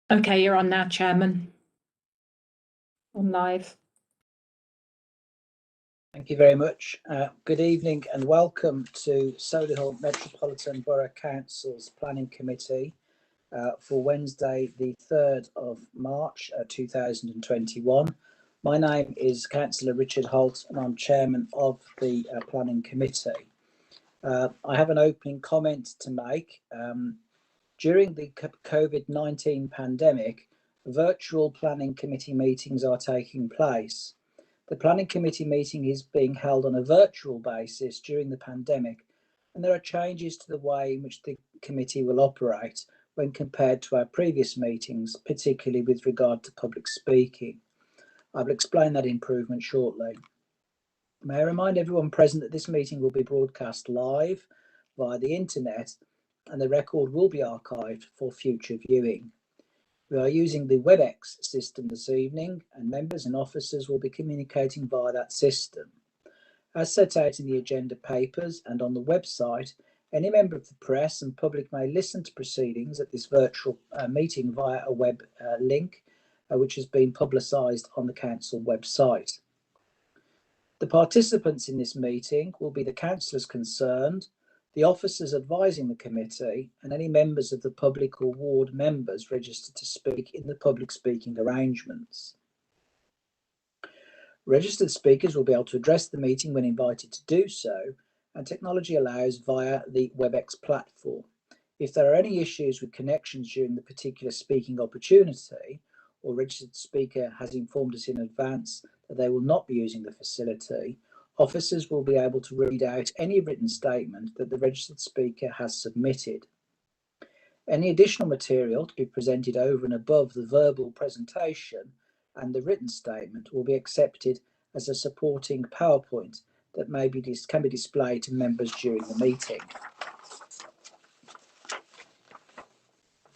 Okay, you're on now, Chairman. On live. Thank you very much. Good evening and welcome to Solihull Metropolitan Borough Council's Planning Committee for Wednesday, the 3rd of March 2021. My name is Councillor Richard Holt and I'm Chairman of the Planning Committee. I have an opening comment to make. During the COVID-19 pandemic, virtual Planning Committee meetings are taking place. The Planning Committee meeting is being held on a virtual basis during the pandemic, and there are changes to the way in which the committee will operate when compared to our previous meetings, particularly with regard to public speaking. I will explain that improvement shortly. May I remind everyone present that this meeting will be broadcast live via the internet, and the record will be archived for future viewing. We are using the WebEx system this evening, and members and officers will be communicating via that system. As set out in the agenda papers and on the website, any member of the press and public may listen to proceedings at this virtual meeting via a web link, which has been publicised on the council website. The participants in this meeting will be the councillors concerned, the officers advising the committee, and any members of the public or ward members registered to speak in the public speaking arrangements. Registered speakers will be able to address the meeting when invited to do so, and technology allows via the WebEx platform. If there are any issues with connections during the particular speaking opportunity, or registered speaker has informed us in advance that they will not be using the facility, officers will be able to read out any written statement that the registered speaker has submitted. Any additional material to be presented over and above the verbal presentation and the written statement will be accepted as a supporting PowerPoint that can be displayed to members during the meeting.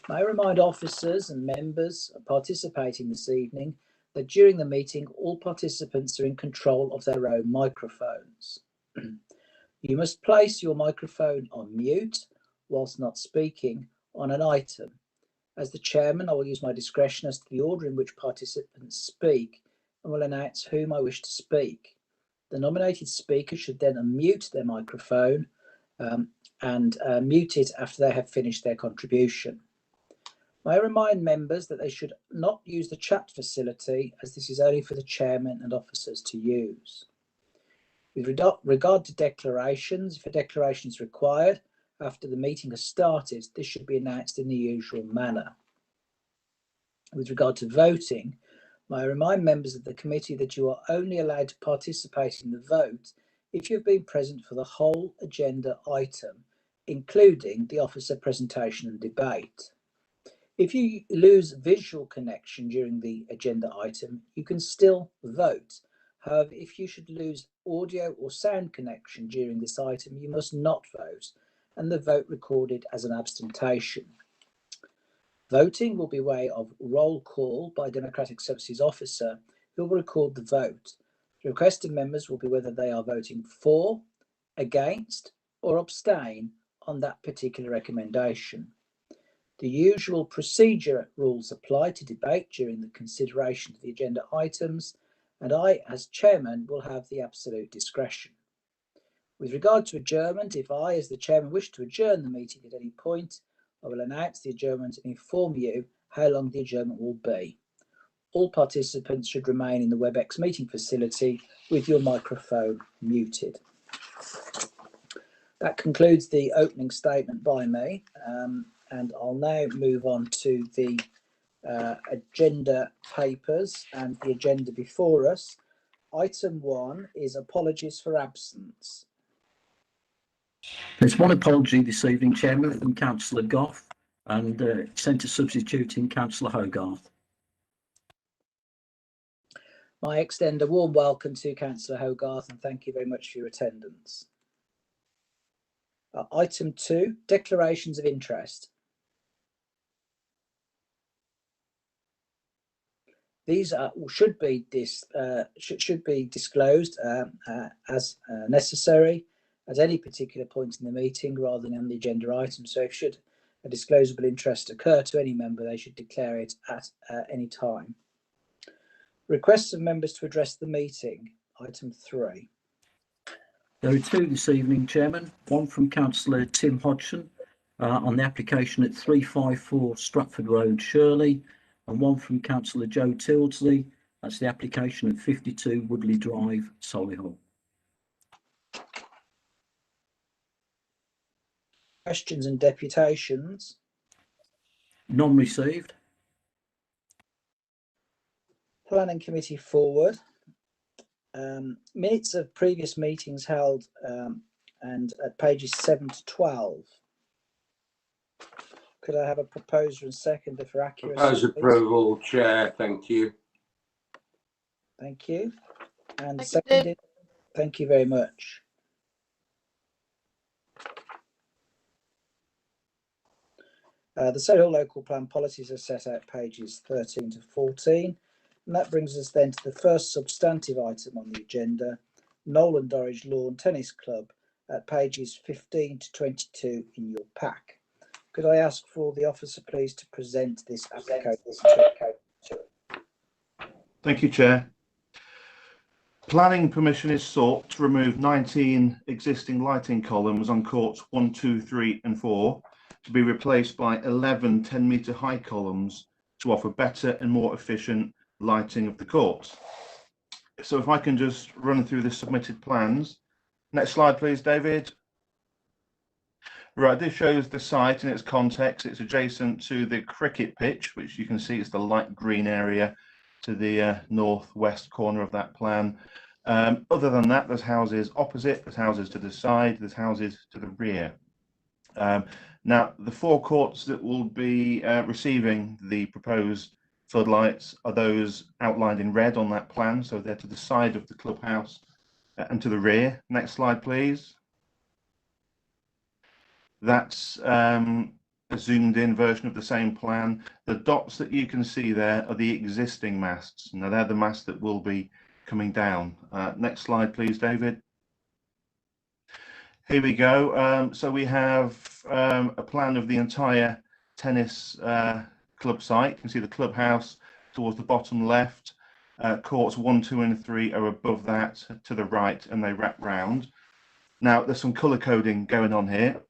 May I remind officers and members participating this evening that during the meeting, all participants are in control of their own microphones. You must place your microphone on mute whilst not speaking on an item. As the chairman, I will use my discretion as to the order in which participants speak and will announce whom I wish to speak. The nominated speaker should then unmute their microphone and mute it after they have finished their contribution. May I remind members that they should not use the chat facility, as this is only for the chairman and officers to use. With regard to declarations, if a declaration is required after the meeting has started, this should be announced in the usual manner. With regard to voting, may I remind members of the committee that you are only allowed to participate in the vote if you have been present for the whole agenda item, including the officer presentation and debate. If you lose visual connection during the agenda item, you can still vote. However, if you should lose audio or sound connection during this item, you must not vote, and the vote recorded as an abstention. Voting will be way of roll call by Democratic Services Officer, who will record the vote. The requested members will be whether they are voting for, against, or abstain on that particular recommendation. The usual procedure rules apply to debate during the consideration of the agenda items, and I, as chairman, will have the absolute discretion. With regard to adjournment, if I, as the chairman, wish to adjourn the meeting at any point, I will announce the adjournment and inform you how long the adjournment will be. All participants should remain in the WebEx meeting facility with your microphone muted. That concludes the opening statement by me. And I'll now move on to the agenda papers and the agenda before us. Item 1 is apologies for absence. There's one apology this evening, Chairman, from Councillor Goff and sent to substituting Councillor Hogarth. I extend a warm welcome to Councillor Hogarth and thank you very much for your attendance. Item 2, declarations of interest. These should be disclosed as necessary at any particular point in the meeting rather than on the agenda item. So should a disclosable interest occur to any member, they should declare it at any time. Requests of members to address the meeting, item 3. There are two this evening, Chairman. One from Councillor Tim Hodgson on the application at 354 Stratford Road, Shirley, and one from Councillor Joe Tildesley. That's the application at 52 Woodley Drive, Solihull. Questions and deputations? None received. Planning Committee forward. Minutes of previous meetings held and at pages 7 to 12. Could I have a proposer and seconder for accuracy? Propose approval, Chair. Thank you. Thank you. And seconded. Thank you very much. The Solihull local plan policies are set out pages 13 to 14. And that brings us then to the first substantive item on the agenda, Nolan Dorridge Lawn Tennis Club, at pages 15 to 22 in your pack. Could I ask for the officer, please, to present this application? Thank you, Chair. Planning permission is sought to remove 19 existing lighting columns on courts 1, 2, 3 and 4 to be replaced by 11 10-metre high columns to offer better and more efficient lighting of the courts. So if I can just run through the submitted plans. Next slide, please, David. Right, this shows the site in its context. It's adjacent to the cricket pitch, which you can see is the light green area to the northwest corner of that plan. Other than that, there's houses opposite, there's houses to the side, there's houses to the rear. Now, the 4 courts that will be receiving the proposed floodlights are those outlined in red on that plan. So they're to the side of the clubhouse and to the rear. Next slide, please. That's a zoomed in version of the same plan. The dots that you can see there are the existing masts. Now they're the masts that will be coming down. Next slide, please, David. Here we go. So we have a plan of the entire tennis club site. You can see the clubhouse towards the bottom left. Courts 1, 2 and 3 are above that to the right, and they wrap round. Now there's some colour coding going on here.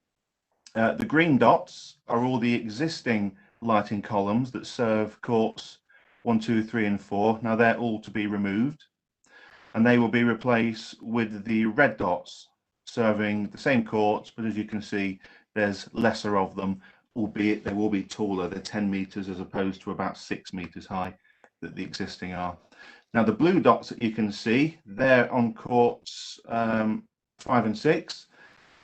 The green dots are all the existing lighting columns that serve courts 1, 2, 3 and 4. Now they're all to be removed, and they will be replaced with the red dots serving the same courts, but as you can see, there's lesser of them, albeit they will be taller. They're 10 metres as opposed to about 6 metres high that the existing are. Now the blue dots that you can see, they're on courts 5 and 6.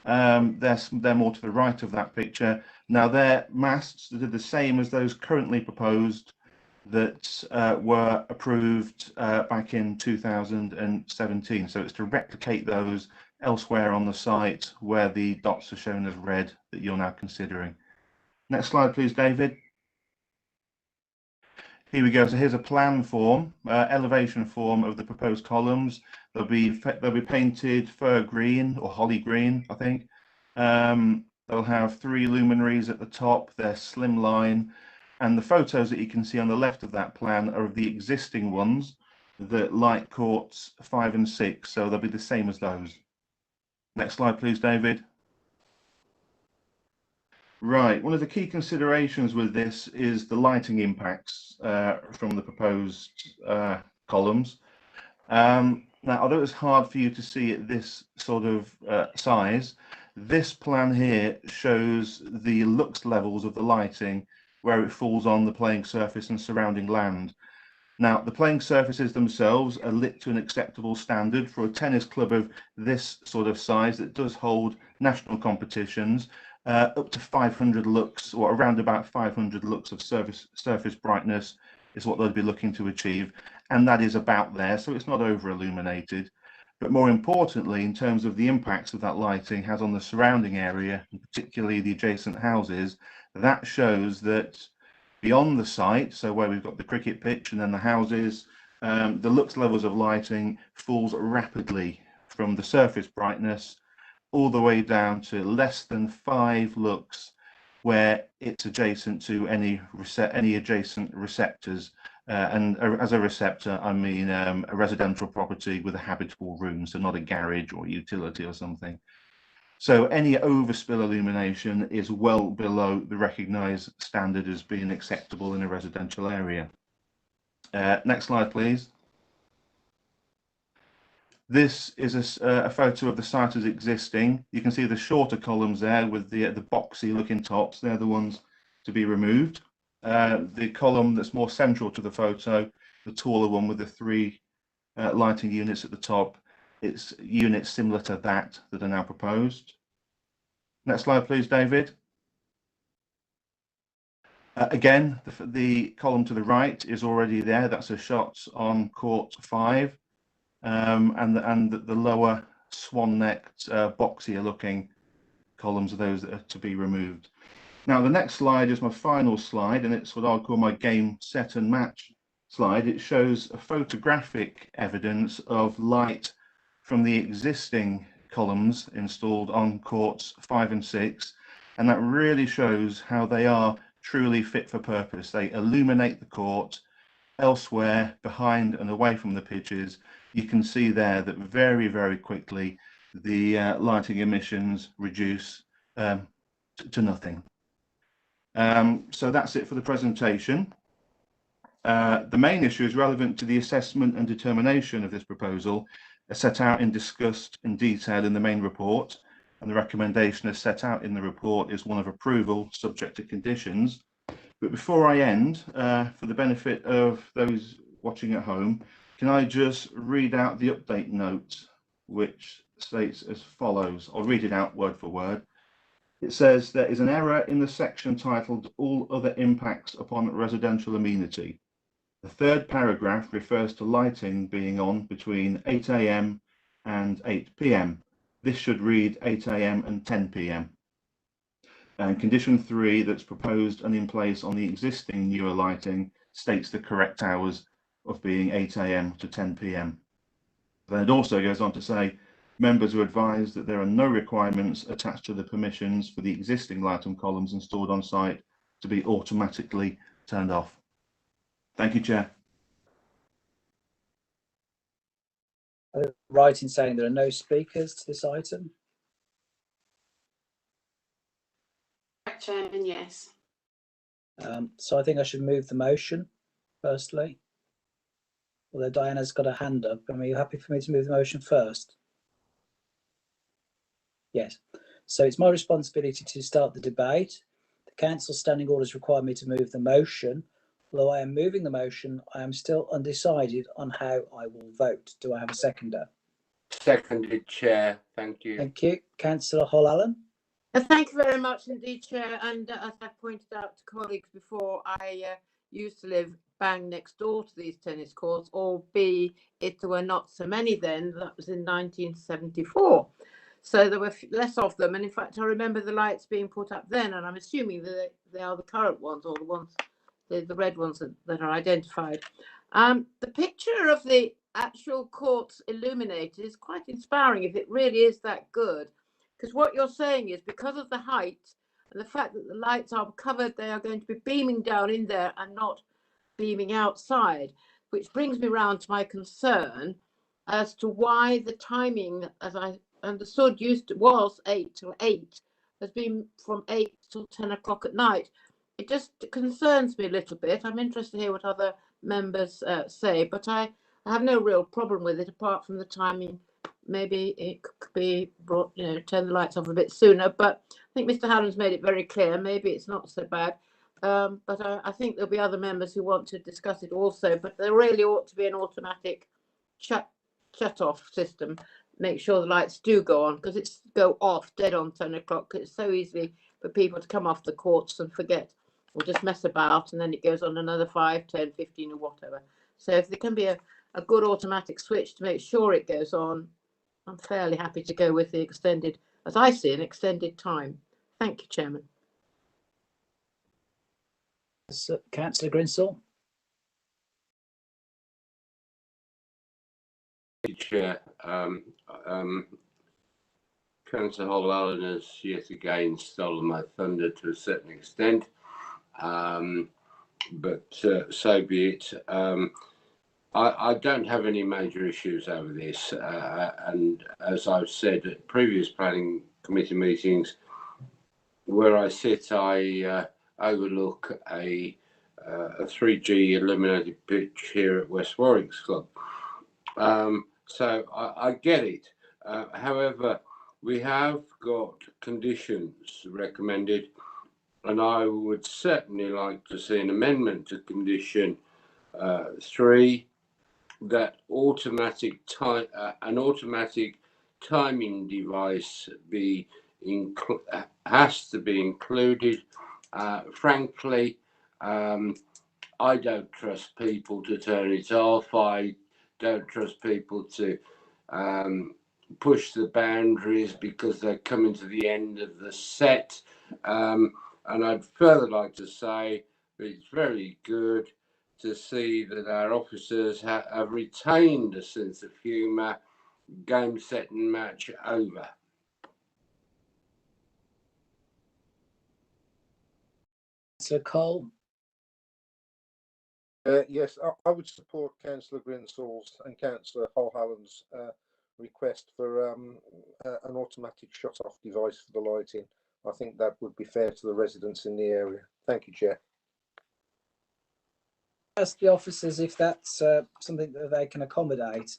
They're more to the right of that picture. Now they're masts that are the same as those currently proposed that were approved back in 2017. So it's to replicate those elsewhere on the site where the dots are shown as red that you're now considering. Next slide, please, David. Here we go. So here's a plan form, elevation form of the proposed columns. They'll be painted fir green or holly green, I think. They'll have 3 luminaries at the top. They're slimline, and the photos that you can see on the left of that plan are of the existing ones that light courts 5 and 6. So they'll be the same as those. Next slide, please, David. Right, one of the key considerations with this is the lighting impacts from the proposed columns. Now, although it's hard for you to see at this sort of size, this plan here shows the lux levels of the lighting where it falls on the playing surface and surrounding land. Now, the playing surfaces themselves are lit to an acceptable standard for a tennis club of this sort of size that does hold national competitions. Up to 500 lux, or around about 500 lux of surface brightness is what they'll be looking to achieve, and that is about there, so it's not over illuminated. But more importantly, in terms of the impacts of that lighting has on the surrounding area, and particularly the adjacent houses, that shows that beyond the site, so where we've got the cricket pitch and then the houses, the lux levels of lighting falls rapidly from the surface brightness all the way down to less than 5 lux where it's adjacent to any adjacent receptors. And as a receptor, I mean a residential property with a habitable room, so not a garage or utility or something. So any overspill illumination is well below the recognised standard as being acceptable in a residential area. Next slide, please. This is a photo of the site as existing. You can see the shorter columns there with the boxy looking tops. They're the ones to be removed. The column that's more central to the photo, the taller one with the 3 lighting units at the top, it's units similar to that are now proposed. Next slide, please, David. Again, the column to the right is already there. That's a shot on court 5. And the lower swan-necked, boxier looking columns are those that are to be removed. Now the next slide is my final slide, and it's what I'll call my game, set and match slide. It shows a photographic evidence of light from the existing columns installed on courts 5 and 6, and that really shows how they are truly fit for purpose. They illuminate the court. Elsewhere, behind and away from the pitches, you can see there that very, very quickly the lighting emissions reduce to nothing. So that's it for the presentation. The main issue is relevant to the assessment and determination of this proposal, as set out and discussed in detail in the main report, and the recommendation as set out in the report is one of approval subject to conditions. But before I end, for the benefit of those watching at home, can I just read out the update note, which states as follows. I'll read it out word for word. It says there is an error in the section titled All Other Impacts upon Residential Amenity. The 3rd paragraph refers to lighting being on between 8 AM and 8 PM. This should read 8 AM and 10 PM. And condition 3 that's proposed and in place on the existing newer lighting states the correct hours of being 8 AM to 10 PM. Then it also goes on to say members are advised that there are no requirements attached to the permissions for the existing light and columns installed on site to be automatically turned off. Thank you, Chair. Right in saying there are no speakers to this item? Chairman, yes. So I think I should move the motion, firstly. Although Diana's got a hand up. Are you happy for me to move the motion first? Yes. So it's my responsibility to start the debate. The council's standing orders require me to move the motion. Although I am moving the motion, I am still undecided on how I will vote. Do I have a seconder? Seconded, Chair. Thank you. Thank you. Councillor Hull-Allen. Thank you very much indeed, Chair. And as I pointed out to colleagues before, I used to live bang next door to these tennis courts, albeit there were not so many then. That was in 1974. So there were less of them. And in fact, I remember the lights being put up then, and I'm assuming that they are the current ones, or the ones, the red ones that are identified. The picture of the actual courts illuminated is quite inspiring if it really is that good. Because what you're saying is because of the height and the fact that the lights are covered, they are going to be beaming down in there and not beaming outside, which brings me round to my concern as to why the timing, as I understood, was 8 till 8, has been from 8 till 10 o'clock at night. It just concerns me a little bit. I'm interested to hear what other members say, but I have no real problem with it apart from the timing. Maybe it could be brought, turn the lights off a bit sooner, but I think Mr. Hallam's made it very clear. Maybe it's not so bad, but I think there'll be other members who want to discuss it also, but there really ought to be an automatic shut off system. Make sure the lights do go on, because it's go off dead on 10 o'clock. It's so easy for people to come off the courts and forget or just mess about, and then it goes on another 5, 10, 15 or whatever. So if there can be a good automatic switch to make sure it goes on, I'm fairly happy to go with the extended, as I see, an extended time. Thank you, Chairman. Councillor Grinsell. Chair. Councillor Holland has yet again stolen my thunder to a certain extent, but so be it. I don't have any major issues over this, and as I've said at previous planning committee meetings, where I sit, I overlook a 3G illuminated pitch here at West Warwick's Club. So I get it. However, we have got conditions recommended, and I would certainly like to see an amendment to condition 3, that an automatic timing device has to be included. Frankly, I don't trust people to turn it off. I don't trust people to push the boundaries because they're coming to the end of the set. And I'd further like to say that it's very good to see that our officers have retained a sense of humour, game, set and match over. So Cole? Yes, I would support Councillor Grinsell's and Councillor Holland's request for an automatic shut-off device for the lighting. I think that would be fair to the residents in the area. Thank you, Chair. Ask the officers if that's something that they can accommodate.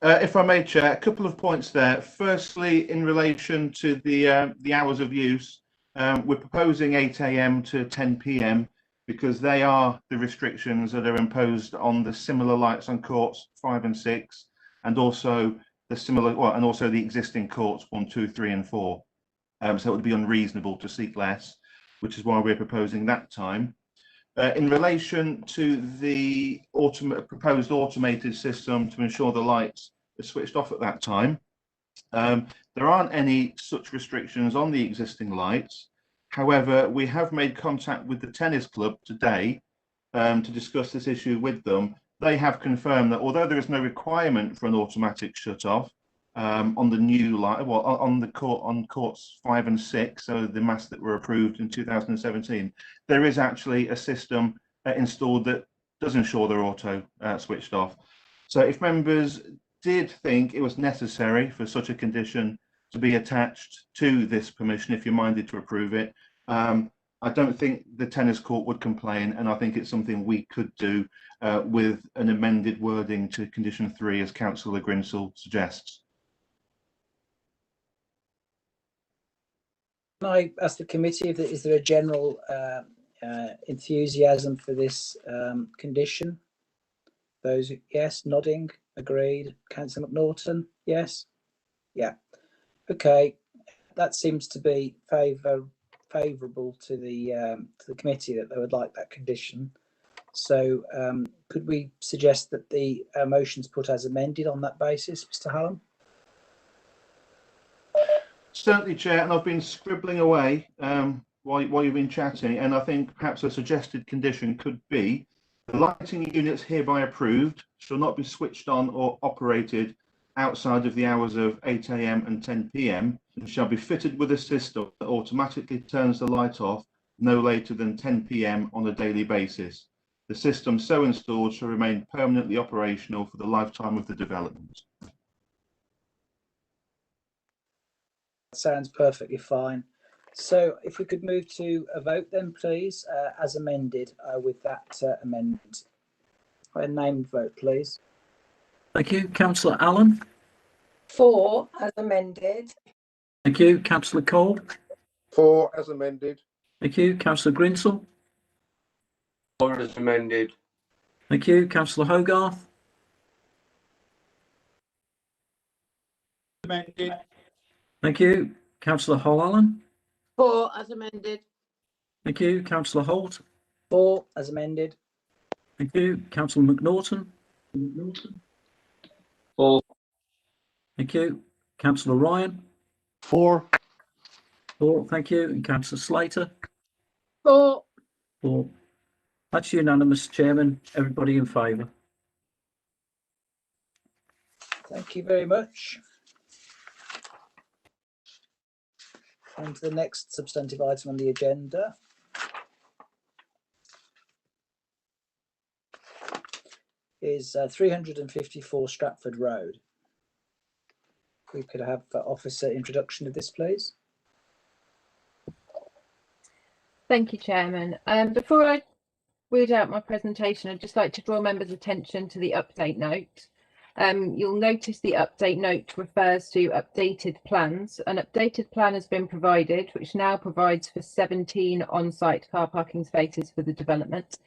If I may, Chair, a couple of points there. Firstly, in relation to the hours of use, we're proposing 8 AM to 10 PM because they are the restrictions that are imposed on the similar lights on courts 5 and 6, and also the existing courts 1, 2, 3, and 4. So it would be unreasonable to seek less, which is why we're proposing that time. In relation to the proposed automated system to ensure the lights are switched off at that time, there aren't any such restrictions on the existing lights. However, we have made contact with the tennis club today to discuss this issue with them. They have confirmed that although there is no requirement for an automatic shut-off on the new light, well, on courts 5 and 6, so the masts that were approved in 2017, there is actually a system installed that does ensure they're auto switched off. So if members did think it was necessary for such a condition to be attached to this permission, if you're minded to approve it, I don't think the tennis court would complain, and I think it's something we could do with an amended wording to condition 3, as Councillor Grinsell suggests. Can I ask the committee if is there a general enthusiasm for this condition? Those yes, nodding, agreed. Councillor McNaughton, yes, yeah, okay. That seems to be favourable to the committee, that they would like that condition. So could we suggest that the motion's put as amended on that basis, Mr. Hallam? Certainly, Chair, and I've been scribbling away while you've been chatting, and I think perhaps a suggested condition could be: the lighting units hereby approved shall not be switched on or operated outside of the hours of 8 AM and 10 PM, and shall be fitted with a system that automatically turns the light off no later than 10 PM on a daily basis. The system so installed shall remain permanently operational for the lifetime of the development. Sounds perfectly fine. So if we could move to a vote then, please, as amended with that amendment. A named vote, please. Thank you. Councillor Allen. For as amended. Thank you. Councillor Cole. For as amended. Thank you. Councillor Grinsell. For as amended. Thank you. Councillor Hogarth. Amended. Thank you. Councillor Holland. For as amended. Thank you. Councillor Holt. For as amended. Thank you. Councillor McNaughton. For. Thank you. Councillor Ryan. For. Thank you. And Councillor Slater. For. That's unanimous, Chairman. Everybody in favour. Thank you very much. And the next substantive item on the agenda is 354 Stratford Road. We could have officer introduction of this, please. Thank you, Chairman. Before I read out my presentation, I'd just like to draw members' attention to the update note. You'll notice the update note refers to updated plans. An updated plan has been provided, which now provides for 17 on-site car parking spaces for the development.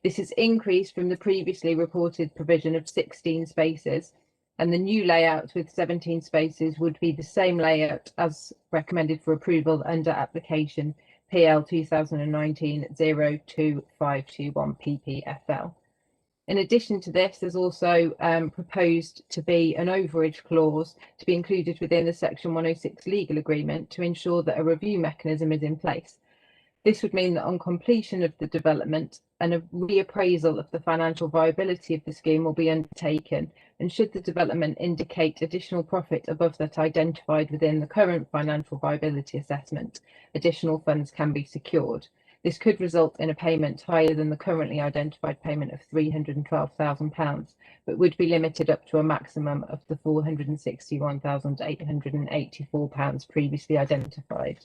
This is increased from the previously reported provision of 16 spaces, and the new layout with 17 spaces would be the same layout as recommended for approval under application PL 2019-02521 PPFL. In addition to this, there's also proposed to be an overage clause to be included within the Section 106 legal agreement to ensure that a review mechanism is in place. This would mean that on completion of the development, a reappraisal of the financial viability of the scheme will be undertaken, and should the development indicate additional profit above that identified within the current financial viability assessment, additional funds can be secured. This could result in a payment higher than the currently identified payment of £312,000, but would be limited up to a maximum of the £461,884 previously identified.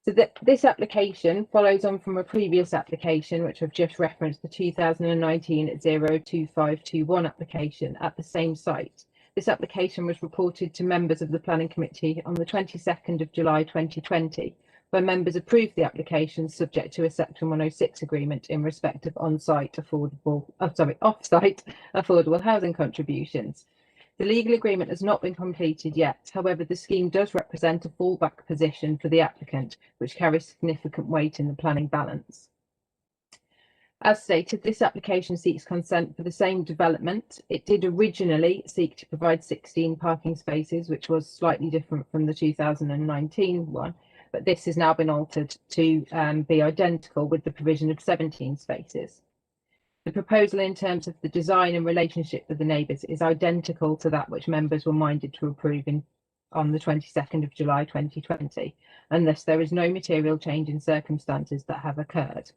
So this application follows on from a previous application, which I've just referenced, the 2019-02521 application at the same site. This application was reported to members of the Planning Committee on the 22nd of July 2020, where members approved the application subject to a Section 106 agreement in respect of offsite affordable housing contributions. The legal agreement has not been completed yet. However, the scheme does represent a fallback position for the applicant, which carries significant weight in the planning balance. As stated, this application seeks consent for the same development. It did originally seek to provide 16 parking spaces, which was slightly different from the 2019 one, but this has now been altered to be identical with the provision of 17 spaces. The proposal in terms of the design and relationship with the neighbours is identical to that which members were minded to approve on the 22nd of July 2020, and thus there is no material change in circumstances that have occurred.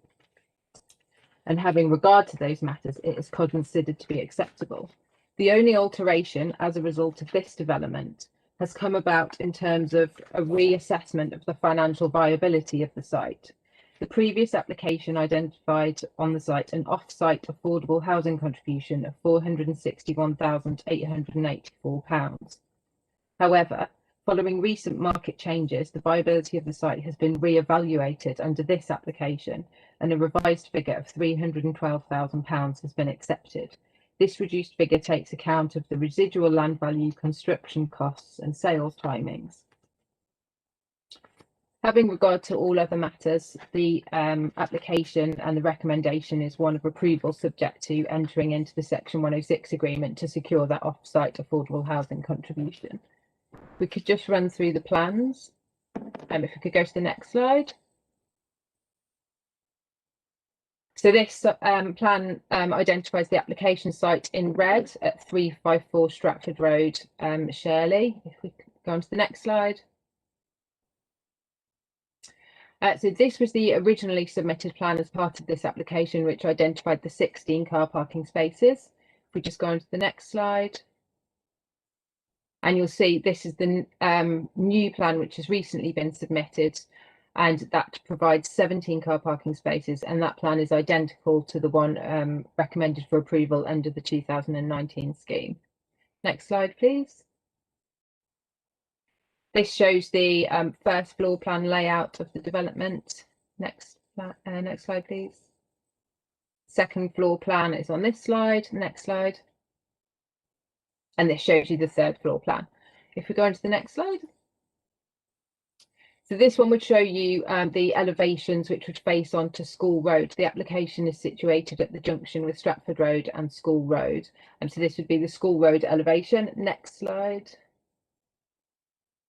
And having regard to those matters, it is considered to be acceptable. The only alteration as a result of this development has come about in terms of a reassessment of the financial viability of the site. The previous application identified on the site an off-site affordable housing contribution of £461,884. However, following recent market changes, the viability of the site has been re-evaluated under this application, and a revised figure of £312,000 has been accepted. This reduced figure takes account of the residual land value, construction costs and sales timings. Having regard to all other matters, the application and the recommendation is one of approval subject to entering into the Section 106 agreement to secure that off-site affordable housing contribution. We could just run through the plans. If we could go to the next slide. So this plan identifies the application site in red at 354 Stratford Road, Shirley. If we could go on to the next slide. So this was the originally submitted plan as part of this application, which identified the 16 car parking spaces. If we just go on to the next slide. And you'll see this is the new plan which has recently been submitted, and that provides 17 car parking spaces, and that plan is identical to the one recommended for approval under the 2019 scheme. Next slide, please. This shows the first floor plan layout of the development. Next slide, please. Second floor plan is on this slide. Next slide. And this shows you the third floor plan. If we go on to the next slide. So this one would show you the elevations which would face onto School Road. The application is situated at the junction with Stratford Road and School Road. And so this would be the School Road elevation. Next slide.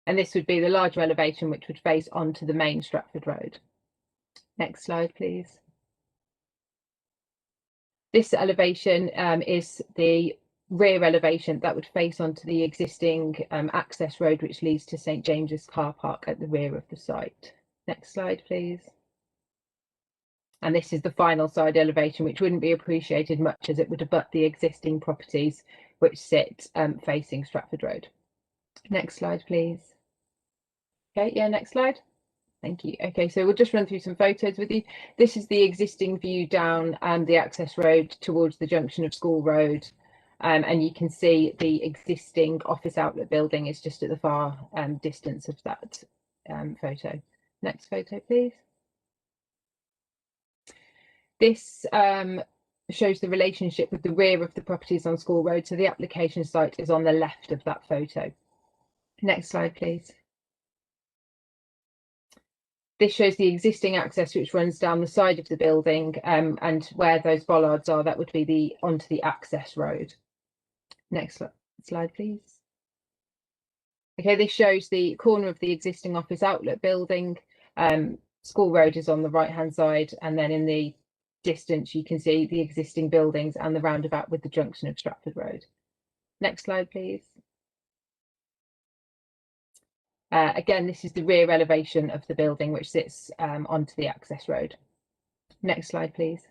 And this would be the larger elevation which would face onto the main Stratford Road. Next slide, please. This elevation is the rear elevation that would face onto the existing access road which leads to St James's car park at the rear of the site. Next slide, please. And this is the final side elevation, which wouldn't be appreciated much as it would abut the existing properties which sit facing Stratford Road. Next slide, please. Okay, yeah, next slide. Thank you. Okay, so we'll just run through some photos with you. This is the existing view down the access road towards the junction of School Road. And you can see the existing office outlet building is just at the far distance of that photo. Next photo, please. This shows the relationship with the rear of the properties on School Road. So the application site is on the left of that photo. Next slide, please. This shows the existing access which runs down the side of the building, and where those bollards are, that would be onto the access road. Next slide, please. Okay, this shows the corner of the existing office outlet building. School Road is on the right-hand side, and then in the distance you can see the existing buildings and the roundabout with the junction of Stratford Road. Next slide, please. Again, this is the rear elevation of the building which sits onto the access road. Next slide, please.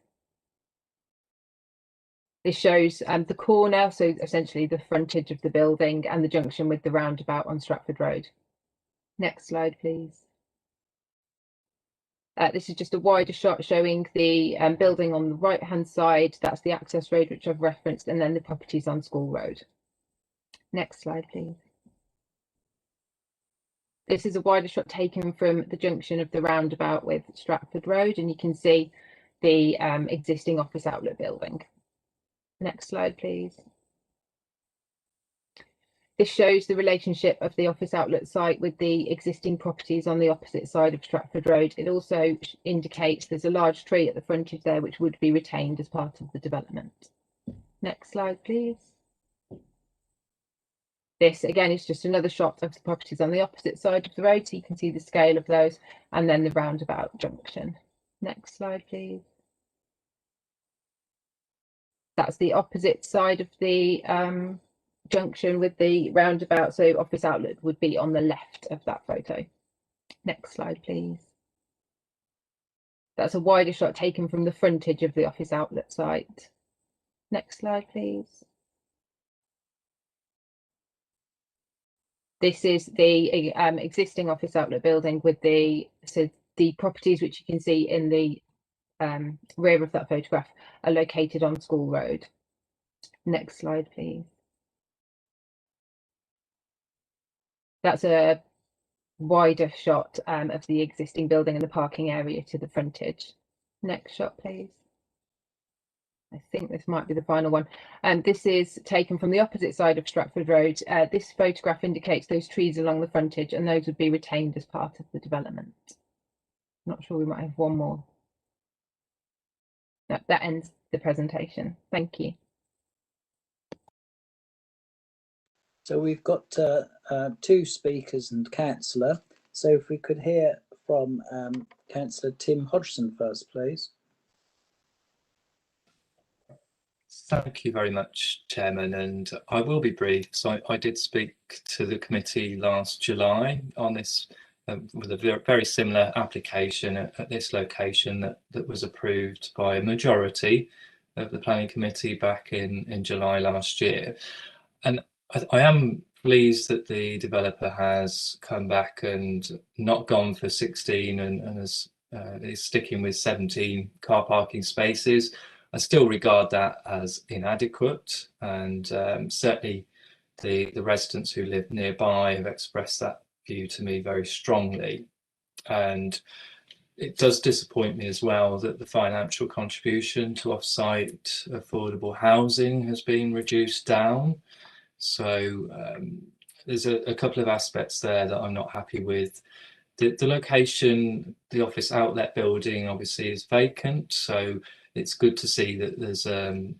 This shows the corner, so essentially the frontage of the building and the junction with the roundabout on Stratford Road. Next slide, please. This is just a wider shot showing the building on the right-hand side. That's the access road which I've referenced, and then the properties on School Road. Next slide, please. This is a wider shot taken from the junction of the roundabout with Stratford Road, and you can see the existing office outlet building. Next slide, please. This shows the relationship of the office outlet site with the existing properties on the opposite side of Stratford Road. It also indicates there's a large tree at the frontage there which would be retained as part of the development. Next slide, please. This again is just another shot of the properties on the opposite side of the road, so you can see the scale of those, and then the roundabout junction. Next slide, please. That's the opposite side of the junction with the roundabout, so office outlet would be on the left of that photo. Next slide, please. That's a wider shot taken from the frontage of the office outlet site. Next slide, please. This is the existing office outlet building with the properties which you can see in the rear of that photograph are located on School Road. Next slide, please. That's a wider shot of the existing building and the parking area to the frontage. Next shot, please. I think this might be the final one. And this is taken from the opposite side of Stratford Road. This photograph indicates those trees along the frontage, and those would be retained as part of the development. Not sure, we might have one more. No, that ends the presentation. Thank you. So we've got two speakers and councillor. So if we could hear from Councillor Tim Hodgson first, please. Thank you very much, Chairman, and I will be brief. So I did speak to the committee last July on this with a very similar application at this location that was approved by a majority of the planning committee back in July last year. And I am pleased that the developer has come back and not gone for 16 and is sticking with 17 car parking spaces. I still regard that as inadequate, and certainly the residents who live nearby have expressed that view to me very strongly. And it does disappoint me as well that the financial contribution to off-site affordable housing has been reduced down. So there's a couple of aspects there that I'm not happy with. The location, the office outlet building obviously is vacant, so it's good to see that there's an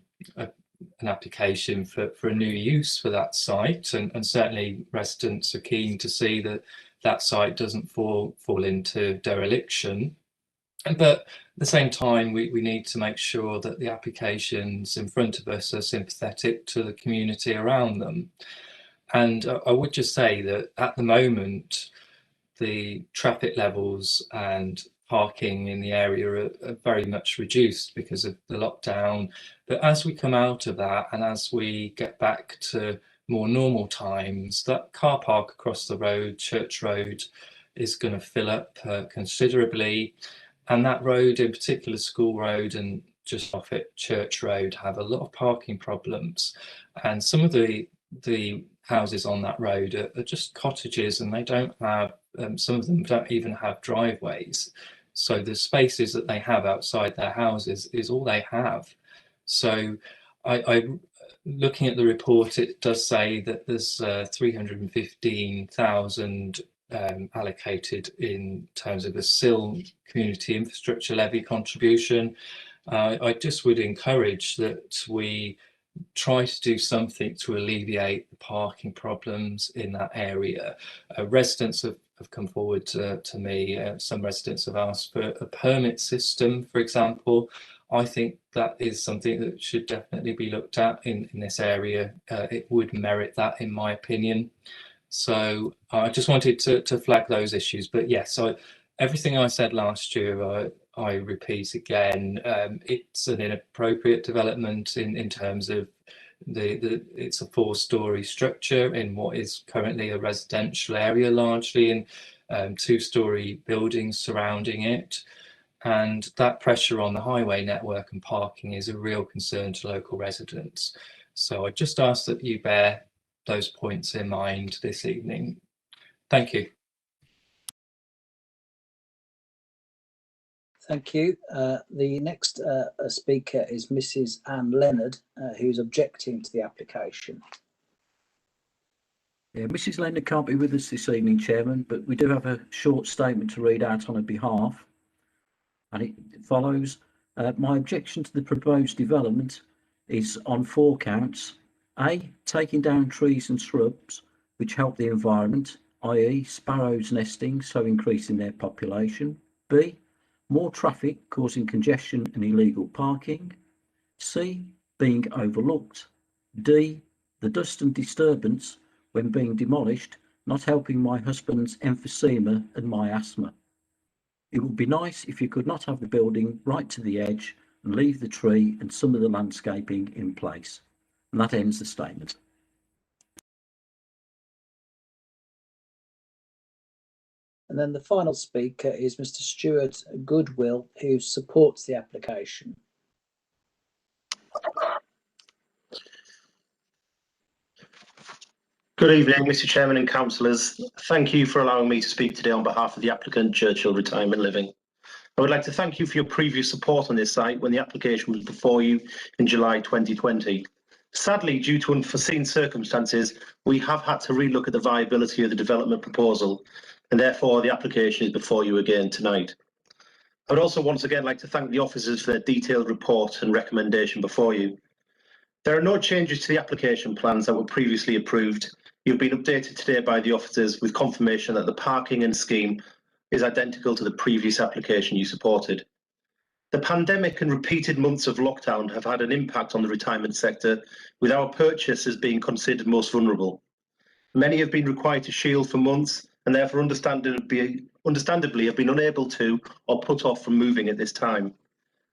application for a new use for that site, and certainly residents are keen to see that that site doesn't fall into dereliction. But the same time, we need to make sure that the applications in front of us are sympathetic to the community around them. And I would just say that at the moment, the traffic levels and parking in the area are very much reduced because of the lockdown. But as we come out of that and as we get back to more normal times, that car park across the road, Church Road, is going to fill up considerably. And that road, in particular School Road and just off it Church Road, have a lot of parking problems. And some of the houses on that road are just cottages, and they don't have, some of them don't even have driveways. So the spaces that they have outside their houses is all they have. So I looking at the report, it does say that there's 315,000 allocated in terms of a SIL community infrastructure levy contribution. I just would encourage that we try to do something to alleviate the parking problems in that area. Residents have come forward to me. Some residents have asked for a permit system, for example. I think that is something that should definitely be looked at in this area. It would merit that, in my opinion. So I just wanted to flag those issues. But yes, so everything I said last year, I repeat again. It's an inappropriate development in terms of it's a 4-storey structure in what is currently a residential area, largely, and 2-storey buildings surrounding it. And that pressure on the highway network and parking is a real concern to local residents. So I just ask that you bear those points in mind this evening. Thank you. Thank you. The next speaker is Mrs. Anne Leonard, who's objecting to the application. Yeah, Mrs. Leonard can't be with us this evening, Chairman, but we do have a short statement to read out on her behalf. And it follows, my objection to the proposed development is on 4 counts. A, taking down trees and shrubs which help the environment, i.e. sparrows nesting, so increasing their population. B, more traffic causing congestion and illegal parking. C, being overlooked. D, the dust and disturbance when being demolished, not helping my husband's emphysema and my asthma. It would be nice if you could not have the building right to the edge and leave the tree and some of the landscaping in place. And that ends the statement. And then the final speaker is Mr. Stuart Goodwill, who supports the application. Good evening, Mr. Chairman and councillors. Thank you for allowing me to speak today on behalf of the applicant, Churchill Retirement Living. I would like to thank you for your previous support on this site when the application was before you in July 2020. Sadly, due to unforeseen circumstances, we have had to relook at the viability of the development proposal, and therefore the application is before you again tonight. I would also once again like to thank the officers for their detailed report and recommendation before you. There are no changes to the application plans that were previously approved. You've been updated today by the officers with confirmation that the parking and scheme is identical to the previous application you supported. The pandemic and repeated months of lockdown have had an impact on the retirement sector, with our purchasers being considered most vulnerable. Many have been required to shield for months and therefore understandably have been unable to or put off from moving at this time.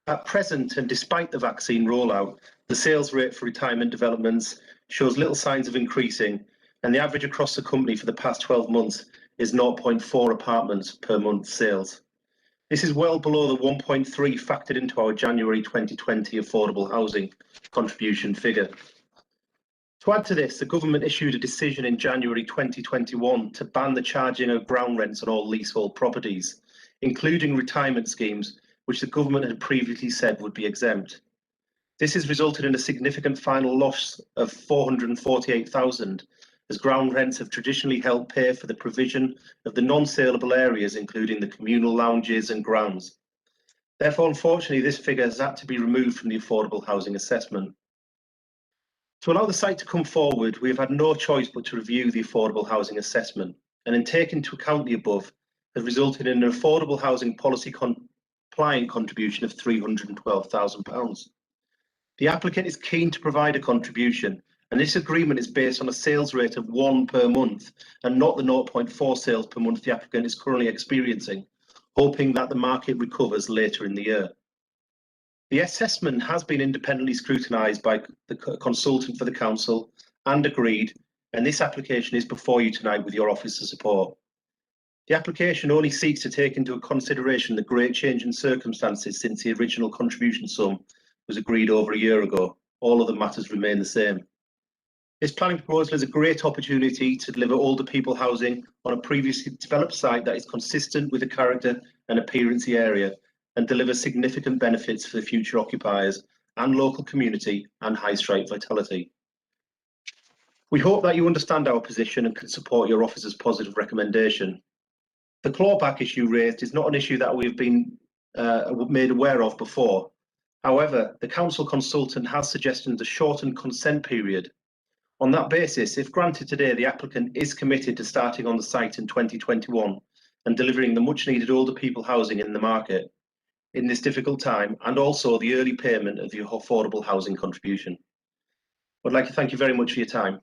At present, and despite the vaccine rollout, the sales rate for retirement developments shows little signs of increasing, and the average across the company for the past 12 months is 0.4 apartments per month sales. This is well below the 1.3 factored into our January 2020 affordable housing contribution figure. To add to this, the government issued a decision in January 2021 to ban the charging of ground rents on all leasehold properties, including retirement schemes, which the government had previously said would be exempt. This has resulted in a significant final loss of 448,000, as ground rents have traditionally helped pay for the provision of the non-saleable areas, including the communal lounges and grounds. Therefore, unfortunately, this figure has had to be removed from the affordable housing assessment. To allow the site to come forward, we have had no choice but to review the affordable housing assessment, and in taking into account the above, has resulted in an affordable housing policy compliant contribution of £312,000. The applicant is keen to provide a contribution, and this agreement is based on a sales rate of 1 per month and not the 0.4 sales per month the applicant is currently experiencing, hoping that the market recovers later in the year. The assessment has been independently scrutinised by the consultant for the council and agreed, and this application is before you tonight with your officer's support. The application only seeks to take into consideration the great change in circumstances since the original contribution sum was agreed over a year ago. All other matters remain the same. This planning proposal is a great opportunity to deliver older people housing on a previously developed site that is consistent with the character and appearance of the area and deliver significant benefits for the future occupiers and local community and high street vitality. We hope that you understand our position and can support your officer's positive recommendation. The clawback issue raised is not an issue that we've been made aware of before. However, the council consultant has suggested a shortened consent period. On that basis, if granted today, the applicant is committed to starting on the site in 2021 and delivering the much needed older people housing in the market in this difficult time, and also the early payment of the affordable housing contribution. I'd like to thank you very much for your time.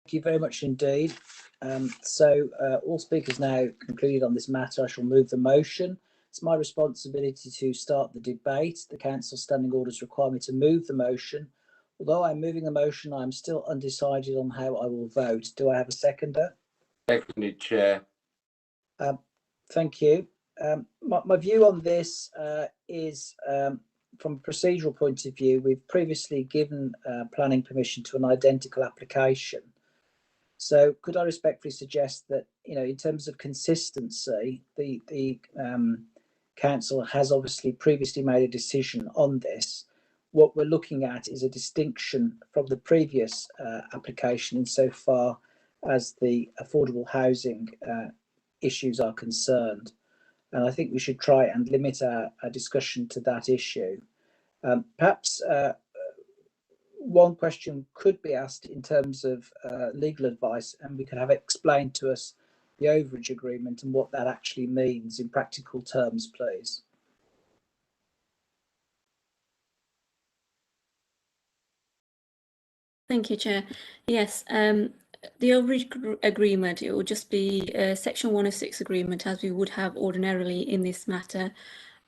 Thank you very much indeed. All speakers now concluded on this matter. I shall move the motion. It's my responsibility to start the debate. The council standing orders require me to move the motion. Although I'm moving the motion, I'm still undecided on how I will vote. Do I have a seconder? Seconded, Chair. Thank you. My view on this is from a procedural point of view, we've previously given planning permission to an identical application. So could I respectfully suggest that, in terms of consistency, the council has obviously previously made a decision on this. What we're looking at is a distinction from the previous application insofar as the affordable housing issues are concerned. And I think we should try and limit our discussion to that issue. Perhaps one question could be asked in terms of legal advice, and we could have it explained to us the overage agreement and what that actually means in practical terms, please. Thank you, Chair. Yes, the overage agreement, it will just be a Section 106 agreement as we would have ordinarily in this matter.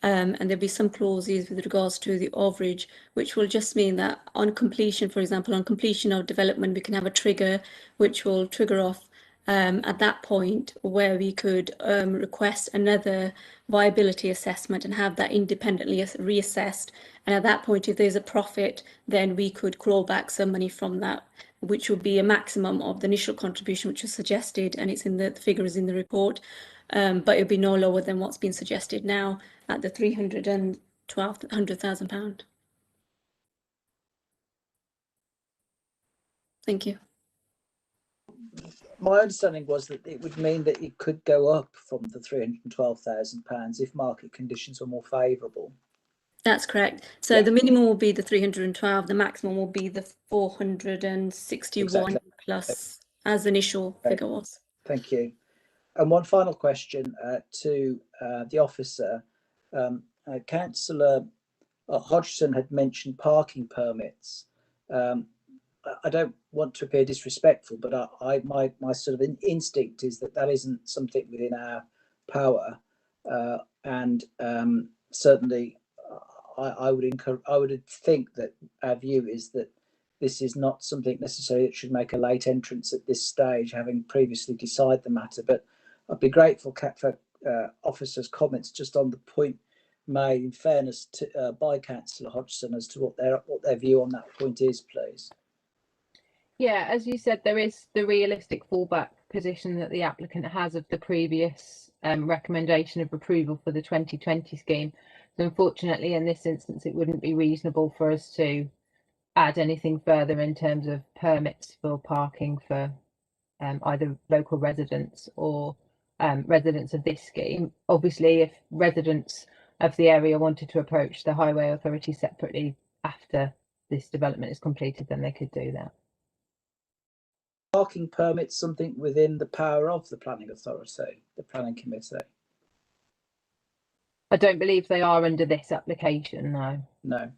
And there'll be some clauses with regards to the overage, which will just mean that on completion, for example, on completion of development, we can have a trigger which will trigger off at that point where we could request another viability assessment and have that independently reassessed. And at that point, if there's a profit, then we could claw back some money from that, which would be a maximum of the initial contribution, which was suggested, and it's in the figure is in the report. But it'll be no lower than what's been suggested now at the £312,000. Thank you. My understanding was that it would mean that it could go up from the £312,000 if market conditions were more favourable. That's correct. So yeah. The minimum will be the 312, the maximum will be the 461 exactly. Plus as the initial figure was. Thank you. And one final question to the officer. Councillor Hodgson had mentioned parking permits. I don't want to appear disrespectful, but my sort of instinct is that isn't something within our power, and certainly I would think that our view is that this is not something necessarily that should make a late entrance at this stage, having previously decided the matter. But I'd be grateful for officers' comments just on the point made, in fairness, by Councillor Hodgson as to what their view on that point is, please. Yeah, as you said, there is the realistic fallback position that the applicant has of the previous recommendation of approval for the 2020 scheme. So unfortunately, in this instance, it wouldn't be reasonable for us to add anything further in terms of permits for parking for either local residents or residents of this scheme. Obviously, if residents of the area wanted to approach the Highway Authority separately after this development is completed, then they could do that. Parking permits something within the power of the planning authority, the planning committee? I don't believe they are under this application, no. No,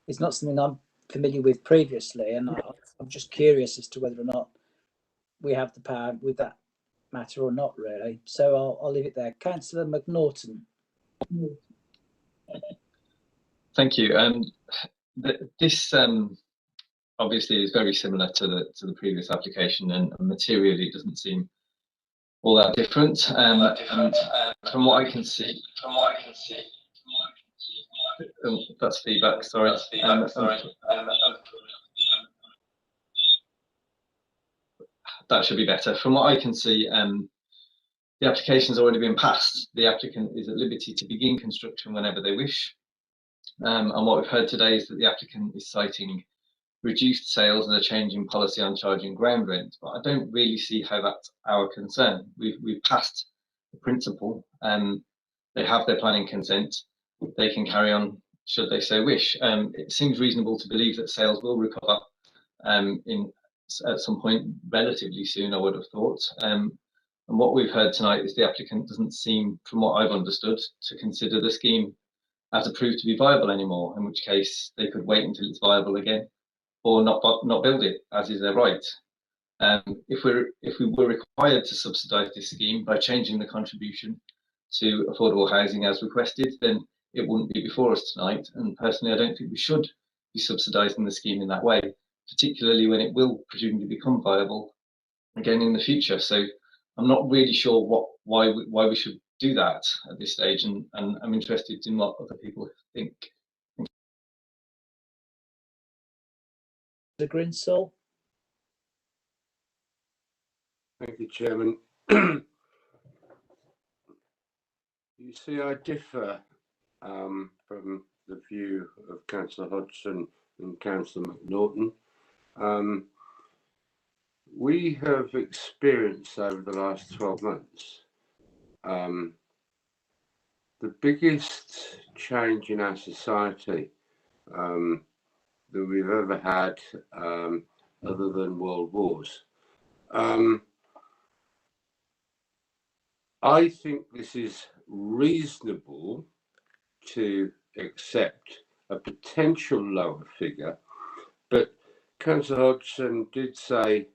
it's not something I'm familiar with previously, and I'm just curious as to whether or not we have the power with that matter or not, really. So I'll leave it there. Councillor McNaughton. Thank you. This obviously is very similar to the previous application, and materially doesn't seem all that different. From what I can see, oh, that's feedback. Sorry. That should be better. From what I can see, the application has already been passed. The applicant is at liberty to begin construction whenever they wish. And what we've heard today is that the applicant is citing reduced sales and a change in policy on charging ground rent. But I don't really see how that's our concern. We've passed the principle. They have their planning consent. They can carry on should they so wish. It seems reasonable to believe that sales will recover at some point relatively soon, I would have thought. And what we've heard tonight is the applicant doesn't seem, from what I've understood, to consider the scheme as approved to be viable anymore, in which case they could wait until it's viable again, or not build it, as is their right. If we were required to subsidise this scheme by changing the contribution to affordable housing as requested, then it wouldn't be before us tonight. And personally, I don't think we should be subsidising the scheme in that way, particularly when it will presumably become viable again in the future. So I'm not really sure why we should do that at this stage, and I'm interested in what other people think. The Grinsell. Thank you, Chairman. You see, I differ from the view of Councillor Hodgson and Councillor McNaughton. We have experienced over the last 12 months the biggest change in our society that we've ever had, other than world wars. I think this is reasonable to accept a potential lower figure, but Councillor Hodgson did say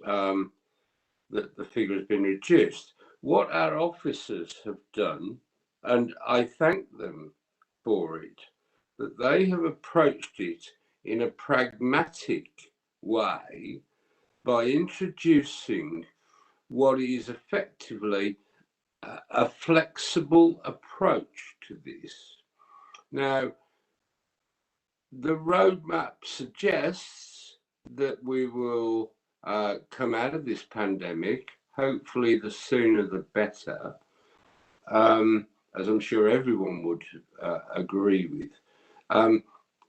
that the figure has been reduced. What our officers have done, and I thank them for it, that they have approached it in a pragmatic way by introducing what is effectively a flexible approach to this. Now, the roadmap suggests that we will come out of this pandemic, hopefully the sooner the better, as I'm sure everyone would agree with.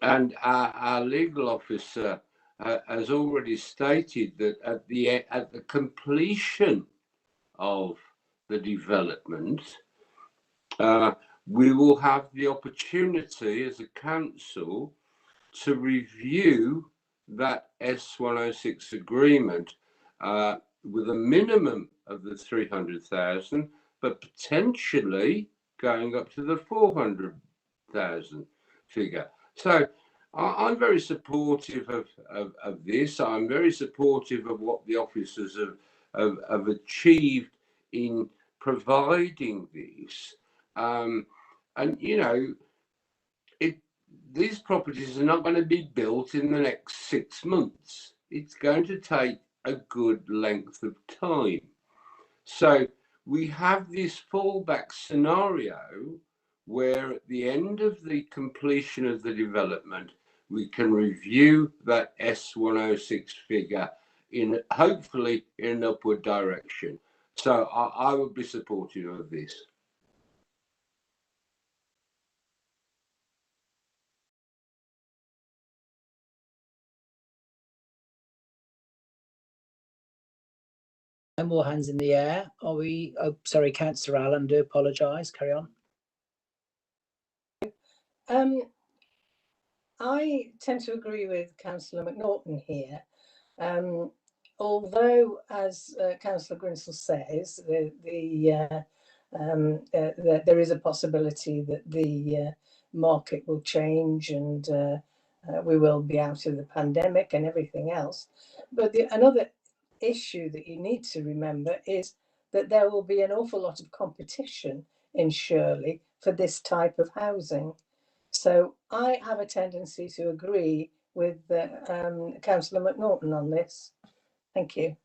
And our legal officer has already stated that at the completion of the development, we will have the opportunity as a council to review that S106 agreement with a minimum of the 300,000, but potentially going up to the 400,000 figure. So I'm very supportive of this. I'm very supportive of what the officers have achieved in providing this. And, you know, these properties are not going to be built in the next 6 months. It's going to take a good length of time. So we have this fallback scenario where at the end of the completion of the development, we can review that S106 figure in hopefully in an upward direction. So I would be supportive of this. No more hands in the air. Are we? Oh, sorry, Councillor Allen. Do apologise. Carry on. I tend to agree with Councillor McNaughton here. Although, as Councillor Grinsell says, the there is a possibility that the market will change and we will be out of the pandemic and everything else. But another issue that you need to remember is that there will be an awful lot of competition in Shirley for this type of housing. So I have a tendency to agree with Councillor McNaughton on this. Thank you.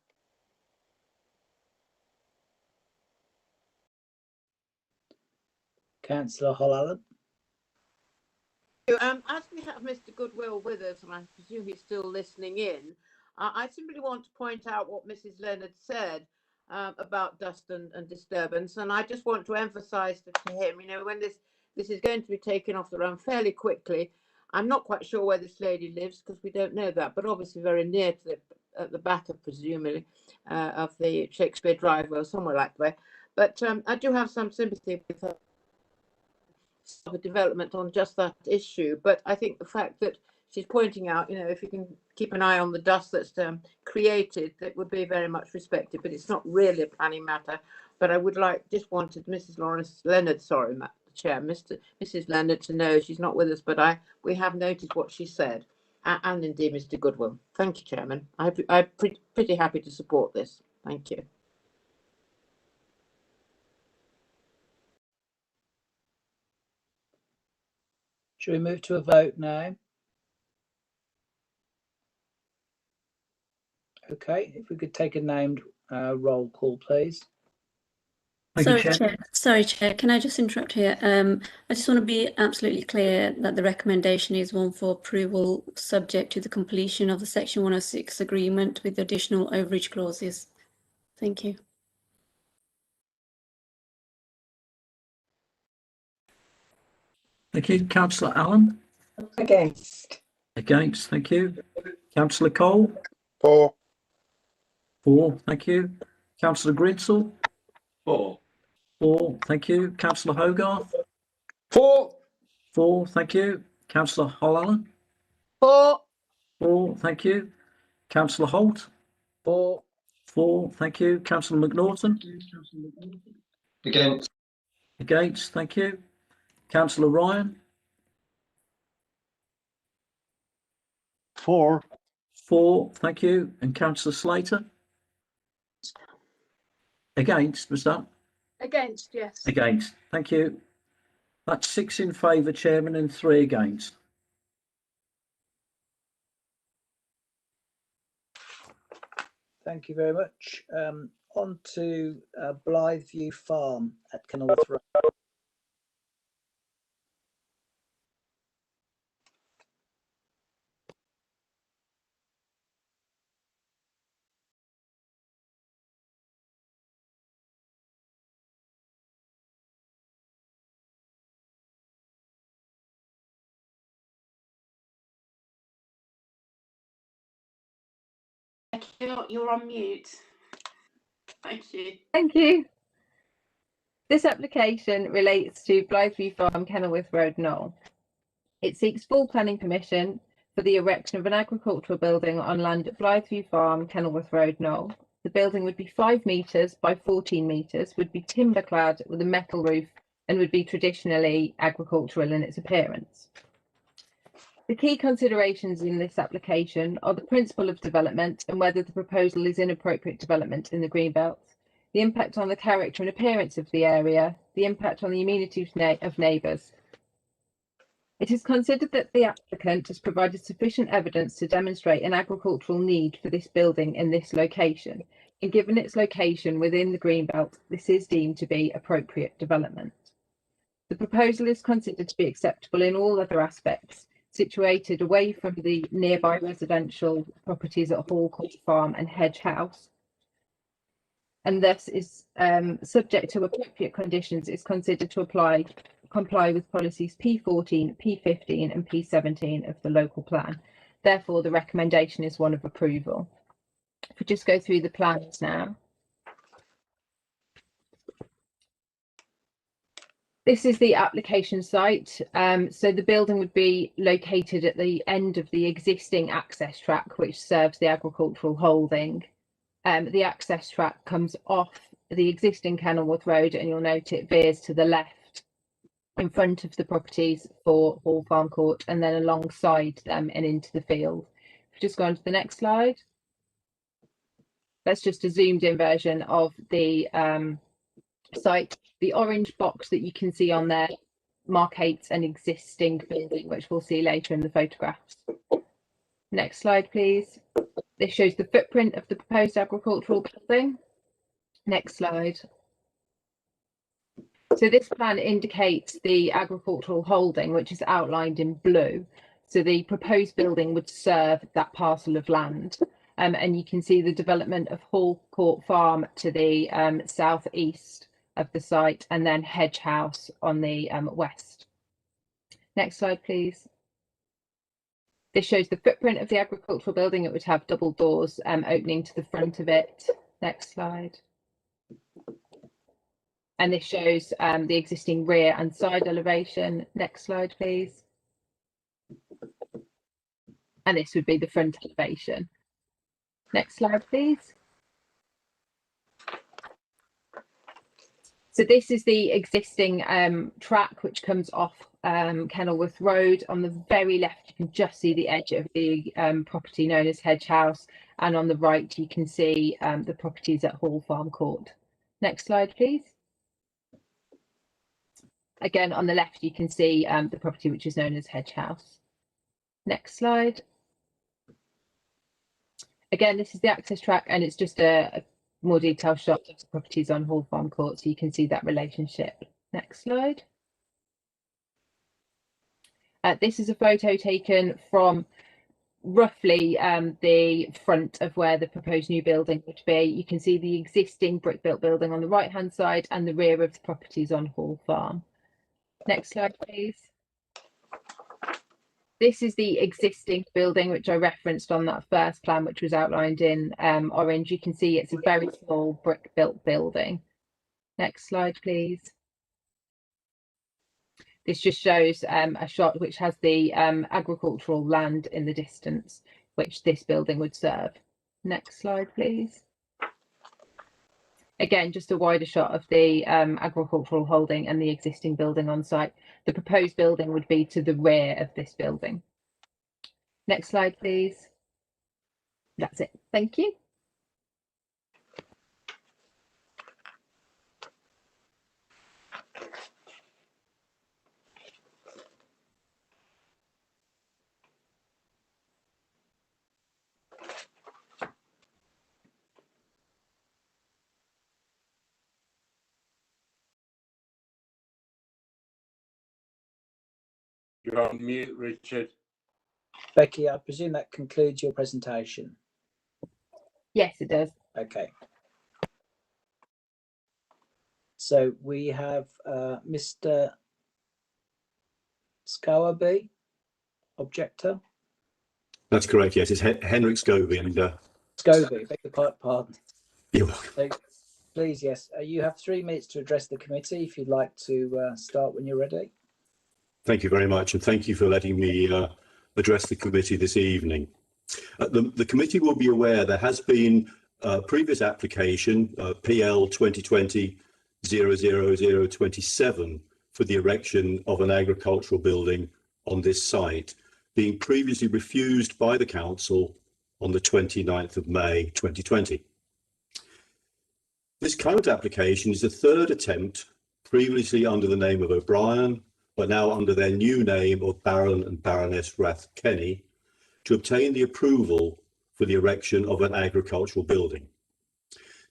Councillor Hollallen. As we have Mr. Goodwill with us, and I presume he's still listening in, I simply want to point out what Mrs. Leonard said about dust and disturbance, and I just want to emphasise to him, you know, when this is going to be taken off the run fairly quickly. I'm not quite sure where this lady lives because we don't know that, but obviously very near to at the back of presumably of the Shakespeare Drive or somewhere like that. But I do have some sympathy with her of a development on just that issue, but I think the fact that she's pointing out, you know, if you can keep an eye on the dust that's created, that would be very much respected. But it's not really a planning matter. But I would wanted Mrs. Leonard, sorry, Chair, Mrs. Leonard to know she's not with us, but we have noticed what she said, and indeed Mr. Goodwill. Thank you, Chairman. I'm pretty happy to support this. Thank you. Should we move to a vote now? Okay, if we could take a named roll call, please. Sorry, Chair. Can I just interrupt here? I just want to be absolutely clear that the recommendation is one for approval subject to the completion of the Section 106 agreement with additional overage clauses. Thank you. Thank you. Councillor Allen? Against. Against, thank you. Councillor Cole? For. For, thank you. Councillor Grinsell? For. For, thank you. Councillor Hogarth? For. For, thank you. Councillor Hollallen? For. For, thank you. Councillor Holt? For. For, thank you. Councillor McNaughton? Against. Against, thank you. Councillor Ryan? For. For, thank you. And Councillor Slater? Against, was that? Against, yes. Against, thank you. That's 6 in favour, Chairman, and 3 against. Thank you very much. On to Blytheview Farm at Kenilworth Road. You're on mute. Thank you. Thank you. This application relates to Blytheview Farm, Kenilworth Road, Knoll. It seeks full planning permission for the erection of an agricultural building on land at Blytheview Farm, Kenilworth Road, Knoll. The building would be 5 metres by 14 metres, would be timber clad with a metal roof, and would be traditionally agricultural in its appearance. The key considerations in this application are the principle of development and whether the proposal is inappropriate development in the Greenbelt, the impact on the character and appearance of the area, the impact on the amenity of neighbours. It is considered that the applicant has provided sufficient evidence to demonstrate an agricultural need for this building in this location, and given its location within the Greenbelt, this is deemed to be appropriate development. The proposal is considered to be acceptable in all other aspects, situated away from the nearby residential properties at Hall Court Farm and Hedge House, and thus is subject to appropriate conditions, is considered to comply with policies P14, P15 and P17 of the local plan. Therefore, the recommendation is one of approval. If we just go through the plans now. This is the application site. So the building would be located at the end of the existing access track, which serves the agricultural holding. The access track comes off the existing Kenilworth Road, and you'll note it veers to the left in front of the properties for Hall Farm Court and then alongside them and into the field. If you just go on to the next slide. That's just a zoomed in version of the site. The orange box that you can see on there markates an existing building, which we'll see later in the photographs. Next slide, please. This shows the footprint of the proposed agricultural building. Next slide. So this plan indicates the agricultural holding, which is outlined in blue. So the proposed building would serve that parcel of land. And you can see the development of Hall Court Farm to the southeast of the site, and then Hedge House on the west. Next slide, please. This shows the footprint of the agricultural building. It would have double doors opening to the front of it. Next slide. And this shows the existing rear and side elevation. Next slide, please. And this would be the front elevation. Next slide, please. So this is the existing track which comes off Kenilworth Road. On the very left, you can just see the edge of the property known as Hedge House, and on the right, you can see the properties at Hall Farm Court. Next slide, please. Again, on the left, you can see the property which is known as Hedge House. Next slide. Again, this is the access track, and it's just a more detailed shot of the properties on Hall Farm Court, so you can see that relationship. Next slide. This is a photo taken from roughly the front of where the proposed new building would be. You can see the existing brick-built building on the right-hand side and the rear of the properties on Hall Farm. Next slide, please. This is the existing building, which I referenced on that first plan, which was outlined in orange. You can see it's a very small brick-built building. Next slide, please. This just shows a shot which has the agricultural land in the distance, which this building would serve. Next slide, please. Again, just a wider shot of the agricultural holding and the existing building on site. The proposed building would be to the rear of this building. Next slide, please. That's it. Thank you. You're on mute, Richard. Becky, I presume that concludes your presentation. Yes, it does. Okay. So we have Mr. Scowerby, objector. That's correct, yes. It's Henrik Scovey. And Scovey, beg your pardon. You're welcome. So, please, yes, you have 3 minutes to address the committee if you'd like to start when you're ready. Thank you very much, and thank you for letting me address the committee this evening. The committee will be aware there has been a previous application, PL 2020-00027, for the erection of an agricultural building on this site, being previously refused by the council on the 29th of May 2020. This current application is the 3rd attempt, previously under the name of O'Brien, but now under their new name of Baron and Baroness Rathkenny, to obtain the approval for the erection of an agricultural building.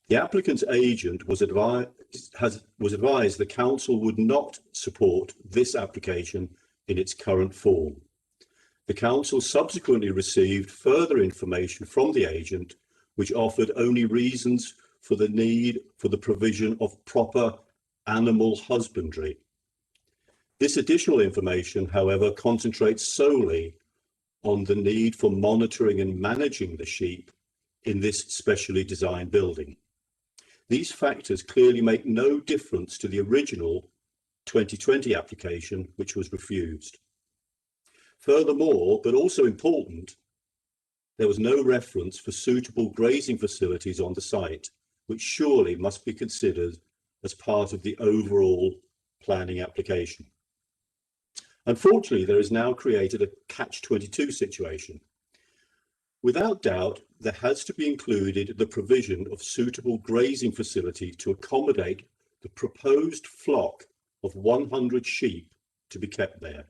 The applicant's agent was advised the council would not support this application in its current form. The council subsequently received further information from the agent, which offered only reasons for the need for the provision of proper animal husbandry. This additional information, however, concentrates solely on the need for monitoring and managing the sheep in this specially designed building. These factors clearly make no difference to the original 2020 application, which was refused. Furthermore, but also important, there was no reference for suitable grazing facilities on the site, which surely must be considered as part of the overall planning application. Unfortunately, there is now created a catch-22 situation. Without doubt, there has to be included the provision of suitable grazing facility to accommodate the proposed flock of 100 sheep to be kept there.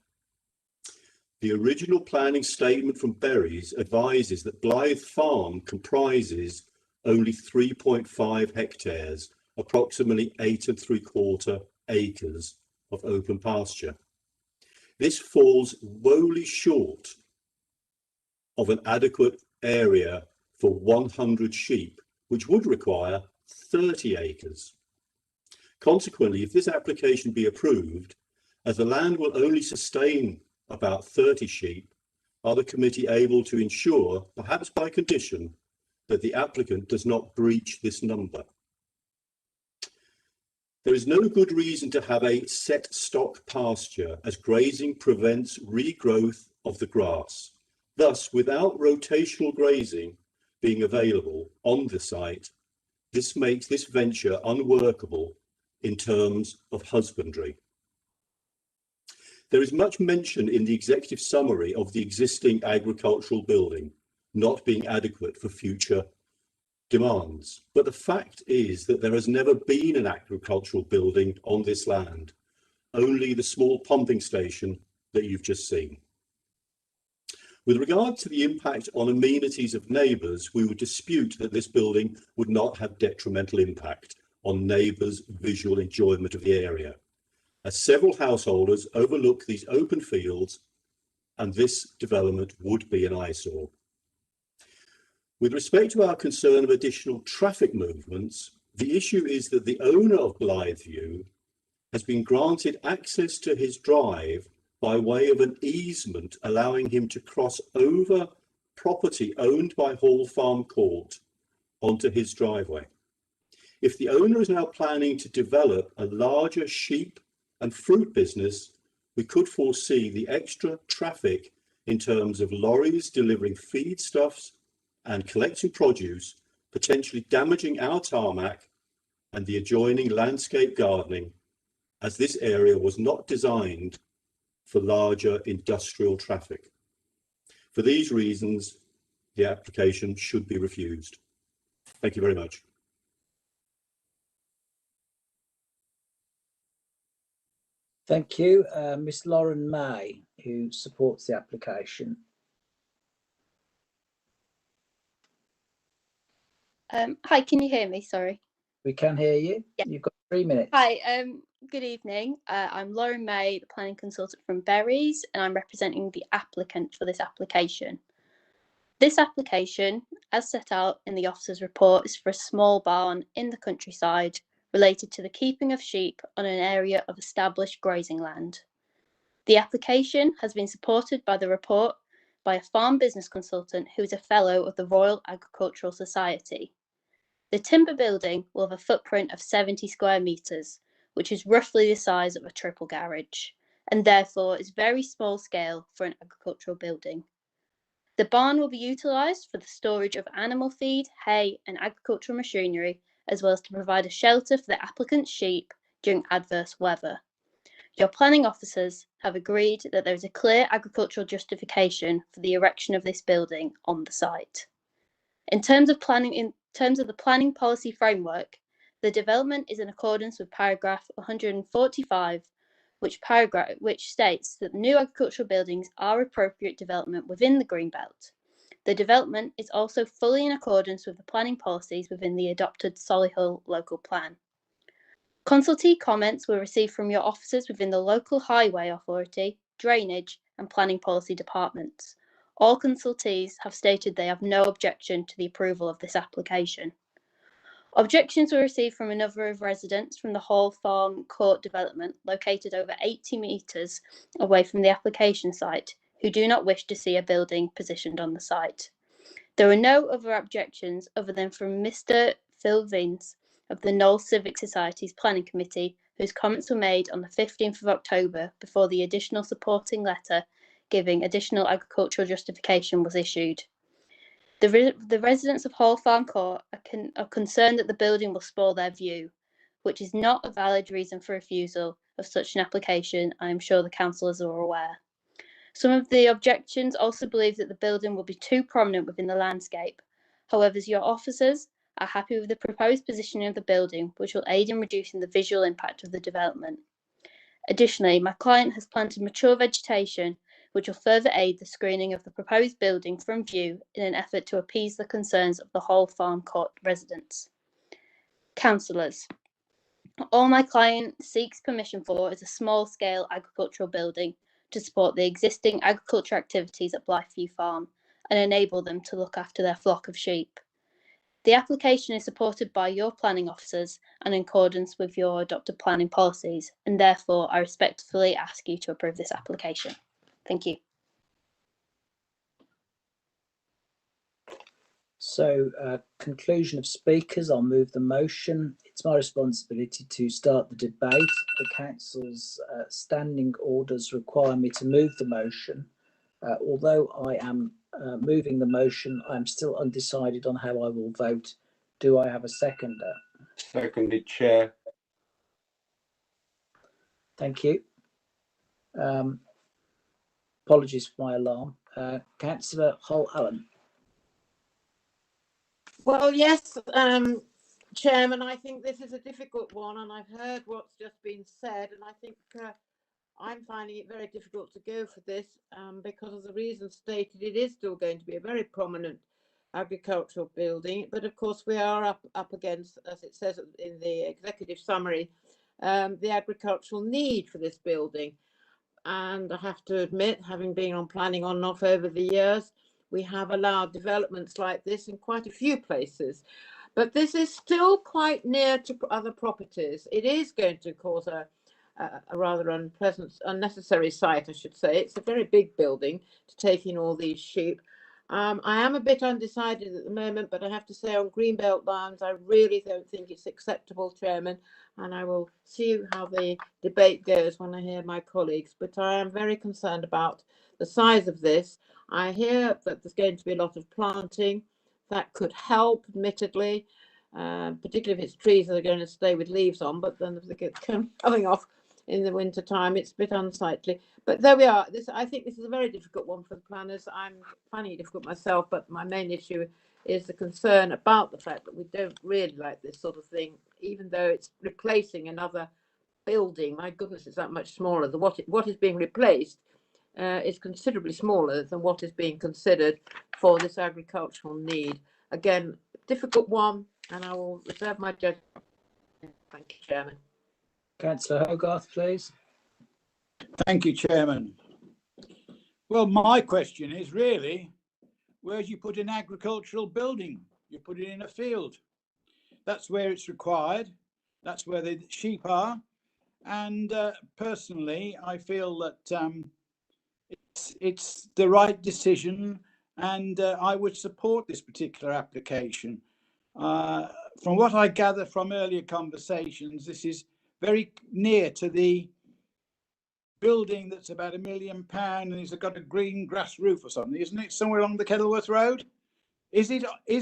The original planning statement from Berries advises that Blythe Farm comprises only 3.5 hectares, approximately 8 3/4 acres of open pasture. This falls woefully short of an adequate area for 100 sheep, which would require 30 acres. Consequently, if this application be approved, as the land will only sustain about 30 sheep, are the committee able to ensure, perhaps by condition, that the applicant does not breach this number? There is no good reason to have a set stock pasture, as grazing prevents regrowth of the grass. Thus, without rotational grazing being available on the site, this makes this venture unworkable in terms of husbandry. There is much mention in the executive summary of the existing agricultural building not being adequate for future demands, but the fact is that there has never been an agricultural building on this land, only the small pumping station that you've just seen. With regard to the impact on amenities of neighbours, we would dispute that this building would not have detrimental impact on neighbours' visual enjoyment of the area, as several householders overlook these open fields, and this development would be an eyesore. With respect to our concern of additional traffic movements, the issue is that the owner of Blytheview has been granted access to his drive by way of an easement allowing him to cross over property owned by Hall Farm Court onto his driveway. If the owner is now planning to develop a larger sheep and fruit business, we could foresee the extra traffic in terms of lorries delivering feedstuffs and collecting produce, potentially damaging our tarmac and the adjoining landscape gardening, as this area was not designed for larger industrial traffic. For these reasons, the application should be refused. Thank you very much. Thank you. Miss Lauren May, who supports the application. Hi, can you hear me? Sorry. We can hear you. Yeah. You've got 3 minutes. Hi, good evening. I'm Lauren May, the planning consultant from Berries, and I'm representing the applicant for this application. This application, as set out in the officer's report, is for a small barn in the countryside related to the keeping of sheep on an area of established grazing land. The application has been supported by the report by a farm business consultant who is a fellow of the Royal Agricultural Society. The timber building will have a footprint of 70 square metres, which is roughly the size of a triple garage, and therefore is very small scale for an agricultural building. The barn will be utilised for the storage of animal feed, hay and agricultural machinery, as well as to provide a shelter for the applicant's sheep during adverse weather. Your planning officers have agreed that there is a clear agricultural justification for the erection of this building on the site. In terms of the planning policy framework, the development is in accordance with paragraph 145, which states that new agricultural buildings are appropriate development within the Greenbelt. The development is also fully in accordance with the planning policies within the adopted Solihull local plan. Consultee comments were received from your officers within the local highway authority, drainage and planning policy departments. All consultees have stated they have no objection to the approval of this application. Objections were received from a number of residents from the Hall Farm Court development, located over 80 metres away from the application site, who do not wish to see a building positioned on the site. There were no other objections other than from Mr. Phil Vince of the Knoll Civic Society's Planning Committee, whose comments were made on the 15th of October before the additional supporting letter giving additional agricultural justification was issued. The residents of Hall Farm Court are concerned that the building will spoil their view, which is not a valid reason for refusal of such an application. I am sure the councillors are aware. Some of the objections also believe that the building will be too prominent within the landscape. However, your officers are happy with the proposed positioning of the building, which will aid in reducing the visual impact of the development. Additionally, my client has planted mature vegetation, which will further aid the screening of the proposed building from view in an effort to appease the concerns of the Hall Farm Court residents. Councillors, all my client seeks permission for is a small-scale agricultural building to support the existing agriculture activities at Blytheview Farm and enable them to look after their flock of sheep. The application is supported by your planning officers and in accordance with your adopted planning policies, and therefore I respectfully ask you to approve this application. Thank you. So, conclusion of speakers, I'll move the motion. It's my responsibility to start the debate. The council's standing orders require me to move the motion. Although I am moving the motion, I'm still undecided on how I will vote. Do I have a seconder? Seconded, Chair. Thank you. Apologies for my alarm. Councillor Hull-Allen. Well, yes, Chairman, I think this is a difficult one, and I've heard what's just been said, and I think I'm finding it very difficult to go for this because of the reasons stated. It is still going to be a very prominent agricultural building, but of course we are up against, as it says in the executive summary, the agricultural need for this building. And I have to admit, having been on planning on and off over the years, we have allowed developments like this in quite a few places. But this is still quite near to other properties. It is going to cause a rather unpleasant, unnecessary site, I should say. It's a very big building to take in all these sheep. I am a bit undecided at the moment, but I have to say on Greenbelt lands, I really don't think it's acceptable, Chairman, and I will see how the debate goes when I hear my colleagues. But I am very concerned about the size of this. I hear that there's going to be a lot of planting. That could help, admittedly, particularly if it's trees that are going to stay with leaves on, but then if they get coming off in the winter time, it's a bit unsightly. But there we are. I think this is a very difficult one for the planners. I'm finding it difficult myself, but my main issue is the concern about the fact that we don't really like this sort of thing, even though it's replacing another building. My goodness, it's that much smaller. What is being replaced is considerably smaller than what is being considered for this agricultural need. Again, difficult one, and I will reserve my judgment. Thank you, Chairman. Councillor Hogarth, please. Thank you, Chairman. Well, my question is really, where do you put an agricultural building? You put it in a field. That's where it's required. That's where the sheep are. And personally, I feel that it's the right decision, and I would support this particular application. From what I gather from earlier conversations, this is very near to the building that's about £1 million, and it's got a green grass roof or something, isn't it? Somewhere along the Kenilworth Road. Is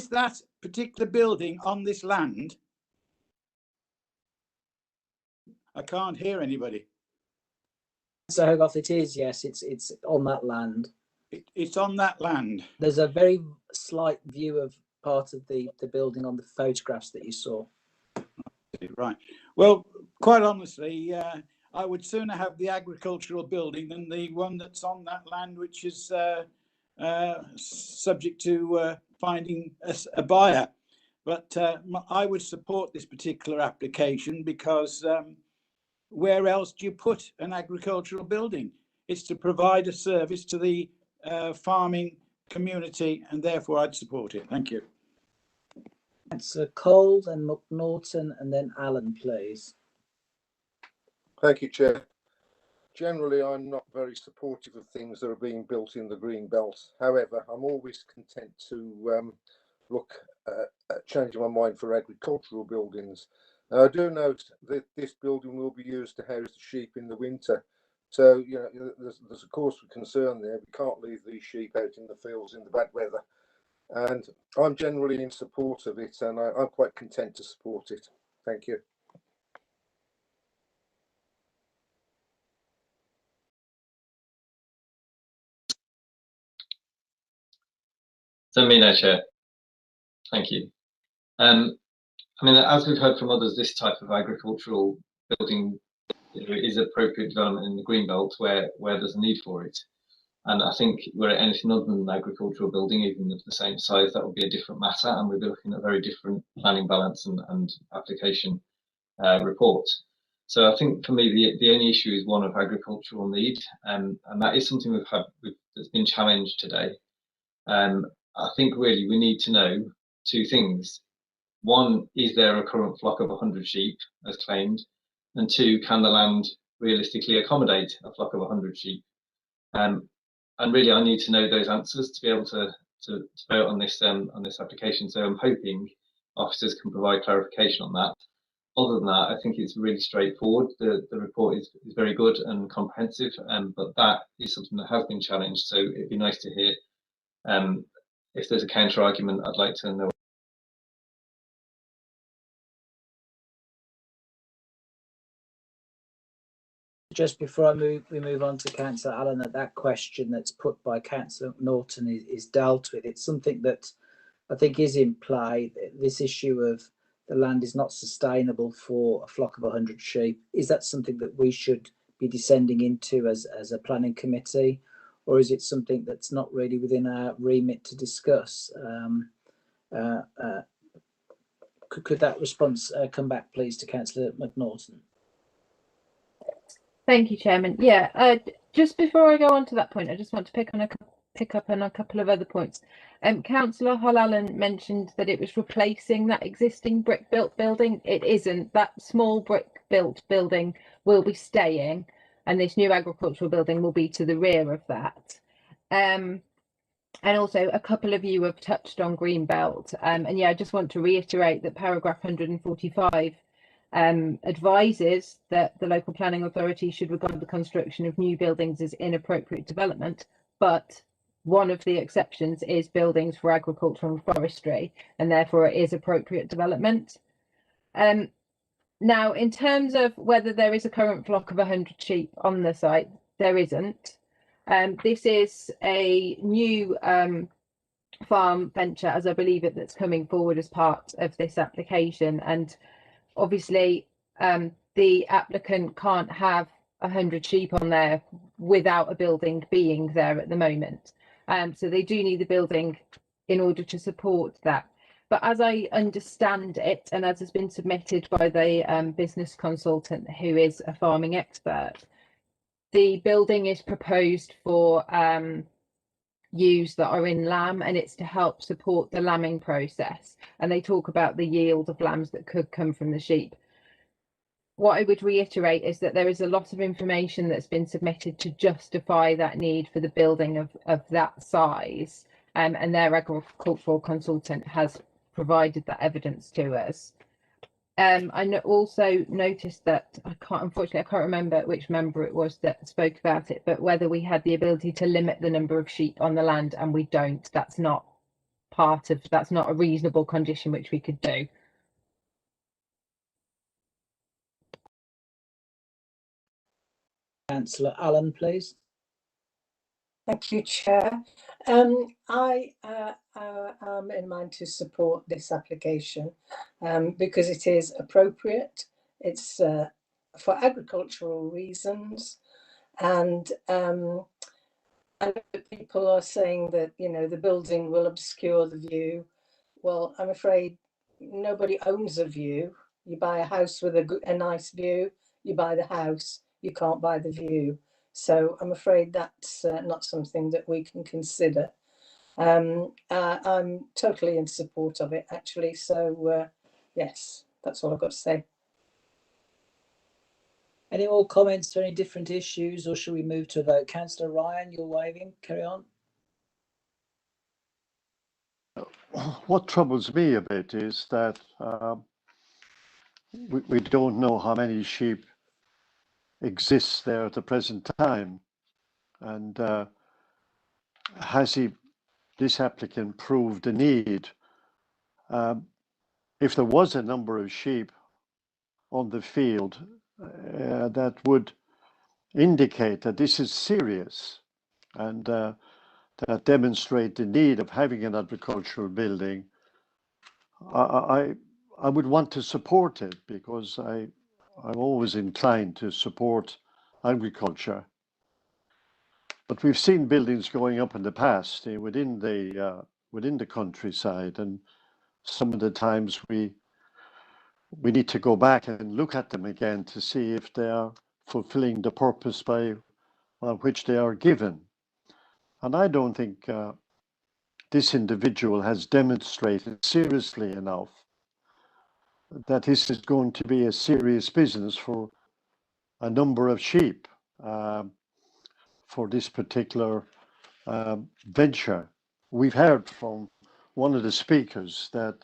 that particular building on this land? I can't hear anybody. So Hogarth, it is, yes, it's on that land. It's on that land. There's a very slight view of part of the building on the photographs that you saw. Right. Well, quite honestly, I would sooner have the agricultural building than the one that's on that land, which is subject to finding a buyer. But I would support this particular application because where else do you put an agricultural building? It's to provide a service to the farming community, and therefore I'd support it. Thank you. Councillor Cole, then McNaughton, and then Allen, please. Thank you, Chair. Generally, I'm not very supportive of things that are being built in the green belt. However, I'm always content to look at changing my mind for agricultural buildings. I do note that this building will be used to house the sheep in the winter. So, you know, there's a cause for concern there. We can't leave these sheep out in the fields in the bad weather. and I'm generally in support of it, and I'm quite content to support it. Thank you. So me now, Chair. Thank you. I mean, as we've heard from others, this type of agricultural building is appropriate development in the Greenbelt where there's a need for it. And I think were it anything other than an agricultural building, even of the same size, that would be a different matter, and we'd be looking at very different planning balance and application report. So I think for me, the only issue is one of agricultural need, and that is something that's been challenged today. I think really we need to know two things. One, is there a current flock of 100 sheep as claimed? And two, can the land realistically accommodate a flock of 100 sheep? And really, I need to know those answers to be able to vote on this application. So I'm hoping officers can provide clarification on that. Other than that, I think it's really straightforward. The report is very good and comprehensive, but that is something that has been challenged. So it'd be nice to hear if there's a counter argument. I'd like to know. Just before we move on to Councillor Allen, that question that's put by Councillor Norton is dealt with. It's something that I think is in play. This issue of the land is not sustainable for a flock of 100 sheep. Is that something that we should be descending into as a planning committee, or is it something that's not really within our remit to discuss? Could that response come back, please, to Councillor McNaughton? Thank you, Chairman. Yeah, just before I go on to that point, I just want to pick up on a couple of other points. Councillor Hollallen mentioned that it was replacing that existing brick-built building. It isn't. That small brick-built building will be staying, and this new agricultural building will be to the rear of that. And also, a couple of you have touched on Greenbelt, and yeah, I just want to reiterate that paragraph 145 advises that the local planning authority should regard the construction of new buildings as inappropriate development, but one of the exceptions is buildings for agriculture and forestry, and therefore it is appropriate development. Now, in terms of whether there is a current flock of 100 sheep on the site, there isn't. This is a new farm venture, as I believe it, that's coming forward as part of this application, and obviously the applicant can't have 100 sheep on there without a building being there at the moment. So they do need the building in order to support that. But as I understand it, and as has been submitted by the business consultant who is a farming expert, the building is proposed for ewes that are in lamb, and it's to help support the lambing process. And they talk about the yield of lambs that could come from the sheep. What I would reiterate is that there is a lot of information that's been submitted to justify that need for the building of that size, and their agricultural consultant has provided that evidence to us. I also noticed that unfortunately I can't remember which member it was that spoke about it, but whether we had the ability to limit the number of sheep on the land, and we don't. That's not a reasonable condition which we could do. Councillor Allen, please. Thank you, Chair. I am in mind to support this application because it is appropriate. It's for agricultural reasons, and I know people are saying that, you know, the building will obscure the view. Well, I'm afraid nobody owns a view. You buy a house with a nice view, you buy the house, you can't buy the view. So I'm afraid that's not something that we can consider. I'm totally in support of it, actually. So yes, that's all I've got to say. Any more comments to any different issues, or should we move to a vote? Councillor Ryan, you're waving. Carry on. What troubles me a bit is that we don't know how many sheep exist there at the present time, and has he this applicant proved the need. If there was a number of sheep on the field, that would indicate that this is serious and that demonstrate the need of having an agricultural building. I would want to support it because I'm always inclined to support agriculture. But we've seen buildings going up in the past within the countryside, and some of the times we need to go back and look at them again to see if they are fulfilling the purpose by which they are given. And I don't think this individual has demonstrated seriously enough that this is going to be a serious business for a number of sheep for this particular venture. We've heard from one of the speakers that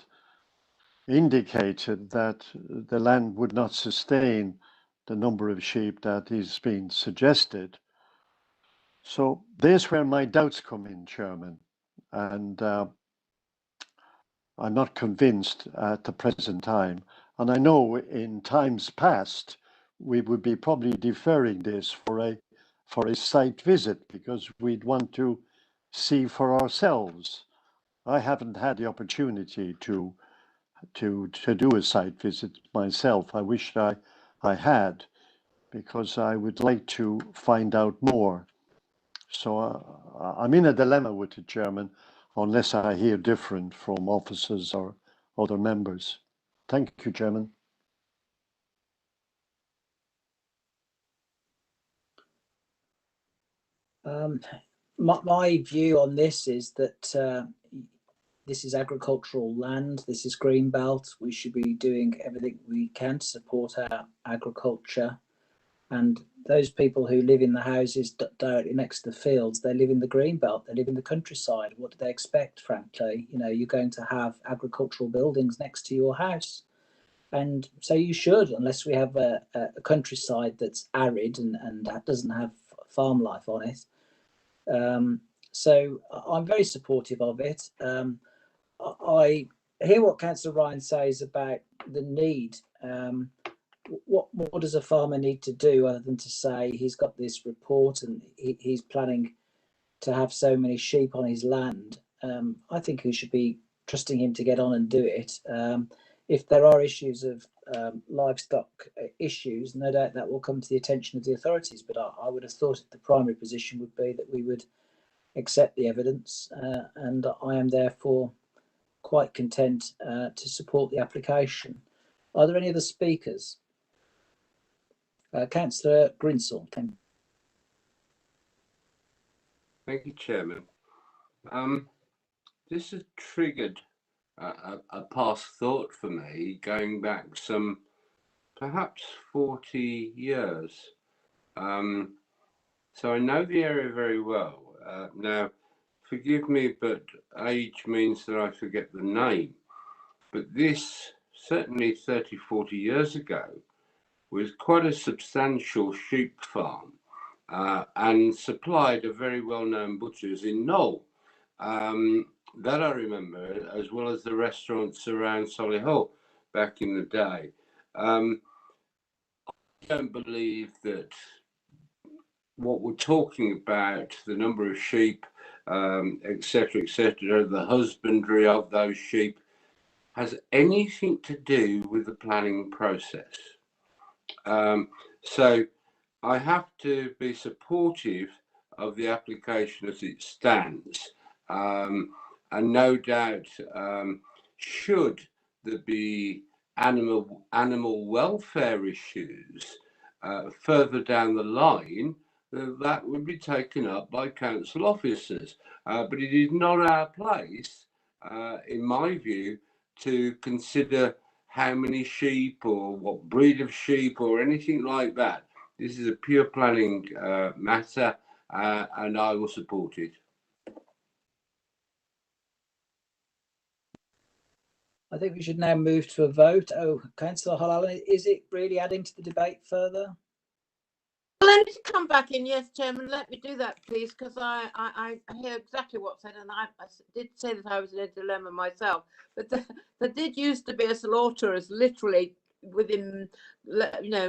indicated that the land would not sustain the number of sheep that is being suggested. So there's where my doubts come in, Chairman, and I'm not convinced at the present time. And I know in times past we would be probably deferring this for a site visit because we'd want to see for ourselves. I haven't had the opportunity to do a site visit myself. I wish I had, because I would like to find out more. So I'm in a dilemma with the Chairman unless I hear different from officers or other members. Thank you, Chairman. My view on this is that this is agricultural land, this is greenbelt. We should be doing everything we can to support our agriculture. And those people who live in the houses directly next to the fields, they live in the greenbelt, they live in the countryside. What do they expect, frankly? You know, you're going to have agricultural buildings next to your house. And so you should, unless we have a countryside that's arid and that doesn't have farm life on it. So I'm very supportive of it. I hear what Councillor Ryan says about the need. What does a farmer need to do other than to say he's got this report and he's planning to have so many sheep on his land? I think we should be trusting him to get on and do it. If there are issues of livestock issues, no doubt that will come to the attention of the authorities, but I would have thought the primary position would be that we would accept the evidence, and I am therefore quite content to support the application. Are there any other speakers? Councillor Grinsell. Thank you, Chairman. This has triggered a past thought for me, going back some perhaps 40 years. So I know the area very well. Now, forgive me, but age means that I forget the name. But this, certainly 30, 40 years ago, was quite a substantial sheep farm and supplied a very well-known butchers in Knoll. That I remember, as well as the restaurants around Solihull back in the day. I don't believe that what we're talking about, the number of sheep, etc., the husbandry of those sheep, has anything to do with the planning process. So I have to be supportive of the application as it stands. And no doubt, should there be animal welfare issues further down the line, that would be taken up by council officers. But it is not our place, in my view, to consider how many sheep or what breed of sheep or anything like that. This is a pure planning matter, and I will support it. I think we should now move to a vote. Oh, Councillor Halloran, is it really adding to the debate further? Well, only to come back in, yes, Chairman, let me do that, please, because I hear exactly what's said, and I did say that I was in a dilemma myself. But there did used to be a slaughterers literally within,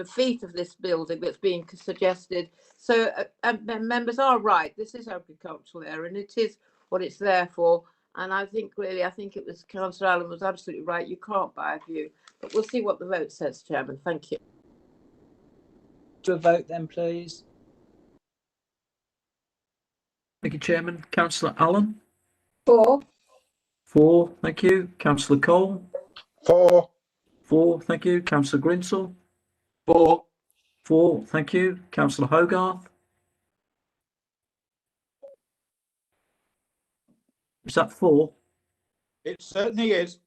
feet of this building that's being suggested. So members are right. This is agricultural area, and it is what it's there for. And I think it was Councillor Allen was absolutely right. You can't buy a view, but we'll see what the vote says, Chairman. Thank you. To a vote then, please. Thank you, Chairman. Councillor Allen? 4. 4, thank you. Councillor Cole? 4. 4, thank you. Councillor Grinsell? 4. 4, thank you. Councillor Hogarth? Is that 4? It certainly is.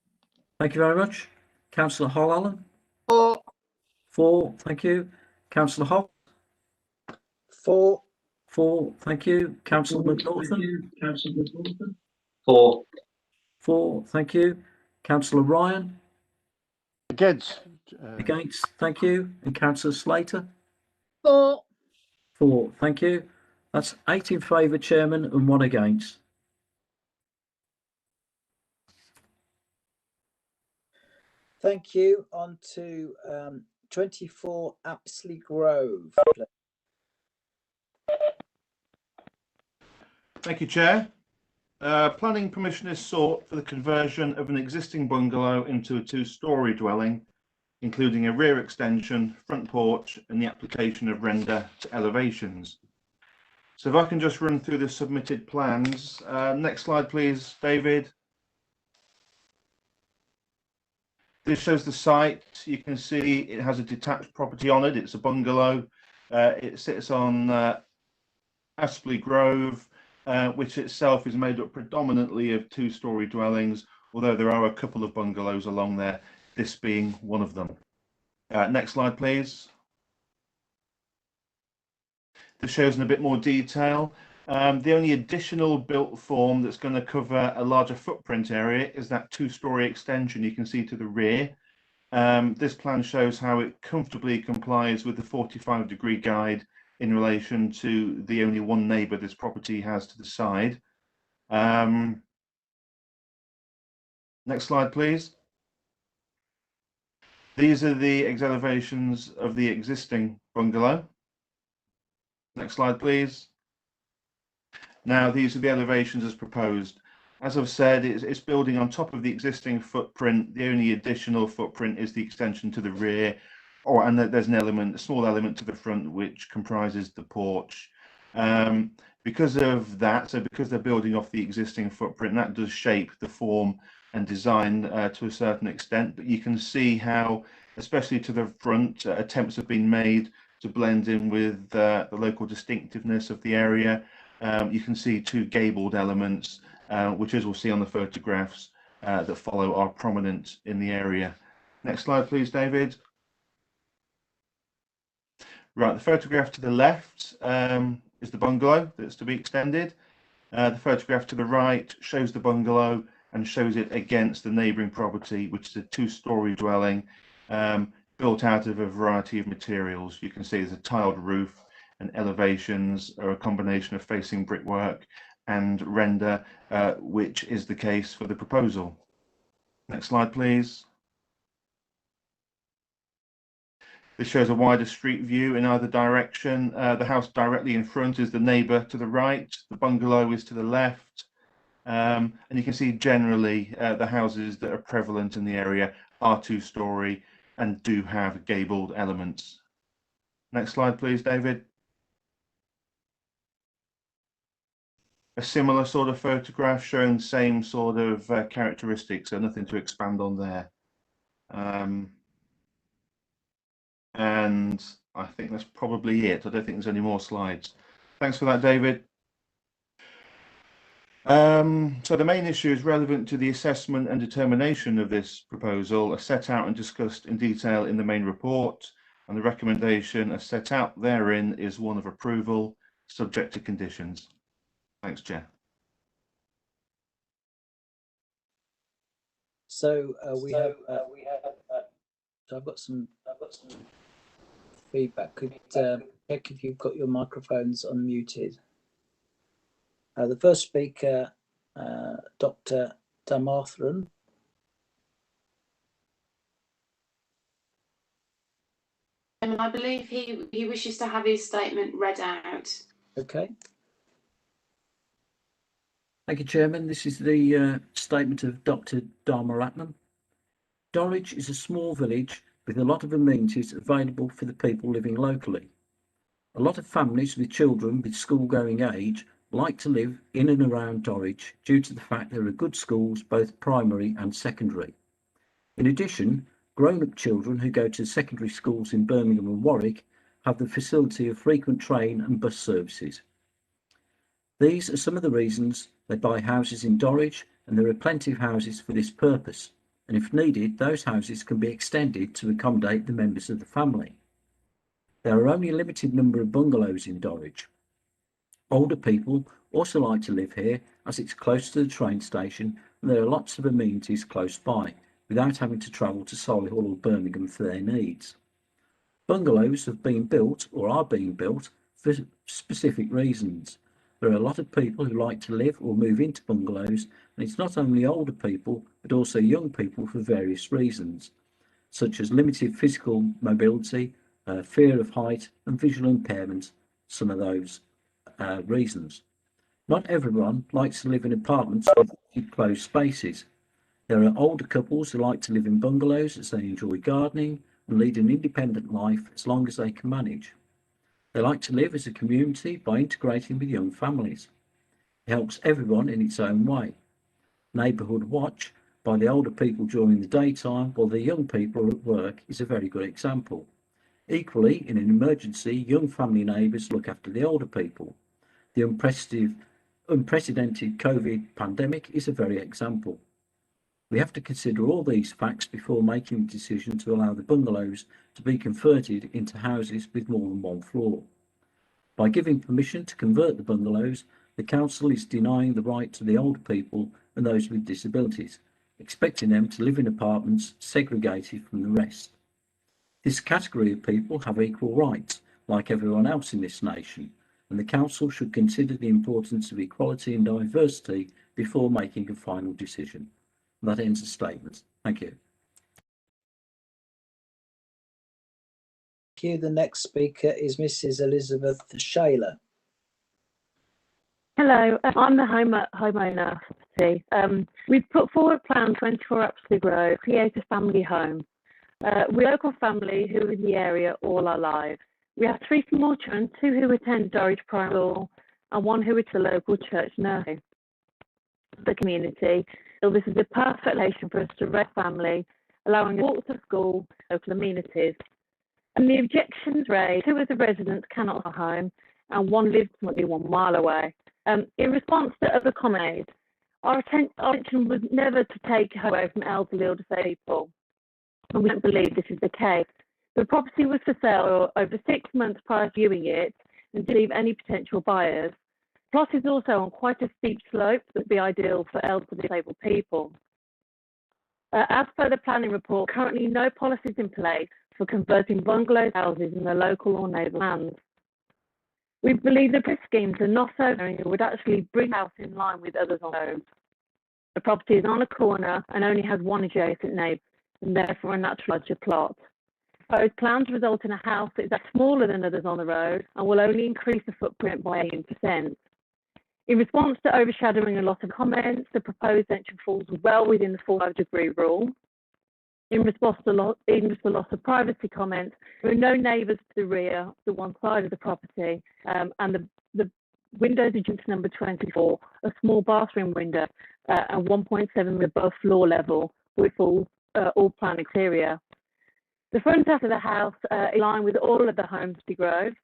Thank you very much. Councillor Hall Allen? 4. 4, thank you. Councillor Hock? 4. 4, thank you. Councillor McNaughton? 4. 4, thank you. Councillor Ryan? Against. Against, thank you. And Councillor Slater? 4. 4, thank you. That's 8 in favour, Chairman, and 1 against. Thank you. On to 24 Apsley Grove. Thank you, Chair. Planning permission is sought for the conversion of an existing bungalow into a 2-storey dwelling, including a rear extension, front porch, and the application of render to elevations. So if I can just run through the submitted plans. Next slide, please, David. This shows the site. You can see it has a detached property on it. It's a bungalow. It sits on Apsley Grove, which itself is made up predominantly of 2-storey dwellings, although there are a couple of bungalows along there, this being one of them. Next slide, please. This shows in a bit more detail. The only additional built form that's going to cover a larger footprint area is that 2-storey extension you can see to the rear. This plan shows how it comfortably complies with the 45-degree guide in relation to the only one neighbour this property has to the side. Next slide, please. These are the elevations of the existing bungalow. Next slide, please. Now, these are the elevations as proposed. As I've said, it's building on top of the existing footprint. The only additional footprint is the extension to the rear, and there's a small element to the front, which comprises the porch. Because of that, so because they're building off the existing footprint, that does shape the form and design to a certain extent. But you can see how, especially to the front, attempts have been made to blend in with the local distinctiveness of the area. You can see 2 gabled elements, which, as we'll see on the photographs that follow, are prominent in the area. Next slide, please, David. Right, the photograph to the left is the bungalow that's to be extended. The photograph to the right shows the bungalow and shows it against the neighbouring property, which is a 2-storey dwelling built out of a variety of materials. You can see there's a tiled roof, and elevations are a combination of facing brickwork and render, which is the case for the proposal. Next slide, please. This shows a wider street view in either direction. The house directly in front is the neighbour to the right. The bungalow is to the left. And you can see generally the houses that are prevalent in the area are 2-storey and do have gabled elements. Next slide, please, David. A similar sort of photograph showing the same sort of characteristics, so nothing to expand on there. And I think that's probably it. I don't think there's any more slides. Thanks for that, David. So the main issue is relevant to the assessment and determination of this proposal, are set out and discussed in detail in the main report, and the recommendation as set out therein is one of approval, subject to conditions. Thanks, Chair. So we have. So I've got some feedback. Could check if you've got your microphones unmuted. The first speaker, Dr. Damothran. I believe he wishes to have his statement read out. Okay. Thank you, Chairman. This is the statement of Dr. Dharmaratnam. Dorridge is a small village with a lot of amenities available for the people living locally. A lot of families with children with school-going age like to live in and around Dorridge due to the fact there are good schools, both primary and secondary. In addition, grown-up children who go to secondary schools in Birmingham and Warwick have the facility of frequent train and bus services. These are some of the reasons they buy houses in Dorridge, and there are plenty of houses for this purpose. And if needed, those houses can be extended to accommodate the members of the family. There are only a limited number of bungalows in Dorridge. Older people also like to live here as it's close to the train station and there are lots of amenities close by without having to travel to Solihull or Birmingham for their needs. Bungalows have been built or are being built for specific reasons. There are a lot of people who like to live or move into bungalows, and it's not only older people but also young people for various reasons, such as limited physical mobility, fear of height and visual impairment, some of those reasons. Not everyone likes to live in apartments with enclosed spaces. There are older couples who like to live in bungalows as they enjoy gardening and lead an independent life as long as they can manage. They like to live as a community by integrating with young families. It helps everyone in its own way. Neighbourhood watch by the older people during the daytime while the young people are at work is a very good example. Equally, in an emergency, young family neighbours look after the older people. The unprecedented COVID pandemic is a very example. We have to consider all these facts before making the decision to allow the bungalows to be converted into houses with more than one floor. By giving permission to convert the bungalows, the council is denying the right to the older people and those with disabilities, expecting them to live in apartments segregated from the rest. This category of people have equal rights, like everyone else in this nation, and the council should consider the importance of equality and diversity before making a final decision. And that ends the statement. Thank you. Thank you. The next speaker is Mrs. Elizabeth Shaler. Hello, I'm the homeowner. We've put forward Plan 24 Apsley Grove, create a family home. We're a local family who are in the area all our lives. We have 3 small children, 2 who attend Dorridge Primary School and 1 who attends the local church nursery. The community, so this is a perfect location for us to raise family, allowing us to walk to school, local amenities. And the objections raised, 2 of the residents cannot go home and 1 lives approximately 1 mile away. In response to other comments, our intention was never to take her away from elderly or disabled people, and we don't believe this is the case. The property was for sale over 6 months prior to viewing it and didn't leave any potential buyers. The plot is also on quite a steep slope that would be ideal for elderly disabled people. As per the planning report, currently no policies in place for converting bungalow houses in the local or neighbouring lands. We believe the schemes are not so and would actually bring the house in line with others on the road. The property is on a corner and only has 1 adjacent neighbour, and therefore a natural larger plot. Proposed plans result in a house that is smaller than others on the road and will only increase the footprint by 18%. In response to overshadowing a lot of comments, the proposed entry falls well within the 45-degree rule. In response to loss of privacy comments, there are no neighbours to the rear, to one side of the property, and the windows adjacent to number 24, a small bathroom window, and 1.7 above floor level, with all plan exterior. The front half of the house is in line with all of the homes to Grove,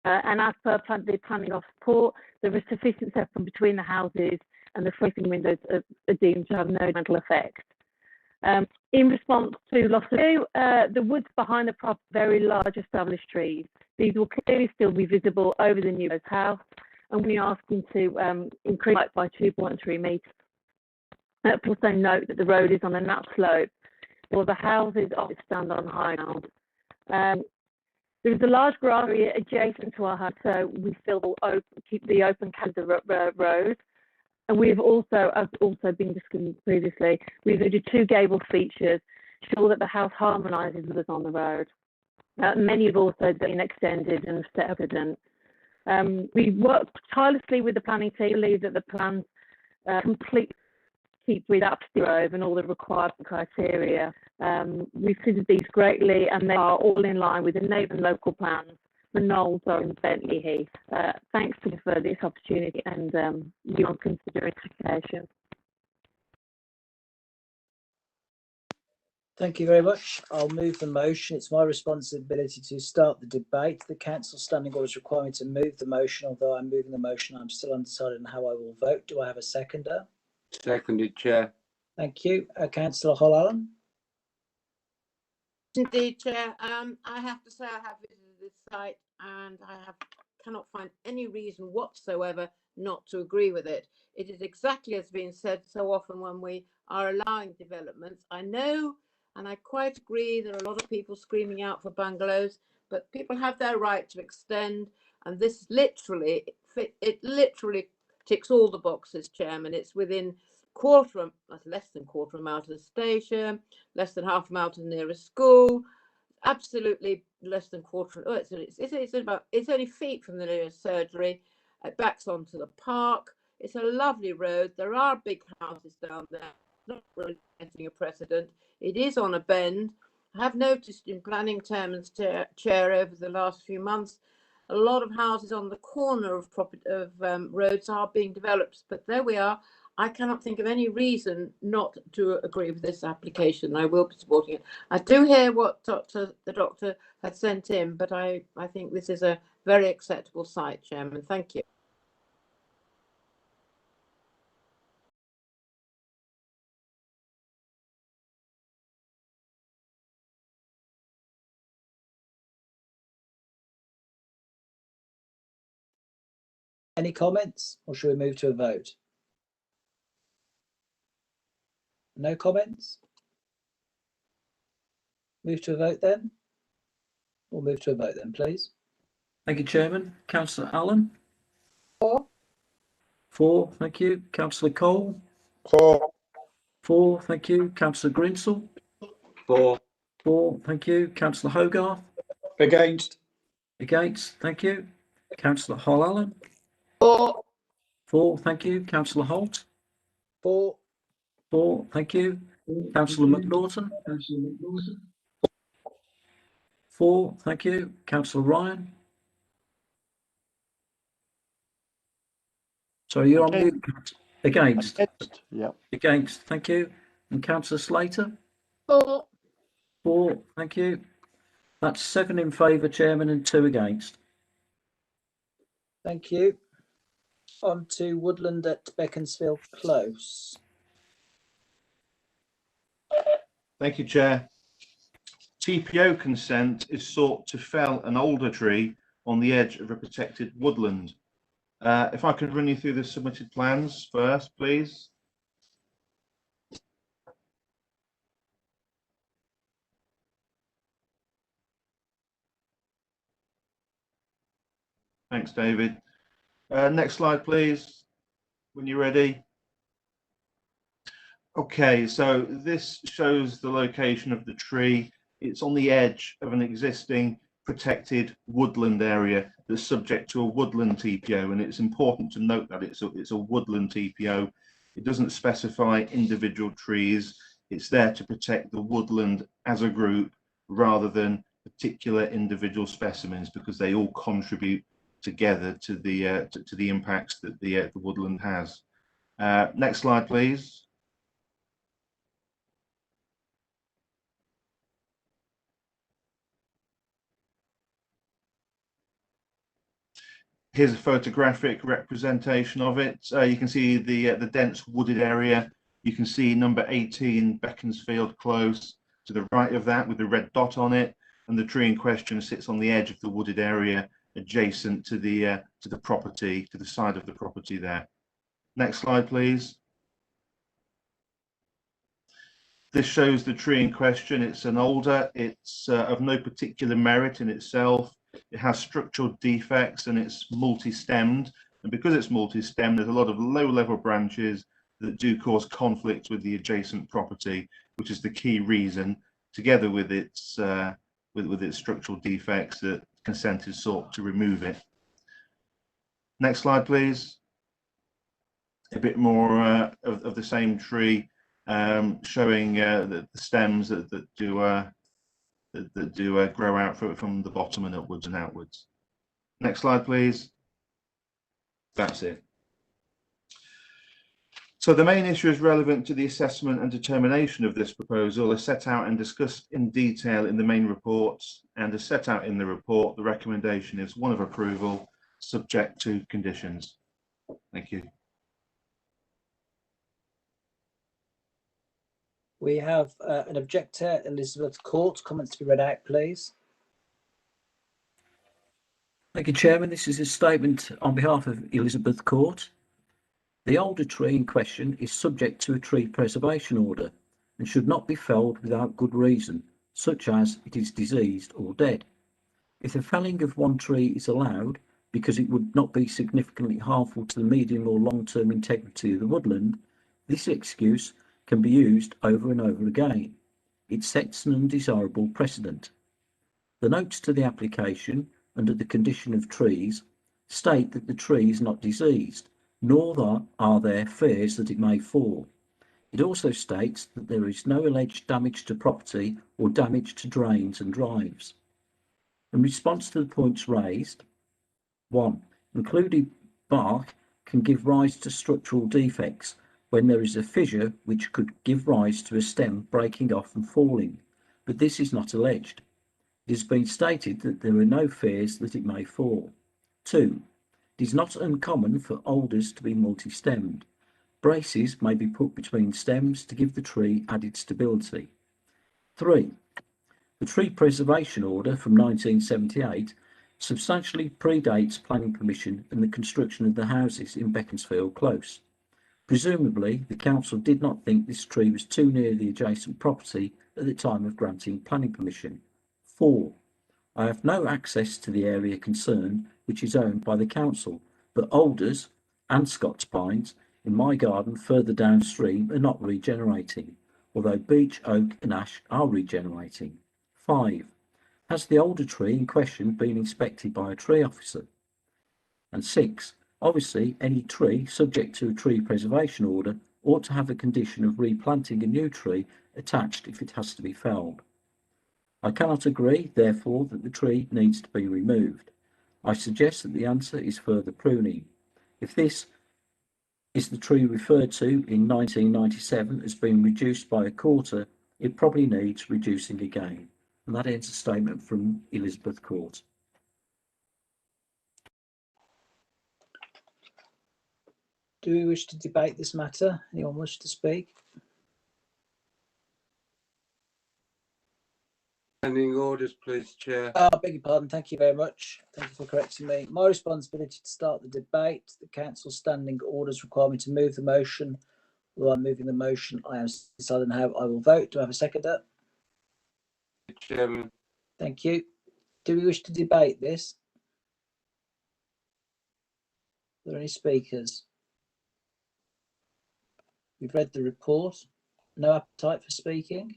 and as per the planning office report, there is sufficient separation between the houses, and the facing windows are deemed to have no detrimental effect. In response to loss of view, the woods behind the property are very large established trees. These will clearly still be visible over the new house, and we are asking to increase height by 2.3 metres. Also note that the road is on a nap slope, while the houses stand on high ground. There is a large grass area adjacent to our home, so we still will keep the open canter road. And we've also, as also been discussed previously, we've added 2 gable features, ensure that the house harmonises with us on the road. Many have also been extended and set evident. We worked tirelessly with the planning team to believe that the plans completely keep with Apsley Grove and all the required criteria. We've considered these greatly, and they are all in line with the neighbouring local plans for Knowles and Bentley Heath. Thanks for this opportunity and your consideration. Thank you very much. I'll move the motion. It's my responsibility to start the debate. The council standing orders require me to move the motion. Although I'm moving the motion, I'm still undecided on how I will vote. Do I have a seconder? Seconded, Chair. Thank you. Councillor Hall-Allen. Indeed, Chair. I have to say I have visited this site and cannot find any reason whatsoever not to agree with it. It is exactly as been said so often when we are allowing developments. I know, and I quite agree, there are a lot of people screaming out for bungalows, but people have their right to extend, and this literally ticks all the boxes, Chairman. It's within less than quarter of a mile to the station, less than half a mile to the nearest school, absolutely less than quarter. Oh, it's only feet from the nearest surgery. It backs onto the park. It's a lovely road. There are big houses down there. Not really setting a precedent. It is on a bend. I have noticed in planning chairman's chair over the last few months, a lot of houses on the corner of roads are being developed. But there we are. I cannot think of any reason not to agree with this application. I will be supporting it. I do hear what the doctor had sent in, but I think this is a very acceptable site, Chairman. Thank you. Any comments, or should we move to a vote? No comments? Move to a vote then? We'll move to a vote then, please. Thank you, Chairman. Councillor Allen? 4. 4, thank you. Councillor Cole? 4. 4, thank you. Councillor Grinsell? 4. 4, thank you. Councillor Hogarth? Against. Against, thank you. Councillor Hall-Allen? 4. 4, thank you. Councillor Holt? 4. 4, thank you. Councillor McNaughton? 4, thank you. Councillor Ryan? Sorry, you're on mute. Against. Yeah. Against, thank you. And Councillor Slater? 4. 4, thank you. That's 7 in favour, Chairman, and 2 against. Thank you. On to Woodland at Beaconsfield Close. Thank you, Chair. TPO consent is sought to fell an older tree on the edge of a protected woodland. If I could run you through the submitted plans first, please. Thanks, David. Next slide, please, when you're ready. Okay, so this shows the location of the tree. It's on the edge of an existing protected woodland area that's subject to a woodland TPO, and it's important to note that it's a woodland TPO. It doesn't specify individual trees. It's there to protect the woodland as a group rather than particular individual specimens, because they all contribute together to the impacts that the woodland has. Next slide, please. Here's a photographic representation of it. You can see the dense wooded area. You can see number 18 Beaconsfield Close to the right of that with the red dot on it, and the tree in question sits on the edge of the wooded area adjacent to the property, to the side of the property there. Next slide, please. This shows the tree in question. It's an alder. It's of no particular merit in itself. It has structural defects and it's multi-stemmed. And because it's multi-stemmed, there's a lot of low-level branches that do cause conflict with the adjacent property, which is the key reason, together with its structural defects, that consent is sought to remove it. Next slide, please. A bit more of the same tree, showing the stems that do grow out from the bottom and upwards and outwards. Next slide, please. That's it. So the main issues relevant to the assessment and determination of this proposal are set out and discussed in detail in the main reports, and as set out in the report, the recommendation is one of approval, subject to conditions. Thank you. We have an objector, Elizabeth Court. Comments to be read out, please. Thank you, Chairman. This is a statement on behalf of Elizabeth Court. The older tree in question is subject to a tree preservation order and should not be felled without good reason, such as it is diseased or dead. If the felling of one tree is allowed because it would not be significantly harmful to the medium or long-term integrity of the woodland, this excuse can be used over and over again. It sets an undesirable precedent. The notes to the application under the condition of trees state that the tree is not diseased, nor are there fears that it may fall. It also states that there is no alleged damage to property or damage to drains and drives. In response to the points raised, 1. Included bark can give rise to structural defects when there is a fissure which could give rise to a stem breaking off and falling, but this is not alleged. It has been stated that there are no fears that it may fall. 2. It is not uncommon for alders to be multi-stemmed. Braces may be put between stems to give the tree added stability. 3. The tree preservation order from 1978 substantially predates planning permission and the construction of the houses in Beaconsfield Close. Presumably, the council did not think this tree was too near the adjacent property at the time of granting planning permission. 4. I have no access to the area concerned, which is owned by the council, but alders and Scots pines in my garden further downstream are not regenerating, although beech, oak and ash are regenerating. 5. Has the older tree in question been inspected by a tree officer? And 6. Obviously, any tree subject to a tree preservation order ought to have a condition of replanting a new tree attached if it has to be felled. I cannot agree, therefore, that the tree needs to be removed. I suggest that the answer is further pruning. If this is the tree referred to in 1997 as being reduced by a quarter, it probably needs reducing again. And that ends a statement from Elizabeth Court. Do we wish to debate this matter? Anyone wish to speak? Standing orders, please, Chair. I beg your pardon. Thank you very much. Thank you for correcting me. My responsibility to start the debate. The council's standing orders require me to move the motion. Although I'm moving the motion, I am deciding how I will vote. Do I have a seconder? Chairman. Thank you. Do we wish to debate this? Are there any speakers? We've read the report. No appetite for speaking?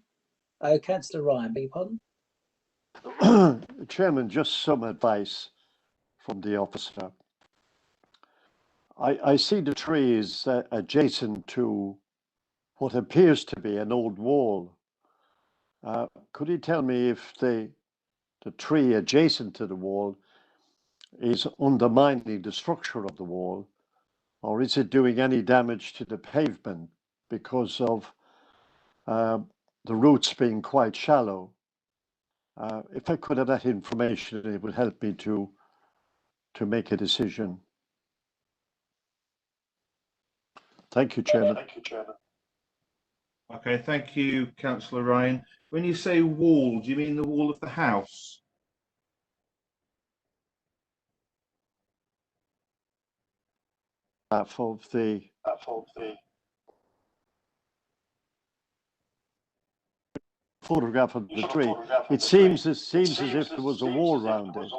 Oh, Councillor Ryan, beg your pardon? Chairman, just some advice from the officer. I see the tree is adjacent to what appears to be an old wall. Could you tell me if the tree adjacent to the wall is undermining the structure of the wall, or is it doing any damage to the pavement because of the roots being quite shallow? If I could have that information, it would help me to make a decision. Thank you, Chairman. Okay, thank you, Councillor Ryan. When you say wall, do you mean the wall of the house? For the photograph of the tree. It seems as if there was a wall around it.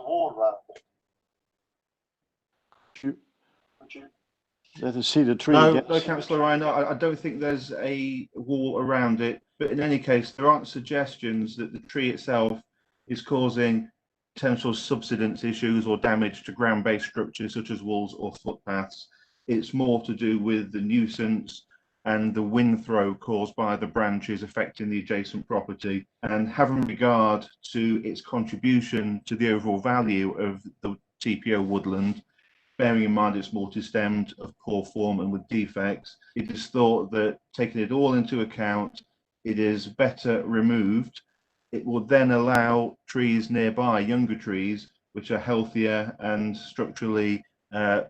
Let us see the tree again. No, Councillor Ryan, I don't think there's a wall around it. But in any case, there aren't suggestions that the tree itself is causing potential subsidence issues or damage to ground-based structures such as walls or footpaths. It's more to do with the nuisance and the wind throw caused by the branches affecting the adjacent property, and having regard to its contribution to the overall value of the TPO woodland, bearing in mind it's multi-stemmed, of poor form and with defects, it is thought that taking it all into account, it is better removed. It will then allow trees nearby, younger trees, which are healthier and structurally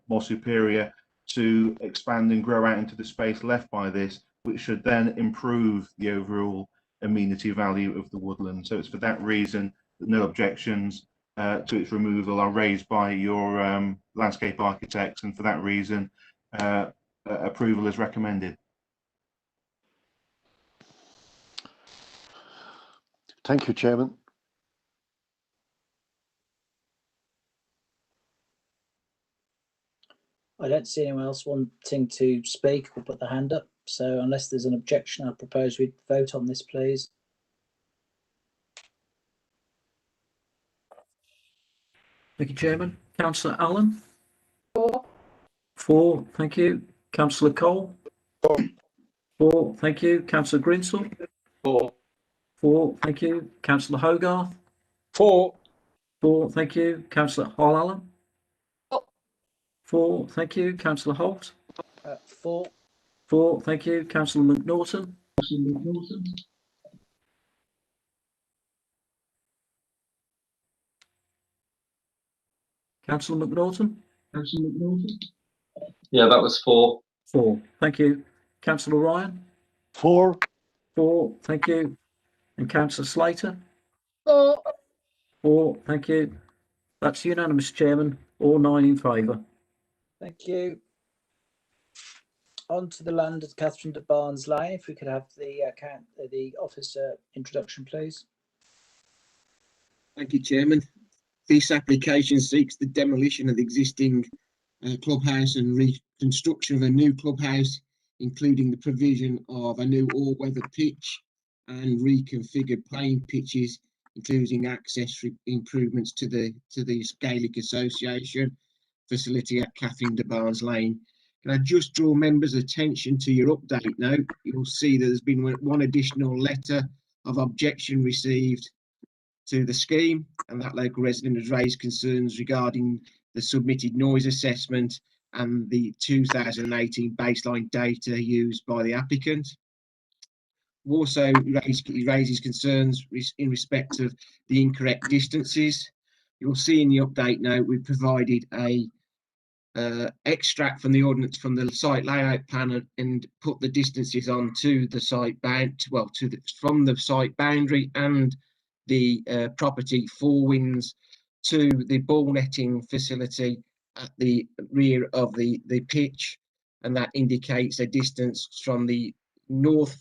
more superior, to expand and grow out into the space left by this, which should then improve the overall amenity value of the woodland. So it's for that reason that no objections to its removal are raised by your landscape architects, and for that reason approval is recommended. Thank you, Chairman. I don't see anyone else wanting to speak or put their hand up. So unless there's an objection, I propose we vote on this, please. Thank you, Chairman. Councillor Allen? 4. 4, thank you. Councillor Cole? 4. 4, thank you. Councillor Grinsell? 4. 4, thank you. Councillor Hogarth? 4. 4, thank you. Councillor Hall Allen? 4, thank you. Councillor Holt? 4. 4, thank you. Councillor McNaughton? Councillor McNaughton? Yeah, that was 4. 4, thank you. Councillor Ryan? 4. 4, thank you. And Councillor Slater? 4. 4, thank you. That's unanimous, Chairman. All 9 in favour. Thank you. On to the land at Catherine de Barnes Lane. If we could have the officer introduction, please. Thank you, Chairman. This application seeks the demolition of the existing clubhouse and reconstruction of a new clubhouse, including the provision of a new all-weather pitch and reconfigured playing pitches, including access improvements to the Gaelic Association facility at Catherine de Barnes Lane. Can I just draw members' attention to your update note? You'll see that there's been one additional letter of objection received to the scheme, and that local resident has raised concerns regarding the submitted noise assessment and the 2018 baseline data used by the applicant. Also, he raises concerns in respect of the incorrect distances. You'll see in the update note we've provided a extract from the ordinance from the site layout plan and put the distances on to the site from the site boundary and the property forewinds to the ball netting facility at the rear of the pitch, and that indicates a distance from the north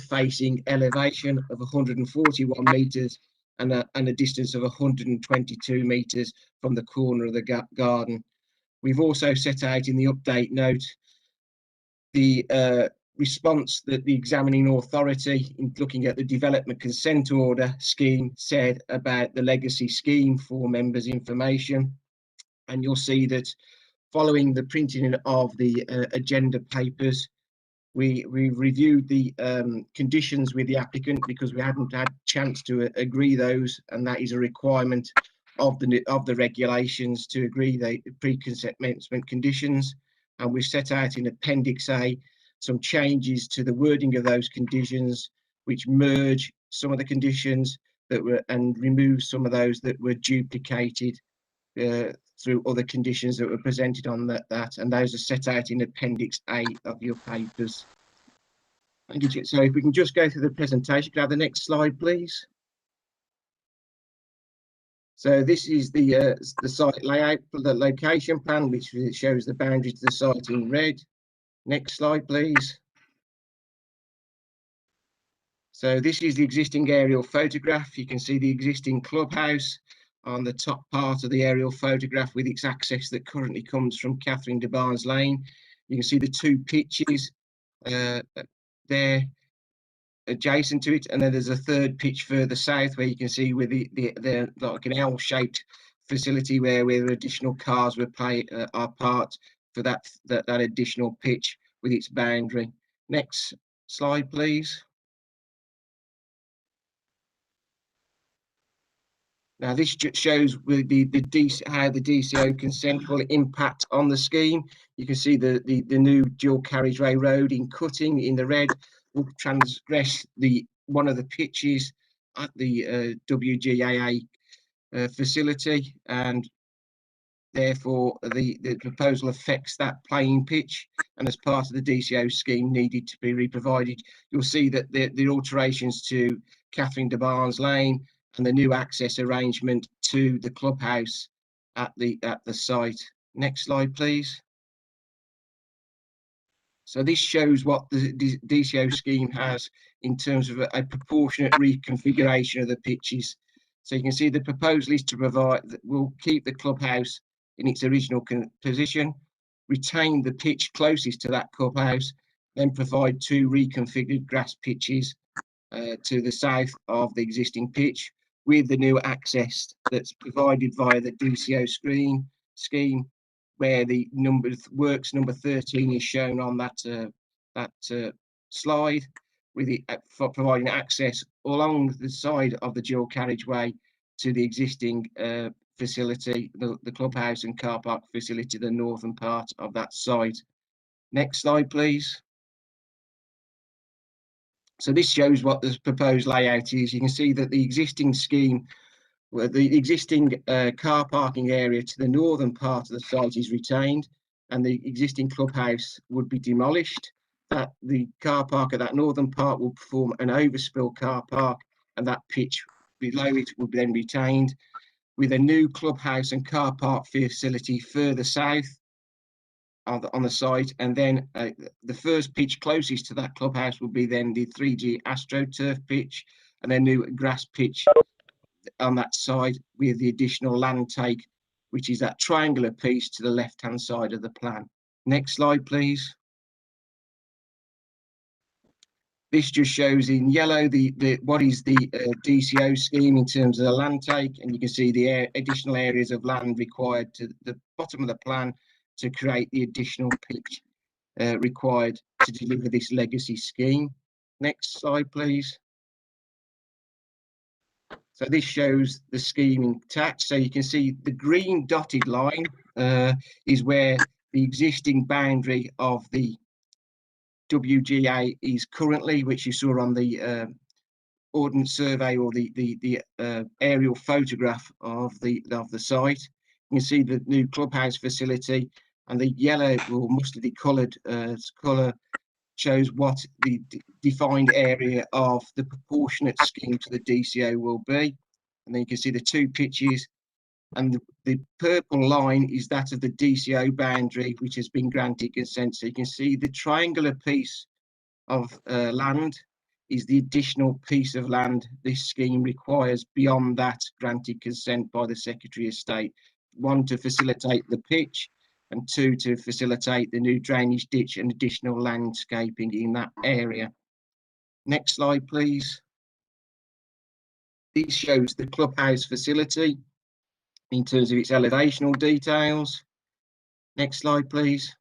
facing elevation of 141 metres and a distance of 122 metres from the corner of the garden. We've also set out in the update note the response that the examining authority, in looking at the development consent order scheme, said about the legacy scheme for members' information. And you'll see that following the printing of the agenda papers, we reviewed the conditions with the applicant because we hadn't had a chance to agree those, and that is a requirement of the regulations to agree the pre-commencement conditions. And we've set out in Appendix A some changes to the wording of those conditions, which merge some of the conditions that were and remove some of those that were duplicated through other conditions that were presented on that, and those are set out in Appendix A of your papers. Thank you. So if we can just go through the presentation, can I have the next slide, please? So this is the site layout for the location plan, which shows the boundary to the site in red. Next slide, please. So this is the existing aerial photograph. You can see the existing clubhouse on the top part of the aerial photograph with its access that currently comes from Catherine de Barnes Lane. You can see the two pitches there adjacent to it, and then there's a third pitch further south where you can see with the like an L-shaped facility where additional cars are parked for that additional pitch with its boundary. Next slide, please. Now this just shows with how the DCO consent will impact on the scheme. You can see the new dual carriageway road in cutting in the red will transgress one of the pitches at the WGAA facility, and therefore the proposal affects that playing pitch, and as part of the DCO scheme needed to be re-provided. You'll see that the alterations to Catherine de Barnes Lane and the new access arrangement to the clubhouse at the site. Next slide, please. So this shows what the DCO scheme has in terms of a proportionate reconfiguration of the pitches. So you can see the proposal is to provide that will keep the clubhouse in its original position, retain the pitch closest to that clubhouse, then provide two reconfigured grass pitches to the south of the existing pitch, with the new access that's provided via the DCO scheme, where the works number 13 is shown on that slide, with it for providing access along the side of the dual carriageway to the existing facility, the clubhouse and car park facility, the northern part of that site. Next slide, please. So this shows what the proposed layout is. You can see that the existing scheme, where the existing car parking area to the northern part of the site is retained, and the existing clubhouse would be demolished. That the car park at that northern part will perform an overspill car park, and that pitch below it will be then retained, with a new clubhouse and car park facility further south on the site, and then the first pitch closest to that clubhouse will be then the 3G AstroTurf pitch, and then new grass pitch on that side with the additional land take, which is that triangular piece to the left hand side of the plan. Next slide, please. This just shows in yellow what is the DCO scheme in terms of the land take, and you can see the additional areas of land required to the bottom of the plan to create the additional pitch required to deliver this legacy scheme. Next slide, please. So this shows the scheme intact. So you can see the green dotted line is where the existing boundary of the WGA is currently, which you saw on the ordnance survey or the aerial photograph of the site. You can see the new clubhouse facility, and the yellow or mustardy coloured colour shows what the defined area of the proportionate scheme to the DCO will be. And then you can see the two pitches, and the purple line is that of the DCO boundary, which has been granted consent. So you can see the triangular piece of land is the additional piece of land this scheme requires beyond that granted consent by the Secretary of State. One, to facilitate the pitch, and two, to facilitate the new drainage ditch and additional landscaping in that area. Next slide, please. This shows the clubhouse facility in terms of its elevational details. Next slide, please.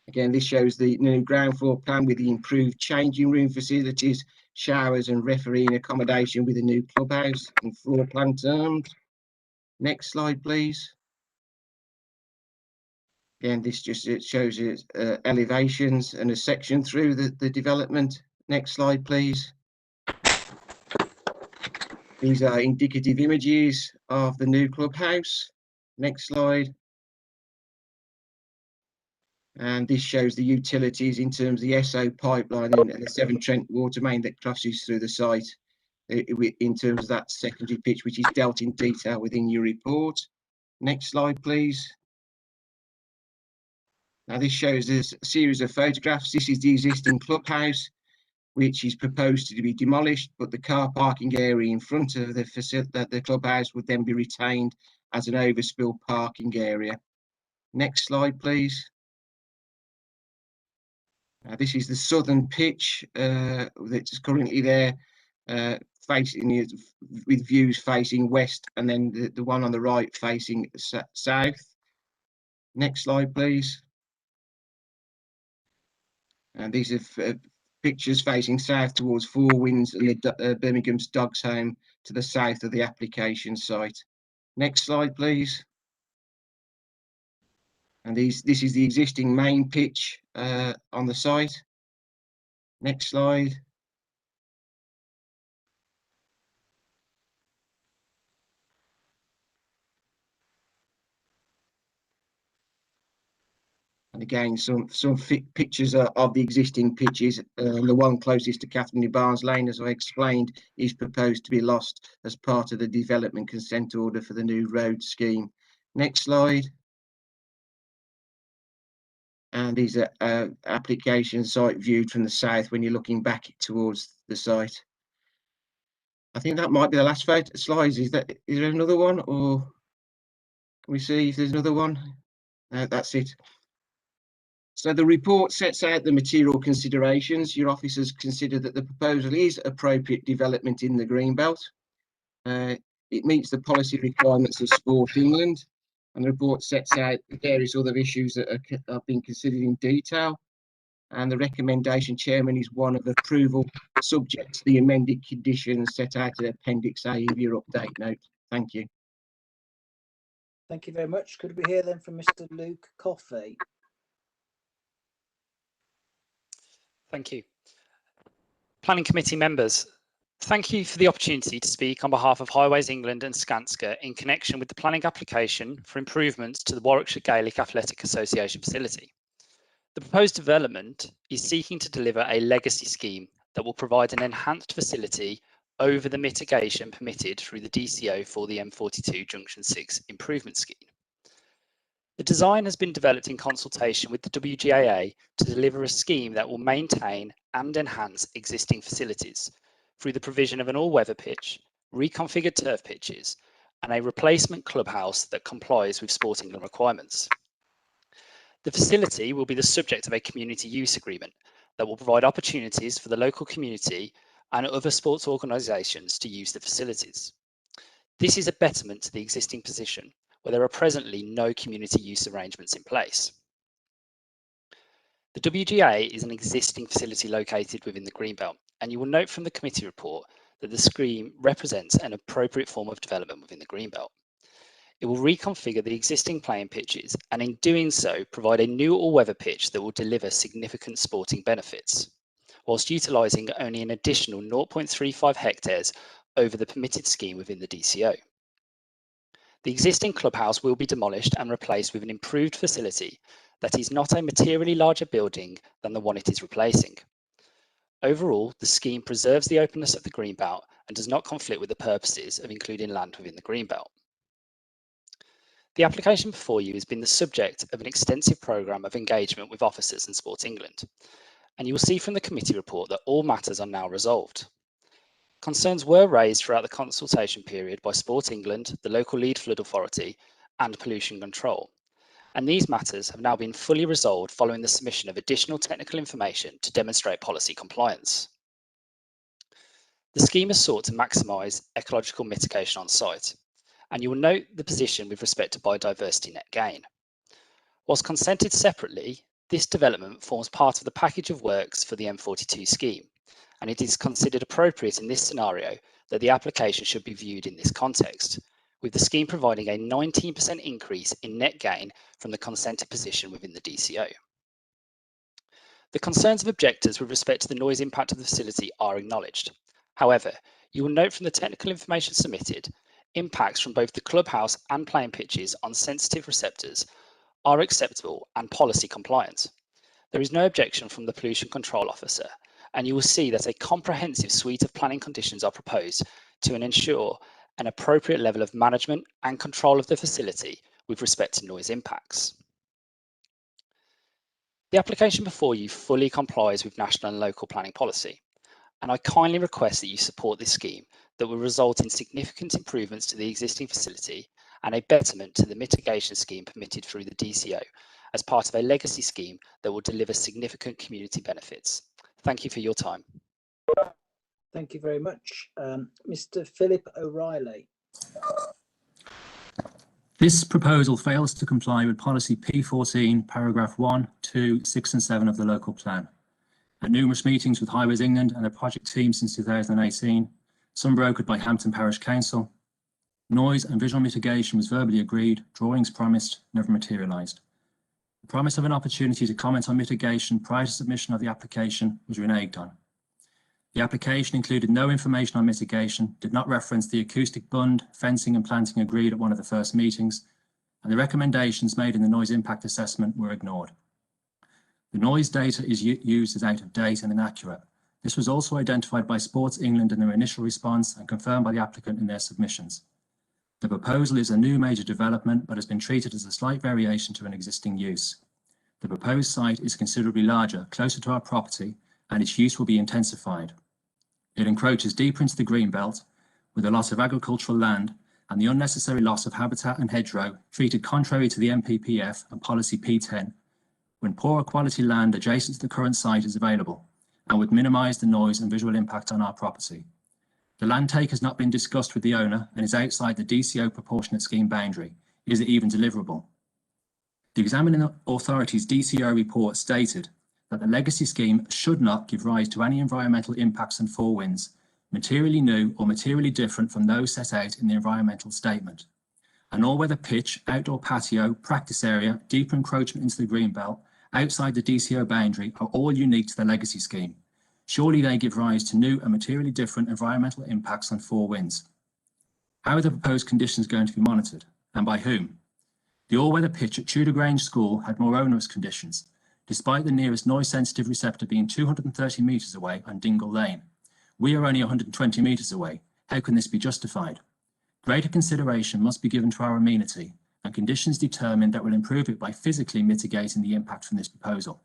Again, this shows the new ground floor plan with the improved changing room facilities, showers and refereeing accommodation with a new clubhouse in floor plan terms. Next slide, please. Again, this just shows you elevations and a section through the development. Next slide, please. These are indicative images of the new clubhouse. Next slide. And this shows the utilities in terms of the SO pipeline and the Severn Trent water main that crosses through the site in terms of that secondary pitch, which is dealt in detail within your report. Next slide, please. Now this shows us a series of photographs. This is the existing clubhouse which is proposed to be demolished, but the car parking area in front of the clubhouse would then be retained as an overspill parking area. Next slide, please. This is the southern pitch that's currently there, facing with views facing west, and then the one on the right facing south. Next slide, please. And these are pictures facing south towards Four Winds and the Birmingham's Dogs Home to the south of the application site. Next slide, please. And this is the existing main pitch on the site. Next slide. And again, some pictures of the existing pitches. The one closest to Catherine Barnes Lane, as I explained, is proposed to be lost as part of the development consent order for the new road scheme. Next slide. And these are application site viewed from the south when you're looking back towards the site. I think that might be the last slide. Is there another one, or can we see if there's another one? No, that's it. So the report sets out the material considerations. Your officers consider that the proposal is appropriate development in the Greenbelt. It meets the policy requirements of Sport England, and the report sets out various other issues that are being considered in detail. And the recommendation, Chairman, is one of approval subject to the amended conditions set out in Appendix A of your update note. Thank you. Thank you very much. Could we hear then from Mr. Luke Coffey? Thank you. Planning Committee members, thank you for the opportunity to speak on behalf of Highways England and Skanska in connection with the planning application for improvements to the Warwickshire Gaelic Athletic Association facility. The proposed development is seeking to deliver a legacy scheme that will provide an enhanced facility over the mitigation permitted through the DCO for the M42 Junction 6 improvement scheme. The design has been developed in consultation with the WGAA to deliver a scheme that will maintain and enhance existing facilities through the provision of an all-weather pitch, reconfigured turf pitches, and a replacement clubhouse that complies with Sport England requirements. The facility will be the subject of a community use agreement that will provide opportunities for the local community and other sports organisations to use the facilities. This is a betterment to the existing position, where there are presently no community use arrangements in place. The WGA is an existing facility located within the Greenbelt, and you will note from the committee report that the scheme represents an appropriate form of development within the Greenbelt. It will reconfigure the existing playing pitches and in doing so provide a new all-weather pitch that will deliver significant sporting benefits, whilst utilising only an additional 0.35 hectares over the permitted scheme within the DCO. The existing clubhouse will be demolished and replaced with an improved facility that is not a materially larger building than the one it is replacing. Overall, the scheme preserves the openness of the Greenbelt and does not conflict with the purposes of including land within the Greenbelt. The application before you has been the subject of an extensive programme of engagement with officers and Sport England, and you will see from the committee report that all matters are now resolved. Concerns were raised throughout the consultation period by Sport England, the local lead flood authority, and pollution control, and these matters have now been fully resolved following the submission of additional technical information to demonstrate policy compliance. The scheme has sought to maximise ecological mitigation on site, and you will note the position with respect to biodiversity net gain. Whilst consented separately, this development forms part of the package of works for the M42 scheme, and it is considered appropriate in this scenario that the application should be viewed in this context, with the scheme providing a 19% increase in net gain from the consented position within the DCO. The concerns of objectors with respect to the noise impact of the facility are acknowledged. However, you will note from the technical information submitted, impacts from both the clubhouse and playing pitches on sensitive receptors are acceptable and policy compliant. There is no objection from the pollution control officer, and you will see that a comprehensive suite of planning conditions are proposed to ensure an appropriate level of management and control of the facility with respect to noise impacts. The application before you fully complies with national and local planning policy, and I kindly request that you support this scheme that will result in significant improvements to the existing facility and a betterment to the mitigation scheme permitted through the DCO as part of a legacy scheme that will deliver significant community benefits. Thank you for your time. Thank you very much. Mr. Philip O'Reilly. This proposal fails to comply with policy P14, paragraph 1, 2, 6 and 7 of the local plan. At numerous meetings with Highways England and the project team since 2018, some brokered by Hampton Parish Council, noise and visual mitigation was verbally agreed, drawings promised, never materialised. The promise of an opportunity to comment on mitigation prior to submission of the application was reneged on. The application included no information on mitigation, did not reference the acoustic bund, fencing and planting agreed at one of the first meetings, and the recommendations made in the noise impact assessment were ignored. The noise data is used as out of date and inaccurate. This was also identified by Sports England in their initial response and confirmed by the applicant in their submissions. The proposal is a new major development but has been treated as a slight variation to an existing use. The proposed site is considerably larger, closer to our property, and its use will be intensified. It encroaches deeper into the green belt, with the loss of agricultural land and the unnecessary loss of habitat and hedgerow treated contrary to the MPPF and policy P10, when poorer quality land adjacent to the current site is available, and would minimise the noise and visual impact on our property. The land take has not been discussed with the owner and is outside the DCO proportionate scheme boundary. Is it even deliverable? The examining authority's DCO report stated that the legacy scheme should not give rise to any environmental impacts and forewinds, materially new or materially different from those set out in the environmental statement. An all-weather pitch, outdoor patio, practice area, deeper encroachment into the greenbelt, outside the DCO boundary are all unique to the legacy scheme. Surely they give rise to new and materially different environmental impacts and forewinds. How are the proposed conditions going to be monitored, and by whom? The all-weather pitch at Tudor Grange School had more onerous conditions, despite the nearest noise-sensitive receptor being 230 metres away on Dingle Lane. We are only 120 metres away. How can this be justified? Greater consideration must be given to our amenity, and conditions determined that will improve it by physically mitigating the impact from this proposal.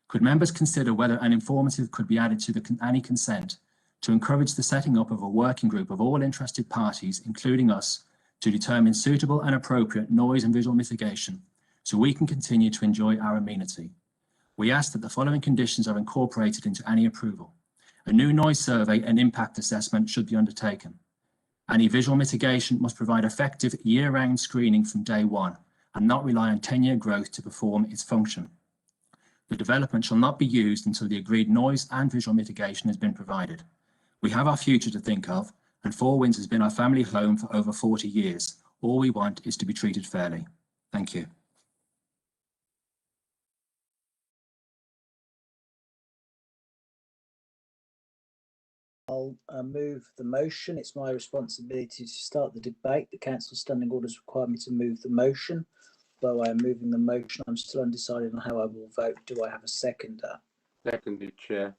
Could members consider whether an informative could be added to the any consent to encourage the setting up of a working group of all interested parties, including us, to determine suitable and appropriate noise and visual mitigation so we can continue to enjoy our amenity? We ask that the following conditions are incorporated into any approval. A new noise survey and impact assessment should be undertaken. Any visual mitigation must provide effective year-round screening from day one and not rely on 10-year growth to perform its function. The development shall not be used until the agreed noise and visual mitigation has been provided. We have our future to think of, and Four Winds has been our family home for over 40 years. All we want is to be treated fairly. Thank you. I'll move the motion. It's my responsibility to start the debate. The Council Standing Orders require me to move the motion. Though I am moving the motion, I'm still undecided on how I will vote. Do I have a seconder? Seconded, Chair.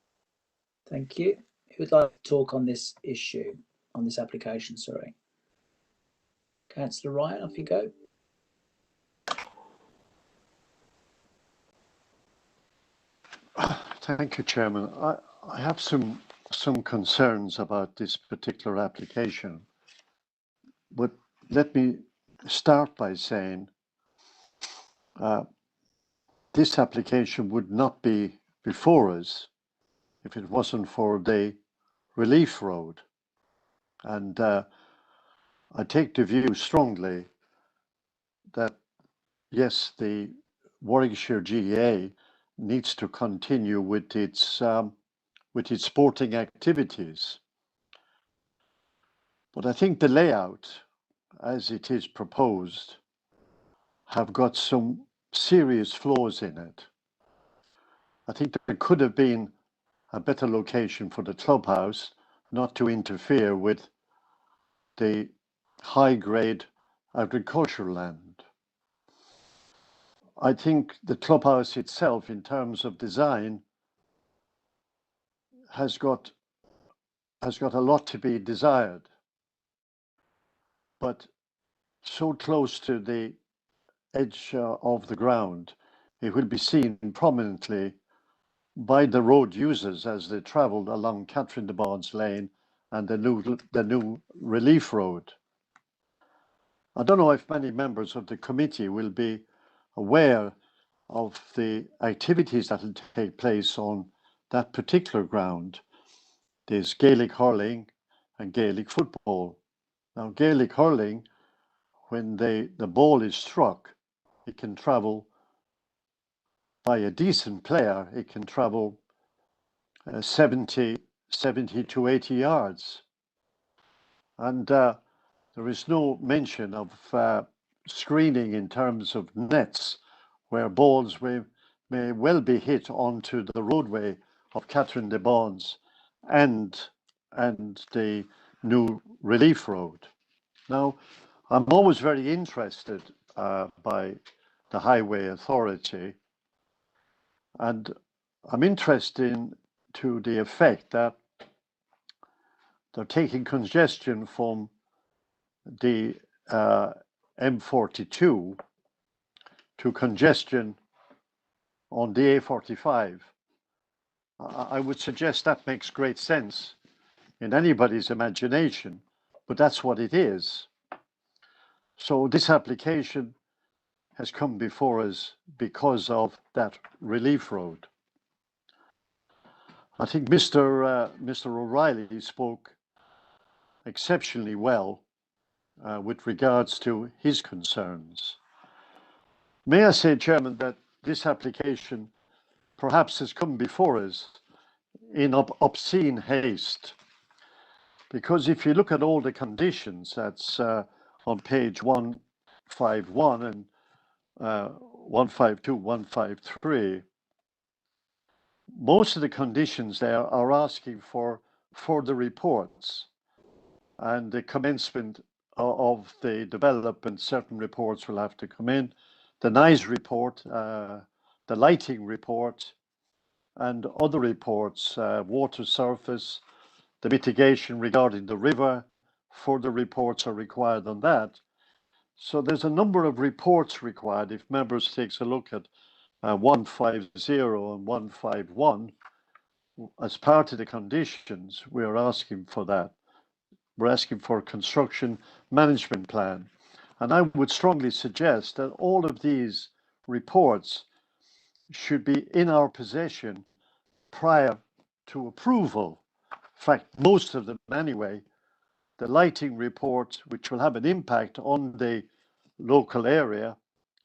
Thank you. Who would like to talk on this issue, on this application, sorry? Councillor Ryan, off you go. Thank you, Chairman. I have some concerns about this particular application, but let me start by saying this application would not be before us if it wasn't for the relief road. And I take the view strongly that, yes, the Warwickshire GEA needs to continue with its sporting activities. But I think the layout, as it is proposed, have got some serious flaws in it. I think there could have been a better location for the clubhouse, not to interfere with the high-grade agricultural land. I think the clubhouse itself, in terms of design, has got a lot to be desired. But so close to the edge of the ground, it will be seen prominently by the road users as they travelled along Catherine de Bonds Lane and the new relief road. I don't know if many members of the committee will be aware of the activities that will take place on that particular ground. There's Gaelic hurling and Gaelic football. Now, Gaelic hurling, when the ball is struck, it can travel, by a decent player, it can travel 70 to 80 yards. And there is no mention of screening in terms of nets where balls may well be hit onto the roadway of Catherine de Bonds and the new relief road. Now, I'm always very interested by the Highway Authority, and I'm interested to the effect that they're taking congestion from the M42 to congestion on the A45. I would suggest that makes great sense in anybody's imagination, but that's what it is. So this application has come before us because of that relief road. I think Mr. O'Reilly spoke exceptionally well with regards to his concerns. May I say, Chairman, that this application perhaps has come before us in obscene haste, because if you look at all the conditions, that's on page 151 and 152, 153, most of the conditions there are asking for further reports and the commencement of the development. Certain reports will have to come in, the noise report, the lighting report, and other reports, water surface, the mitigation regarding the river. Further reports are required on that. So there's a number of reports required. If members takes a look at 150 and 151, as part of the conditions, we are asking for that. We're asking for a construction management plan. And I would strongly suggest that all of these reports should be in our possession prior to approval. In fact, most of them anyway. The lighting report, which will have an impact on the local area,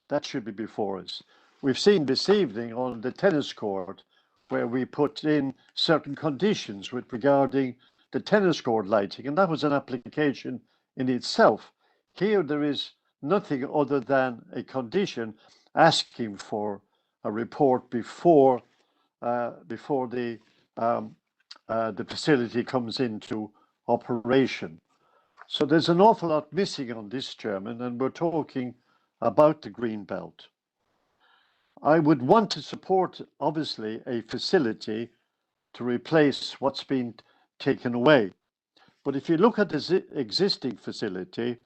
that should be before us. We've seen this evening on the tennis court where we put in certain conditions with regarding the tennis court lighting, and that was an application in itself. Here there is nothing other than a condition asking for a report before the facility comes into operation. So there's an awful lot missing on this, Chairman, and we're talking about the green belt. I would want to support, obviously, a facility to replace what's been taken away. But if you look at the existing facility,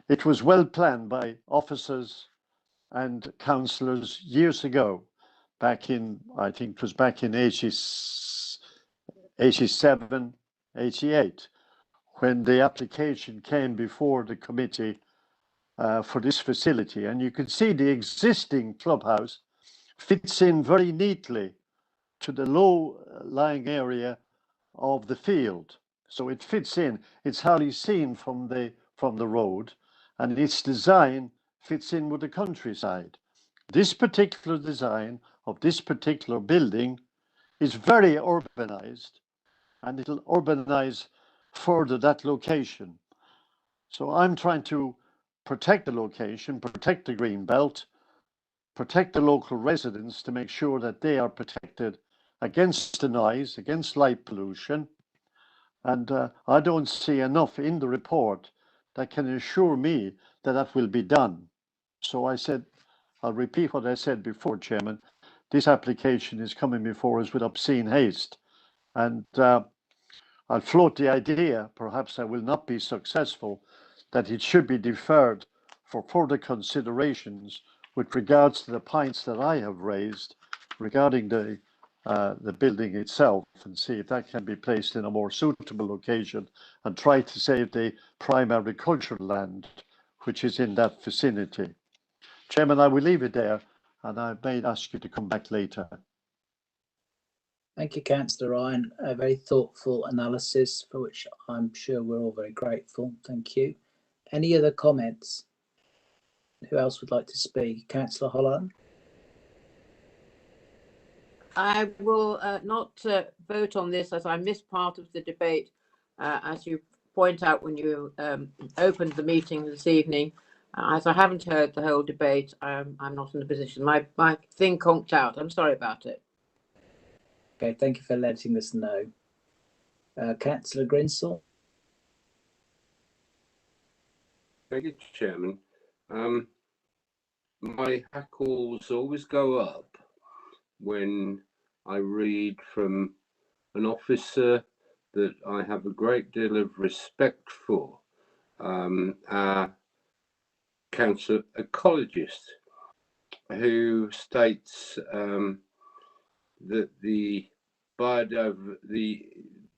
it was well planned by officers and councillors years ago, back in, I think it was back in 87, 88, when the application came before the committee for this facility. And you can see the existing clubhouse fits in very neatly to the low-lying area of the field. So it fits in. It's hardly seen from the road, and its design fits in with the countryside. This particular design of this particular building is very urbanized, and it'll urbanize further that location. So I'm trying to protect the location, protect the green belt, protect the local residents to make sure that they are protected against the noise, against light pollution. And I don't see enough in the report that can assure me that that will be done. So I said, I'll repeat what I said before, Chairman. This application is coming before us with obscene haste. And I'll float the idea, perhaps I will not be successful, that it should be deferred for further considerations with regards to the points that I have raised regarding the the building itself and see if that can be placed in a more suitable location and try to save the prime agricultural land which is in that vicinity. Chairman, I will leave it there and I may ask you to come back later. Thank you, Councillor Ryan. A very thoughtful analysis for which I'm sure we're all very grateful. Thank you. Any other comments? Who else would like to speak? Councillor Holland? I will not vote on this as I missed part of the debate. As you point out when you opened the meeting this evening, as I haven't heard the whole debate, I'm not in a position. My thing conked out. I'm sorry about it. Okay, thank you for letting us know. Councillor Grinsell? Thank you, Chairman. My hackles always go up when I read from an officer that I have a great deal of respect for, our council ecologist, who states that the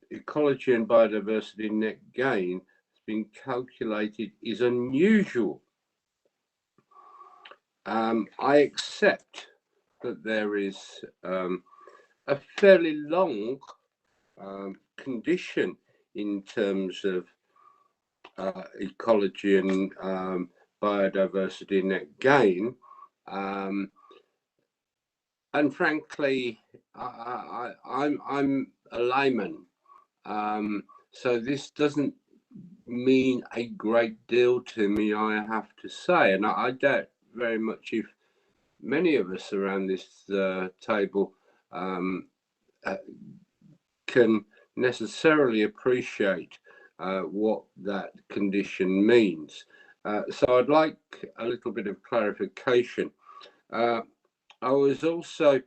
ecology and biodiversity net gain has been calculated is unusual. I accept that there is a fairly long condition in terms of ecology and biodiversity net gain, and frankly, I'm a layman, so this doesn't mean a great deal to me, I have to say, and I doubt very much if many of us around this table can necessarily appreciate what that condition means. So I'd like a little bit of clarification. I was also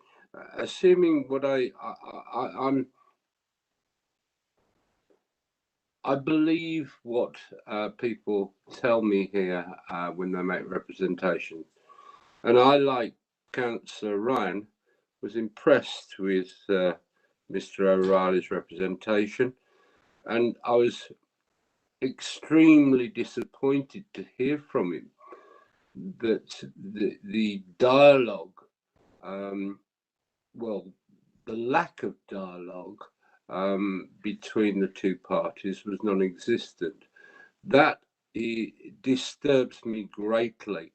assuming what I believe what people tell me here when they make representations. And I, like Councillor Ryan, was impressed with Mr. O'Reilly's representation. And I was extremely disappointed to hear from him that the dialogue, well, the lack of dialogue between the two parties was non-existent. That disturbs me greatly.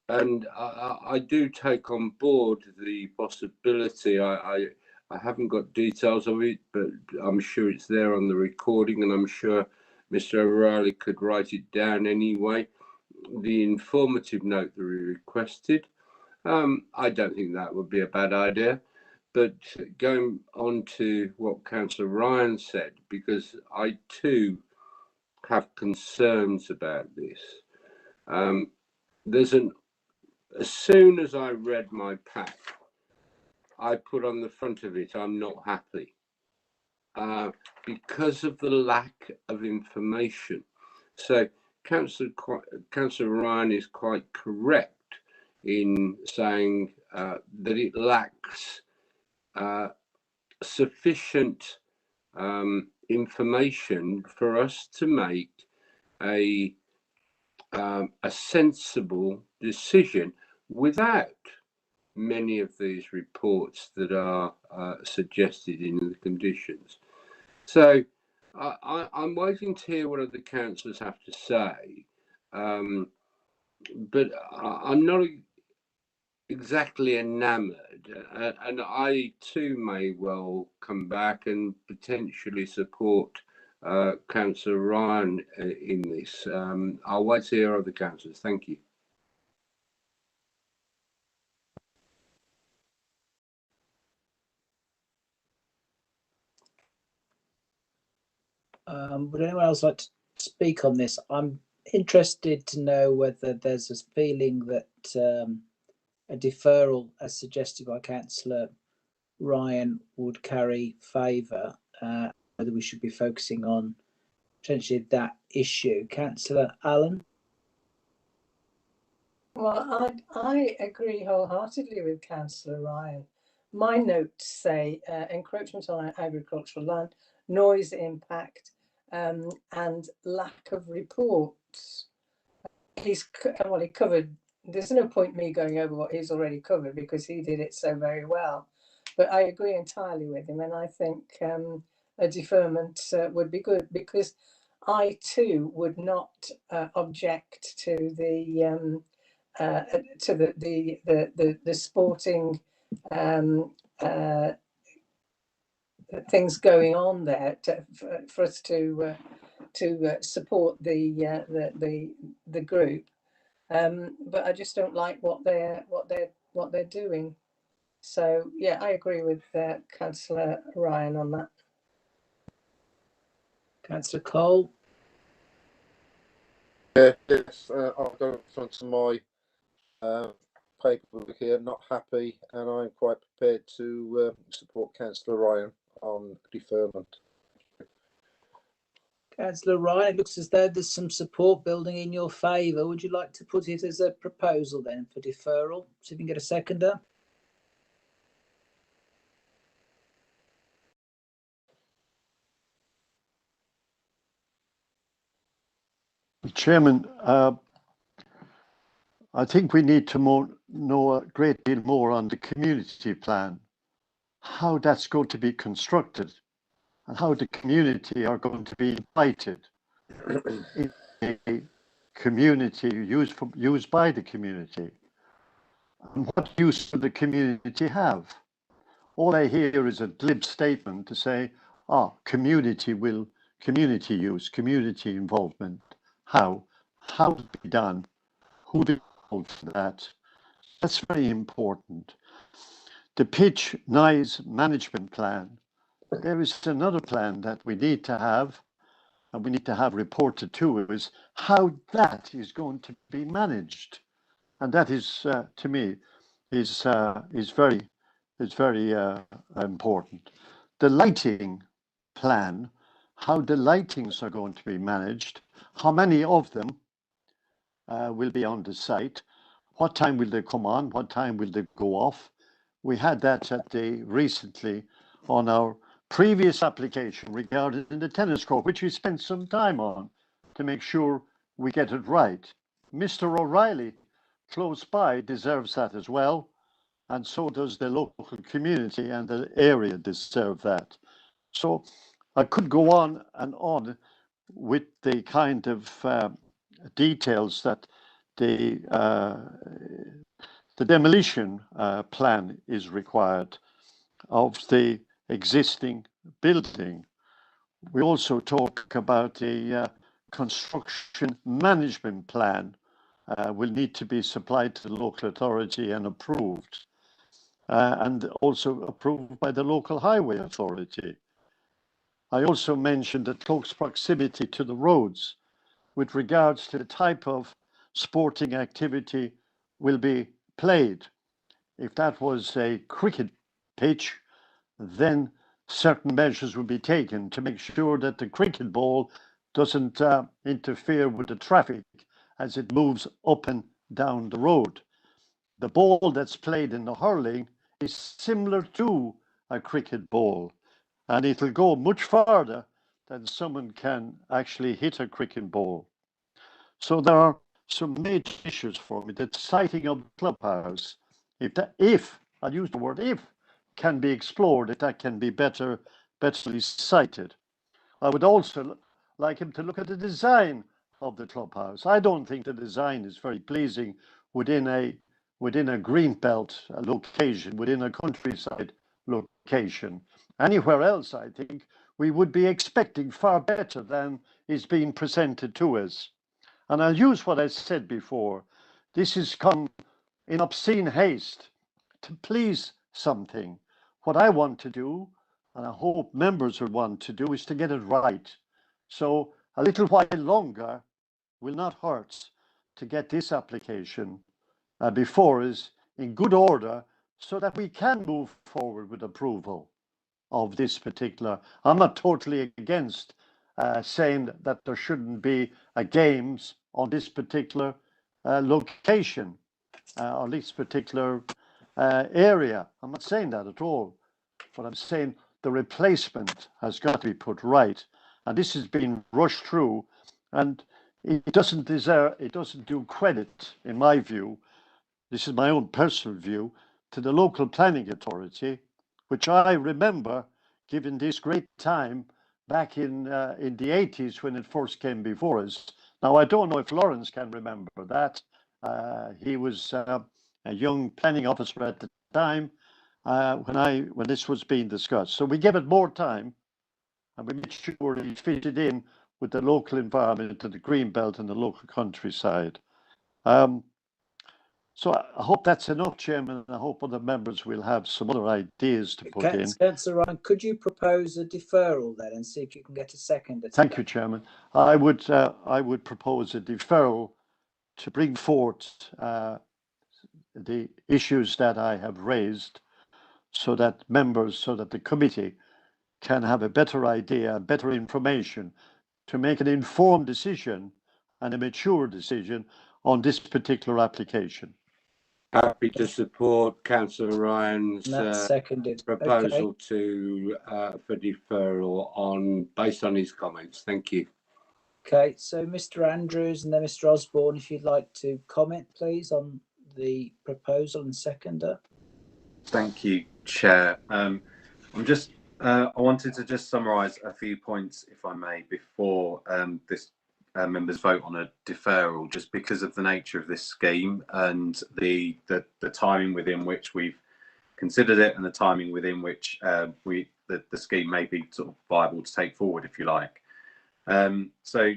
And I do take on board the possibility. I haven't got details of it, but I'm sure it's there on the recording, and I'm sure Mr. O'Reilly could write it down anyway. The informative note that we requested. I don't think that would be a bad idea. But going on to what Councillor Ryan said, because I too have concerns about this. As soon as I read my pack, I put on the front of it, I'm not happy, because of the lack of information. So Councillor Ryan is quite correct in saying that it lacks sufficient information for us to make a sensible decision without many of these reports that are suggested in the conditions. So I'm waiting to hear what other councillors have to say, but I'm not exactly enamoured, and I too may well come back and potentially support Councillor Ryan in this. I'll wait to hear other councillors. Thank you. Would anyone else like to speak on this? I'm interested to know whether there's a feeling that a deferral, as suggested by Councillor Ryan, would carry favour, whether we should be focusing on potentially that issue. Councillor Allen? Well, I agree wholeheartedly with Councillor Ryan. My notes say encroachment on agricultural land, noise impact, and lack of reports. He covered. There's no point me going over what he's already covered because he did it so very well. But I agree entirely with him, and I think a deferment would be good because I too would not object to the sporting things going on there for us to support the group, but I just don't like what they're doing. So yeah, I agree with Councillor Ryan on that. Councillor Cole. Yes, I've got in front of my paperwork here, not happy, and I'm quite prepared to support Councillor Ryan on deferment. Councillor Ryan, it looks as though there's some support building in your favour. Would you like to put it as a proposal then for deferral? See if you can get a seconder. Chairman, I think we need to know a great deal more on the community plan, how that's going to be constructed, and how the community are going to be invited in a community used by the community. And what use will the community have? All I hear is a glib statement to say, community use, community involvement. How? How to be done? Who to involve for that? That's very important. The pitch noise management plan. There is another plan that we need to have, and we need to have reported to us how that is going to be managed, and that is to me is very important. The lighting plan, how the lightings are going to be managed, how many of them will be on the site, what time will they come on, what time will they go off. We had that recently on our previous application regarding the tennis court, which we spent some time on to make sure we get it right. Mr. O'Reilly, close by, deserves that as well, and so does the local community and the area deserve that. So I could go on and on with the kind of details that the demolition plan is required of the existing building. We also talk about a construction management plan will need to be supplied to the local authority and approved, and also approved by the local highway authority. I also mentioned the close proximity to the roads with regards to the type of sporting activity will be played. If that was a cricket pitch, then certain measures will be taken to make sure that the cricket ball doesn't interfere with the traffic as it moves up and down the road. The ball that's played in the hurling is similar to a cricket ball, and it'll go much farther than someone can actually hit a cricket ball. So there are some major issues for me. The siting of the clubhouse, if I'll use the word if, can be explored, that can be betterly cited. I would also like him to look at the design of the clubhouse. I don't think the design is very pleasing within a greenbelt location, within a countryside location. Anywhere else, I think we would be expecting far better than is being presented to us. And I'll use what I said before. This has come in obscene haste to please something. What I want to do, and I hope members will want to do, is to get it right. So a little while longer will not hurt to get this application before us in good order so that we can move forward with approval of this particular. I'm not totally against saying that there shouldn't be games on this particular location. on this particular area. I'm not saying that at all, but I'm saying the replacement has got to be put right. And this has been rushed through, and it doesn't do credit, in my view, this is my own personal view, to the local planning authority, which I remember giving this great time back in the 80s when it first came before us. Now, I don't know if Lawrence can remember that. He was a young planning officer at the time when this was being discussed. So we gave it more time, and we made sure it fitted in with the local environment and the green belt and the local countryside. So I hope that's enough, Chairman. I hope other members will have some other ideas to put in. Councillor Ryan, could you propose a deferral then and see if you can get a second? Thank you, Chairman. I would propose a deferral to bring forth the issues that I have raised, so that the committee can have a better idea, better information to make an informed decision and a mature decision on this particular application. Happy to support Councillor Ryan's proposal to for deferral based on his comments. Thank you. Okay, so Mr. Andrews and then Mr. Osborne, if you'd like to comment, please, on the proposal and seconder. Thank you, Chair. I wanted to just summarise a few points, if I may, before this members vote on a deferral, just because of the nature of this scheme and the timing within which we've considered it and the timing within which the scheme may be sort of viable to take forward, if you like. So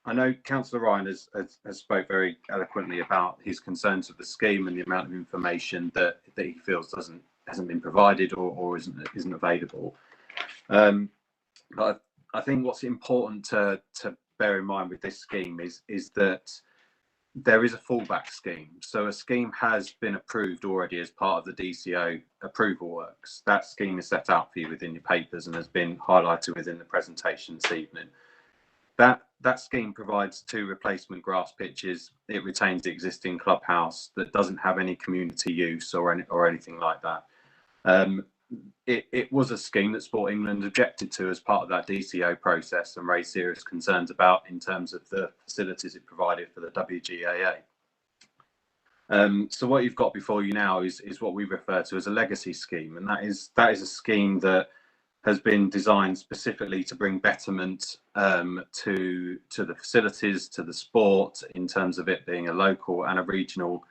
I know Councillor Ryan has spoke very eloquently about his concerns with the scheme and the amount of information that he feels hasn't been provided or isn't available. But I think what's important to bear in mind with this scheme is that there is a fallback scheme. So a scheme has been approved already as part of the DCO approval works. That scheme is set out for you within your papers and has been highlighted within the presentation this evening. That scheme provides 2 replacement grass pitches. It retains the existing clubhouse that doesn't have any community use or anything like that. It was a scheme that Sport England objected to as part of that DCO process and raised serious concerns about in terms of the facilities it provided for the WGAA. So what you've got before you now is what we refer to as a legacy scheme, and that is a scheme that has been designed specifically to bring betterment to the facilities, to the sport, in terms of it being a local and a regional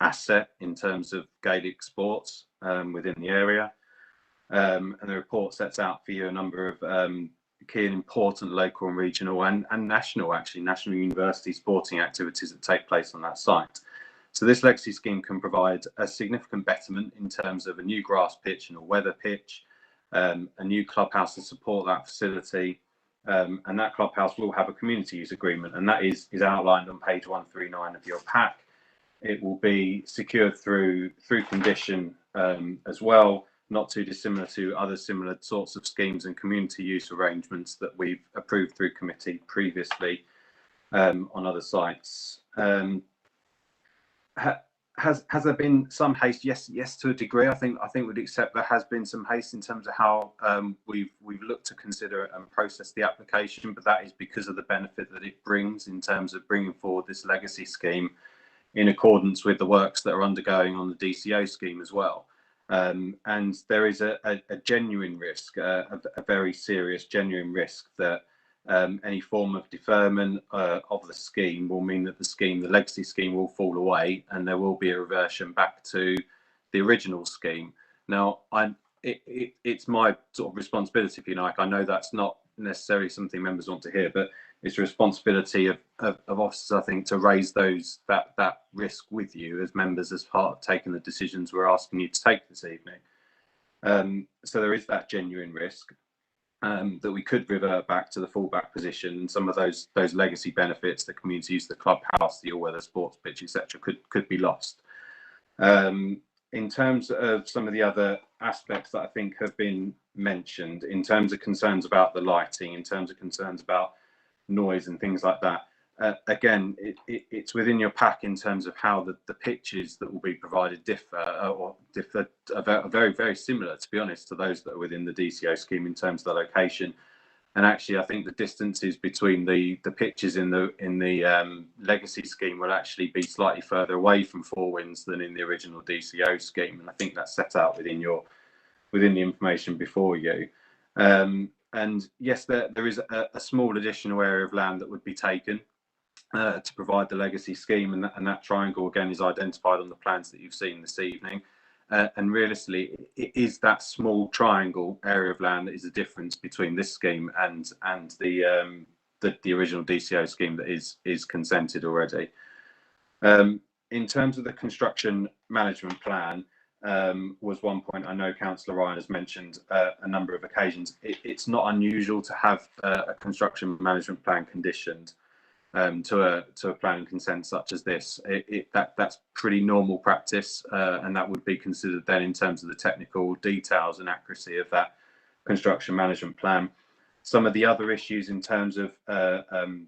asset in terms of Gaelic sports within the area. And the report sets out for you a number of key and important local and regional and national university sporting activities that take place on that site. So this legacy scheme can provide a significant betterment in terms of a new grass pitch and a weather pitch, a new clubhouse to support that facility, and that clubhouse will have a community use agreement, and that is outlined on page 139 of your pack. It will be secured through condition as well, not too dissimilar to other similar sorts of schemes and community use arrangements that we've approved through committee previously on other sites. Has there been some haste? Yes, to a degree. I think we'd accept there has been some haste in terms of how we've looked to consider and process the application, but that is because of the benefit that it brings in terms of bringing forward this legacy scheme in accordance with the works that are undergoing on the DCO scheme as well. And there is a genuine risk, a very serious genuine risk that any form of deferment of the scheme will mean that the legacy scheme will fall away and there will be a reversion back to the original scheme. Now, it's my sort of responsibility, if you like. I know that's not necessarily something members want to hear, but it's a responsibility of officers, I think, to raise that risk with you as members as part of taking the decisions we're asking you to take this evening. So there is that genuine risk. That we could revert back to the fallback position, and some of those legacy benefits, the community use, the clubhouse, the all-weather sports pitch, etc., could be lost. In terms of some of the other aspects that I think have been mentioned, in terms of concerns about the lighting, in terms of concerns about noise and things like that, again, it's within your pack in terms of how the pitches that will be provided differ very, very similar, to be honest, to those that are within the DCO scheme in terms of the location. And actually, I think the distances between the pitches in the legacy scheme will actually be slightly further away from Four Winds than in the original DCO scheme. And I think that's set out within the information before you. And yes, there is a small additional area of land that would be taken to provide the legacy scheme, and that triangle again is identified on the plans that you've seen this evening. And realistically, it is that small triangle area of land that is the difference between this scheme and the original DCO scheme that is consented already. In terms of the construction management plan, was one point I know Councillor Ryan has mentioned a number of occasions. It's not unusual to have a construction management plan conditioned to a planning consent such as this. That's pretty normal practice, and that would be considered then in terms of the technical details and accuracy of that construction management plan. Some of the other issues in terms of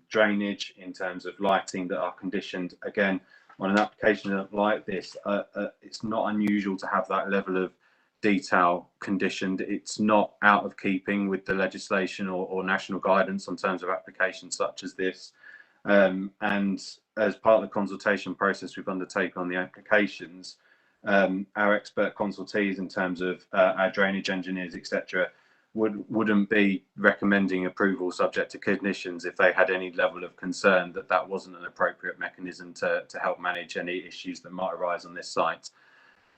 drainage, in terms of lighting that are conditioned, again, on an application like this, it's not unusual to have that level of detail conditioned. It's not out of keeping with the legislation or national guidance on terms of applications such as this. And as part of the consultation process we've undertaken on the applications, our expert consultees in terms of our drainage engineers, etc., wouldn't be recommending approval subject to conditions if they had any level of concern that that wasn't an appropriate mechanism to help manage any issues that might arise on this site.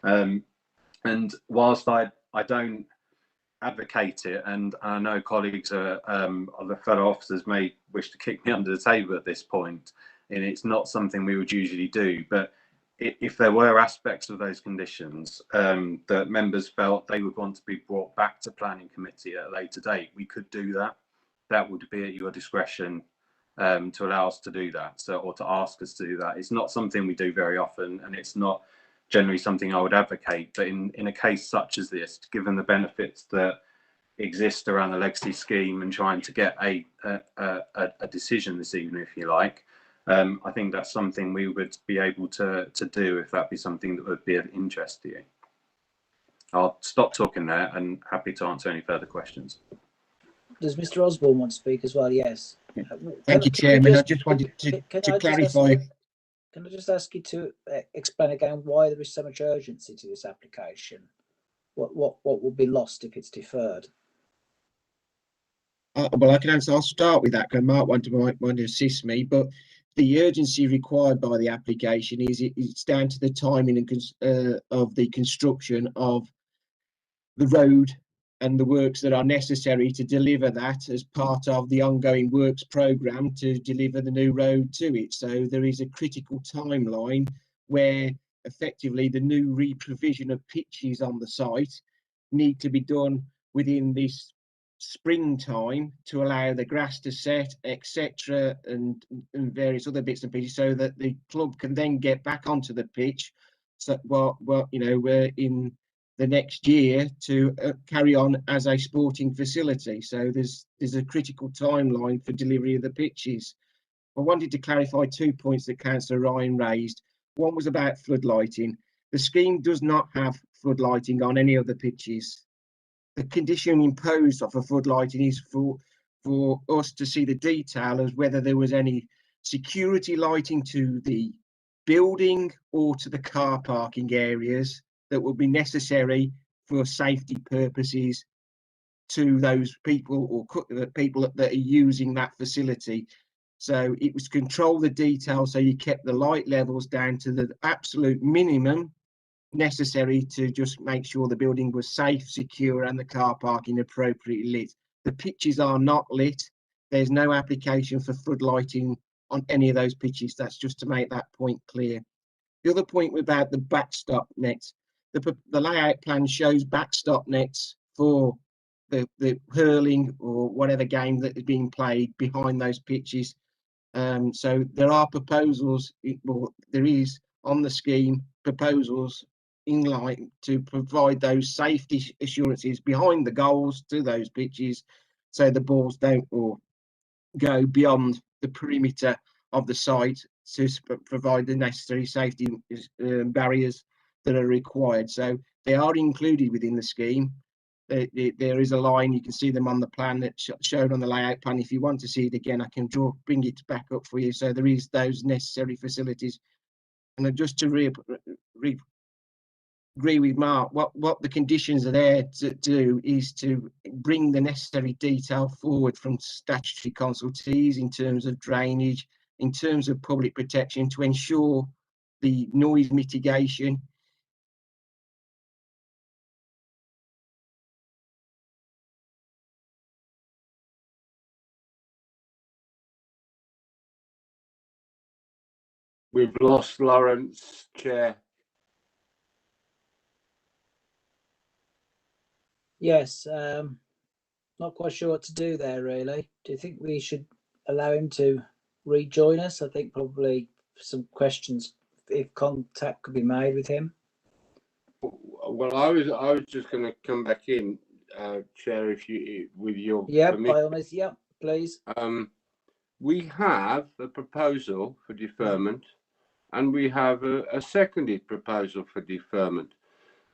And whilst I don't advocate it, and I know colleagues of the fellow officers may wish to kick me under the table at this point, and it's not something we would usually do, but if there were aspects of those conditions that members felt they would want to be brought back to planning committee at a later date, we could do that. That would be at your discretion to allow us to do that, or to ask us to do that. It's not something we do very often, and it's not generally something I would advocate, but in a case such as this, given the benefits that exist around the legacy scheme and trying to get a decision this evening, if you like, I think that's something we would be able to do if that be something that would be of interest to you. I'll stop talking there and happy to answer any further questions. Does Mr. Osborne want to speak as well? Yes. Thank you, Chairman. I just wanted to clarify. Can I just ask you to explain again why there is so much urgency to this application? What will be lost if it's deferred? Well, I can answer. I'll start with that because Mark might want to assist me. But the urgency required by the application is it's down to the timing of the construction of the road and the works that are necessary to deliver that as part of the ongoing works programme to deliver the new road to it. So there is a critical timeline where effectively the new re-provision of pitches on the site need to be done within this springtime to allow the grass to set, etc., and various other bits and pieces, so that the club can then get back onto the pitch. So, we're in the next year to carry on as a sporting facility. So there's a critical timeline for delivery of the pitches. I wanted to clarify 2 points that Councillor Ryan raised. One was about floodlighting. The scheme does not have floodlighting on any of the pitches. The condition imposed of a floodlighting is for us to see the detail as whether there was any security lighting to the building or to the car parking areas that would be necessary for safety purposes to those people or people that are using that facility. So it was control the detail, so you kept the light levels down to the absolute minimum necessary to just make sure the building was safe, secure, and the car parking appropriately lit. The pitches are not lit. There's no application for floodlighting on any of those pitches. That's just to make that point clear. The other point about the backstop nets, the layout plan shows backstop nets for the hurling or whatever game that is being played behind those pitches. So there are proposals, well, there is on the scheme proposals in line to provide those safety assurances behind the goals to those pitches, so the balls don't or go beyond the perimeter of the site to provide the necessary safety barriers that are required. So they are included within the scheme. There is a line, you can see them on the plan that's shown on the layout plan. If you want to see it again, I can bring it back up for you. So there is those necessary facilities. And just to agree with Mark, what the conditions are there to do is to bring the necessary detail forward from statutory consultees in terms of drainage, in terms of public protection, to ensure the noise mitigation. We've lost Lawrence, Chair. Yes, not quite sure what to do there, really. Do you think we should allow him to rejoin us? I think probably some questions, if contact could be made with him. Well, I was just going to come back in, Chair, if you with your permission. By all means, please. We have a proposal for deferment, and we have a seconded proposal for deferment.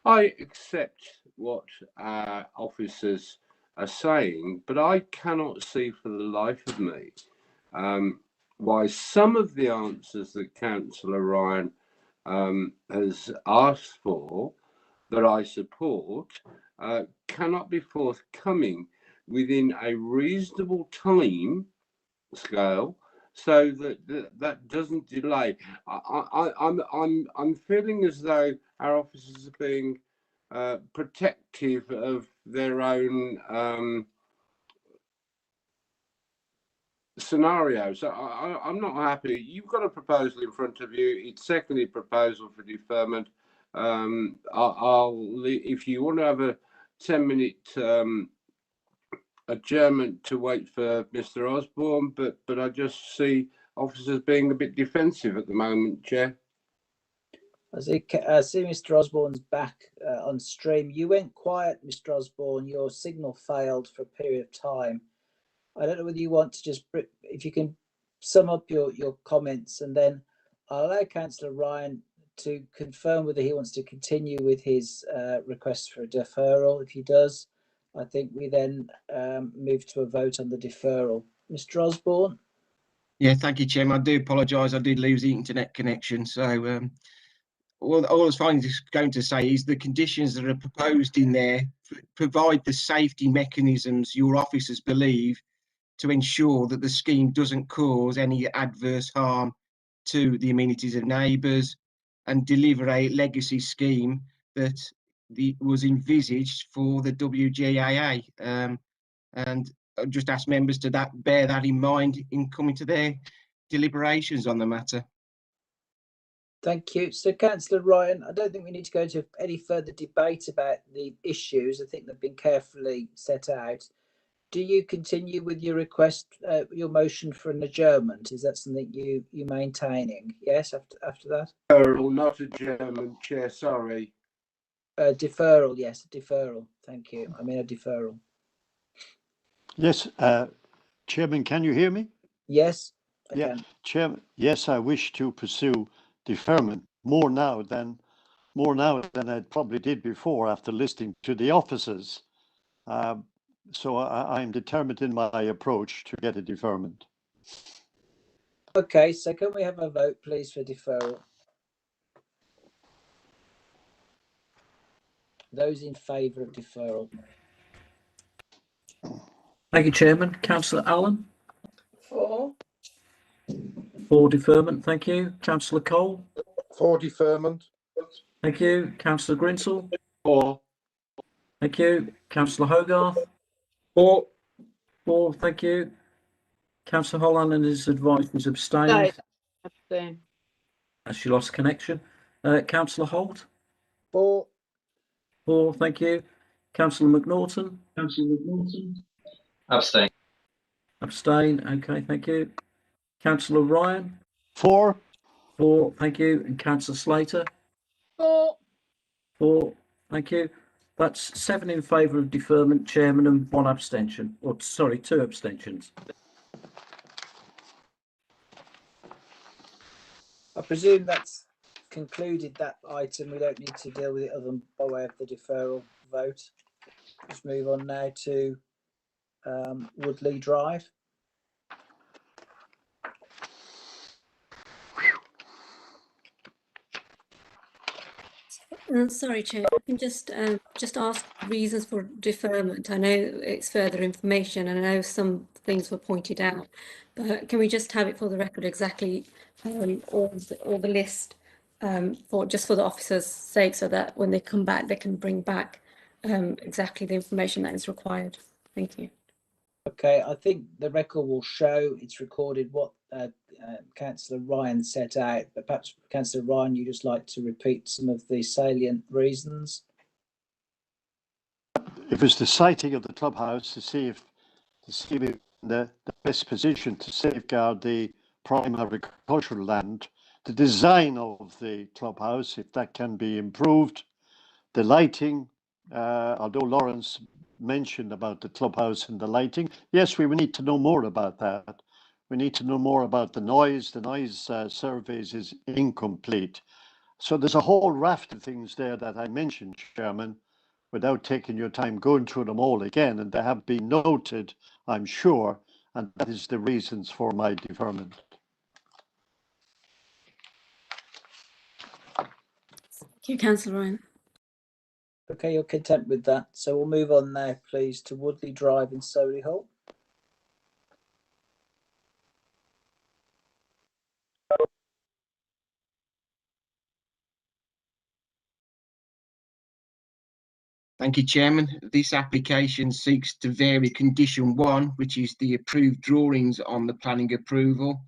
I accept what our officers are saying, but I cannot see for the life of me why some of the answers that Councillor Ryan has asked for, that I support, cannot be forthcoming within a reasonable time scale, so that doesn't delay. I'm feeling as though our officers are being protective of their own scenarios. So I'm not happy. You've got a proposal in front of you. It's seconded proposal for deferment. If you want to have a 10-minute adjournment to wait for Mr. Osborne, but I just see officers being a bit defensive at the moment, Chair. I see Mr. Osborne's back on stream. You went quiet, Mr. Osborne. Your signal failed for a period of time. I don't know whether you want to just, if you can sum up your comments, and then I'll allow Councillor Ryan to confirm whether he wants to continue with his request for a deferral. If he does, I think we then move to a vote on the deferral. Mr. Osborne? Yeah, thank you, Chairman. I do apologise. I did lose the internet connection. So all I was going to say is the conditions that are proposed in there provide the safety mechanisms your officers believe to ensure that the scheme doesn't cause any adverse harm to the amenities of neighbours, and deliver a legacy scheme that was envisaged for the WGAA. And I just ask members to bear that in mind in coming to their deliberations on the matter. Thank you. So, Councillor Ryan, I don't think we need to go into any further debate about the issues. I think they've been carefully set out. Do you continue with your request, your motion for an adjournment? Is that something you maintaining? Yes, after that? Deferral, not adjournment, Chair, sorry. Deferral, yes, deferral. Thank you. I mean a deferral. Yes, Chairman, can you hear me? Yes, I can. Chairman, yes, I wish to pursue deferment more now than I probably did before after listening to the officers. So I'm determined in my approach to get a deferment. Okay, so can we have a vote, please, for deferral? Those in favour of deferral. Thank you, Chairman. Councillor Allen? For. For deferment, thank you. Councillor Cole? For deferment. Thank you. Councillor Grinsell? For. Thank you. Councillor Hogarth? For. For, thank you. Councillor Holland and his advice was abstained. Abstain. As she lost connection. Councillor Holt? For. For, thank you. Councillor McNaughton? Abstain. Abstain, okay, thank you. Councillor Ryan? For. For, thank you. And Councillor Slater? For. For, thank you. That's 7 in favour of deferment, Chairman, and 1 abstention. Or sorry, 2 abstentions. I presume that's concluded that item. We don't need to deal with it other than by way of the deferral vote. Let's move on now to Woodley Drive. Sorry, Chair, I can just ask reasons for deferment. I know it's further information and I know some things were pointed out, but can we just have it for the record exactly all the list for the officers' sake, so that when they come back they can bring back exactly the information that is required. Thank you. Okay, I think the record will show it's recorded what Councillor Ryan set out, but perhaps Councillor Ryan, you just like to repeat some of the salient reasons. It was the siting of the clubhouse to see if the best position to safeguard the prime agricultural land, the design of the clubhouse, if that can be improved, the lighting, although Lawrence mentioned about the clubhouse and the lighting. Yes, we need to know more about that. We need to know more about the noise. The noise surveys is incomplete. So there's a whole raft of things there that I mentioned, Chairman, without taking your time going through them all again. And they have been noted, I'm sure, and that is the reasons for my deferment. Thank you, Councillor Ryan. Okay, you're content with that. So we'll move on now, please, to Woodley Drive in Solihull. Thank you, Chairman. This application seeks to vary condition 1, which is the approved drawings on the planning approval,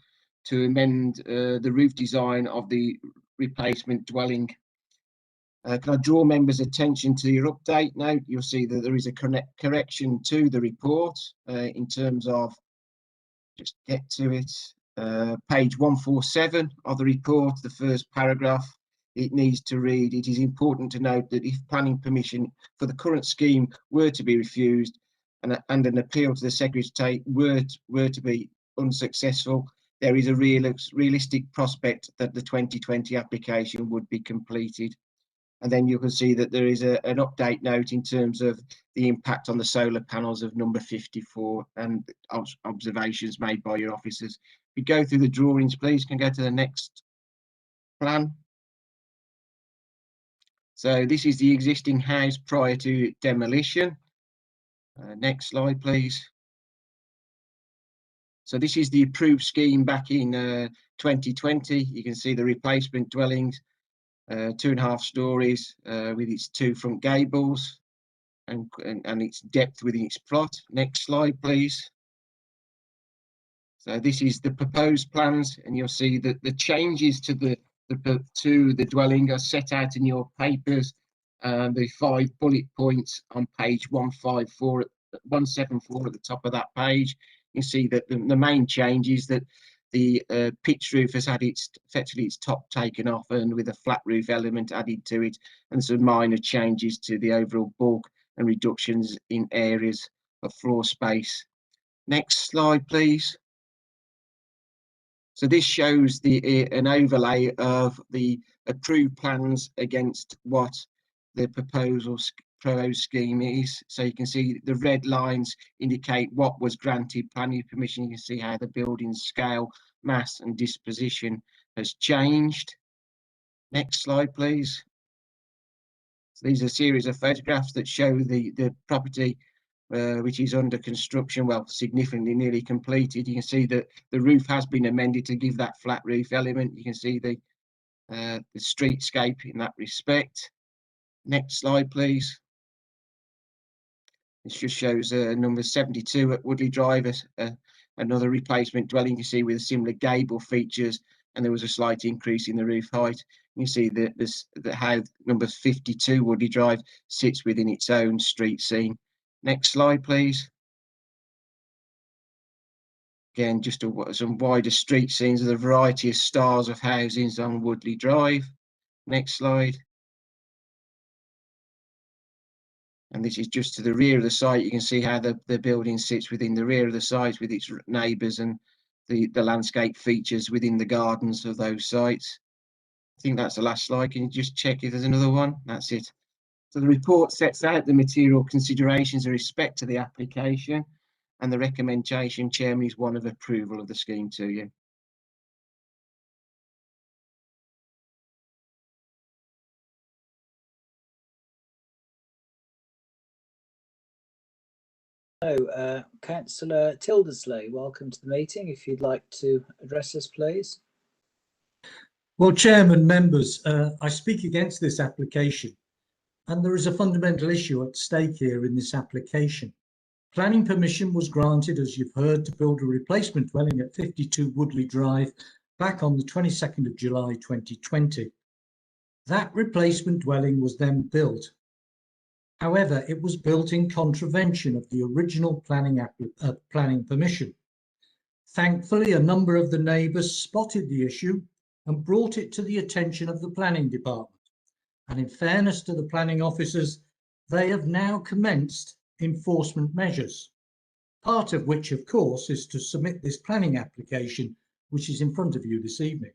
to amend the roof design of the replacement dwelling. Can I draw members' attention to your update now? You'll see that there is a correction to the report in terms of, just get to it, page 147 of the report, the first paragraph. It needs to read, it is important to note that if planning permission for the current scheme were to be refused and an appeal to the Secretary of State were to be unsuccessful, there is a realistic prospect that the 2020 application would be completed. And then you can see that there is an update note in terms of the impact on the solar panels of number 54 and observations made by your officers. If we go through the drawings, please, can go to the next plan. So this is the existing house prior to demolition. Next slide, please. So this is the approved scheme back in 2020. You can see the replacement dwellings, 2.5 stories with its 2 front gables and its depth within its plot. Next slide, please. So this is the proposed plans, and you'll see that the changes to the dwelling are set out in your papers. The 5 bullet points on page 174 at the top of that page. You see that the main change is that the pitch roof has had effectively its top taken off and with a flat roof element added to it, and some minor changes to the overall bulk and reductions in areas of floor space. Next slide, please. So this shows an overlay of the approved plans against what the proposed scheme is. So you can see the red lines indicate what was granted planning permission. You can see how the building scale, mass and disposition has changed. Next slide, please. So these are a series of photographs that show the property which is under construction, well, significantly nearly completed. You can see that the roof has been amended to give that flat roof element. You can see the streetscape in that respect. Next slide, please. This just shows number 72 at Woodley Drive, another replacement dwelling you see with similar gable features, and there was a slight increase in the roof height. You see that how number 52 Woodley Drive sits within its own street scene. Next slide, please. Again, just some wider street scenes of the variety of styles of housings on Woodley Drive. Next slide. And this is just to the rear of the site. You can see how the building sits within the rear of the site with its neighbours and the landscape features within the gardens of those sites. I think that's the last slide. Can you just check if there's another one? That's it. So the report sets out the material considerations in respect to the application, and the recommendation, Chairman, is one of approval of the scheme to you. So, Councillor Tildersley, welcome to the meeting. If you'd like to address us, please. Well, Chairman, members, I speak against this application, and there is a fundamental issue at stake here in this application. Planning permission was granted, as you've heard, to build a replacement dwelling at 52 Woodley Drive back on the 22nd of July 2020. That replacement dwelling was then built. However, it was built in contravention of the original planning permission. Thankfully, a number of the neighbours spotted the issue and brought it to the attention of the planning department. And in fairness to the planning officers, they have now commenced enforcement measures, part of which, of course, is to submit this planning application, which is in front of you this evening.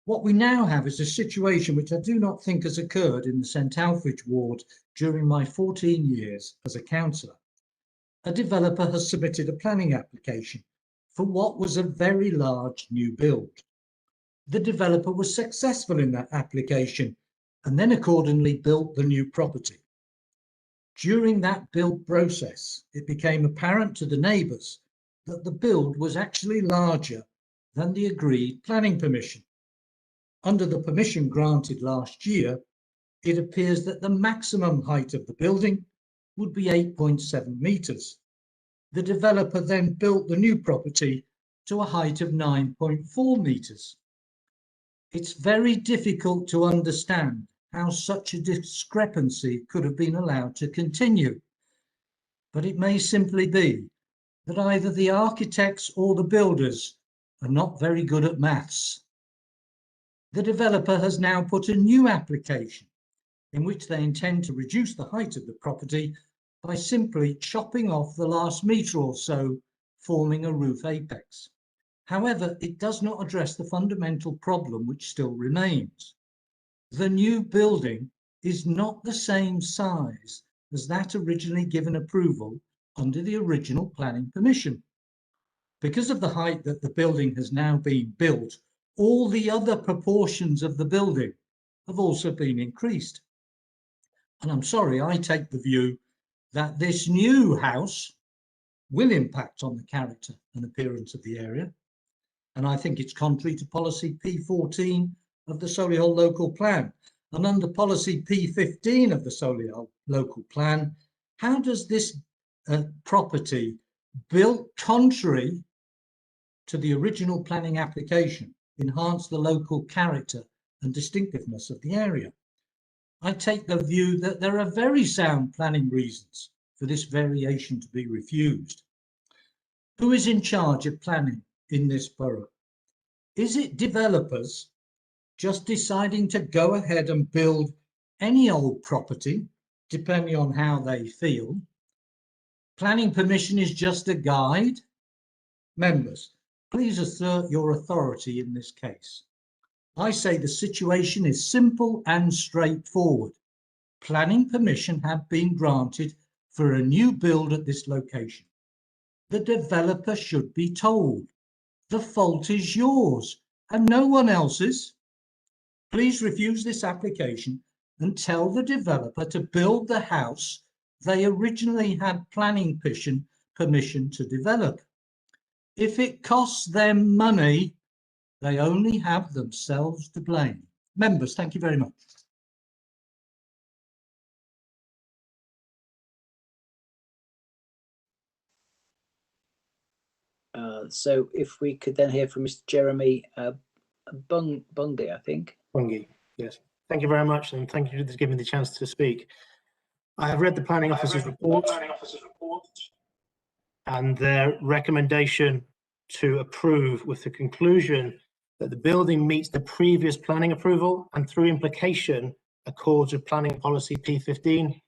What we now have is a situation which I do not think has occurred in the St Alfred ward during my 14 years as a councillor. A developer has submitted a planning application for what was a very large new build. The developer was successful in that application and then accordingly built the new property. During that build process, it became apparent to the neighbours that the build was actually larger than the agreed planning permission. Under the permission granted last year, it appears that the maximum height of the building would be 8.7 metres. The developer then built the new property to a height of 9.4 metres. It's very difficult to understand how such a discrepancy could have been allowed to continue. But it may simply be that either the architects or the builders are not very good at maths. The developer has now put a new application in which they intend to reduce the height of the property by simply chopping off the last metre or so, forming a roof apex. However, it does not address the fundamental problem which still remains. The new building is not the same size as that originally given approval under the original planning permission. Because of the height that the building has now been built, all the other proportions of the building have also been increased. And I'm sorry, I take the view that this new house will impact on the character and appearance of the area. And I think it's contrary to policy P14 of the Solihull local plan. And under policy P15 of the Solihull local plan, how does this property built contrary to the original planning application enhance the local character and distinctiveness of the area? I take the view that there are very sound planning reasons for this variation to be refused. Who is in charge of planning in this borough? Is it developers just deciding to go ahead and build any old property, depending on how they feel? Planning permission is just a guide. Members, please assert your authority in this case. I say the situation is simple and straightforward. Planning permission had been granted for a new build at this location. The developer should be told, the fault is yours and no one else's. Please refuse this application and tell the developer to build the house they originally had planning permission to develop. If it costs them money, they only have themselves to blame. Members, thank you very much. So if we could then hear from Mr. Jeremy Bungie, I think. Bungie, yes. Thank you very much, and thank you for giving me the chance to speak. I have read the planning officer's report and their recommendation to approve with the conclusion that the building meets the previous planning approval and through implication accords with planning policy P15.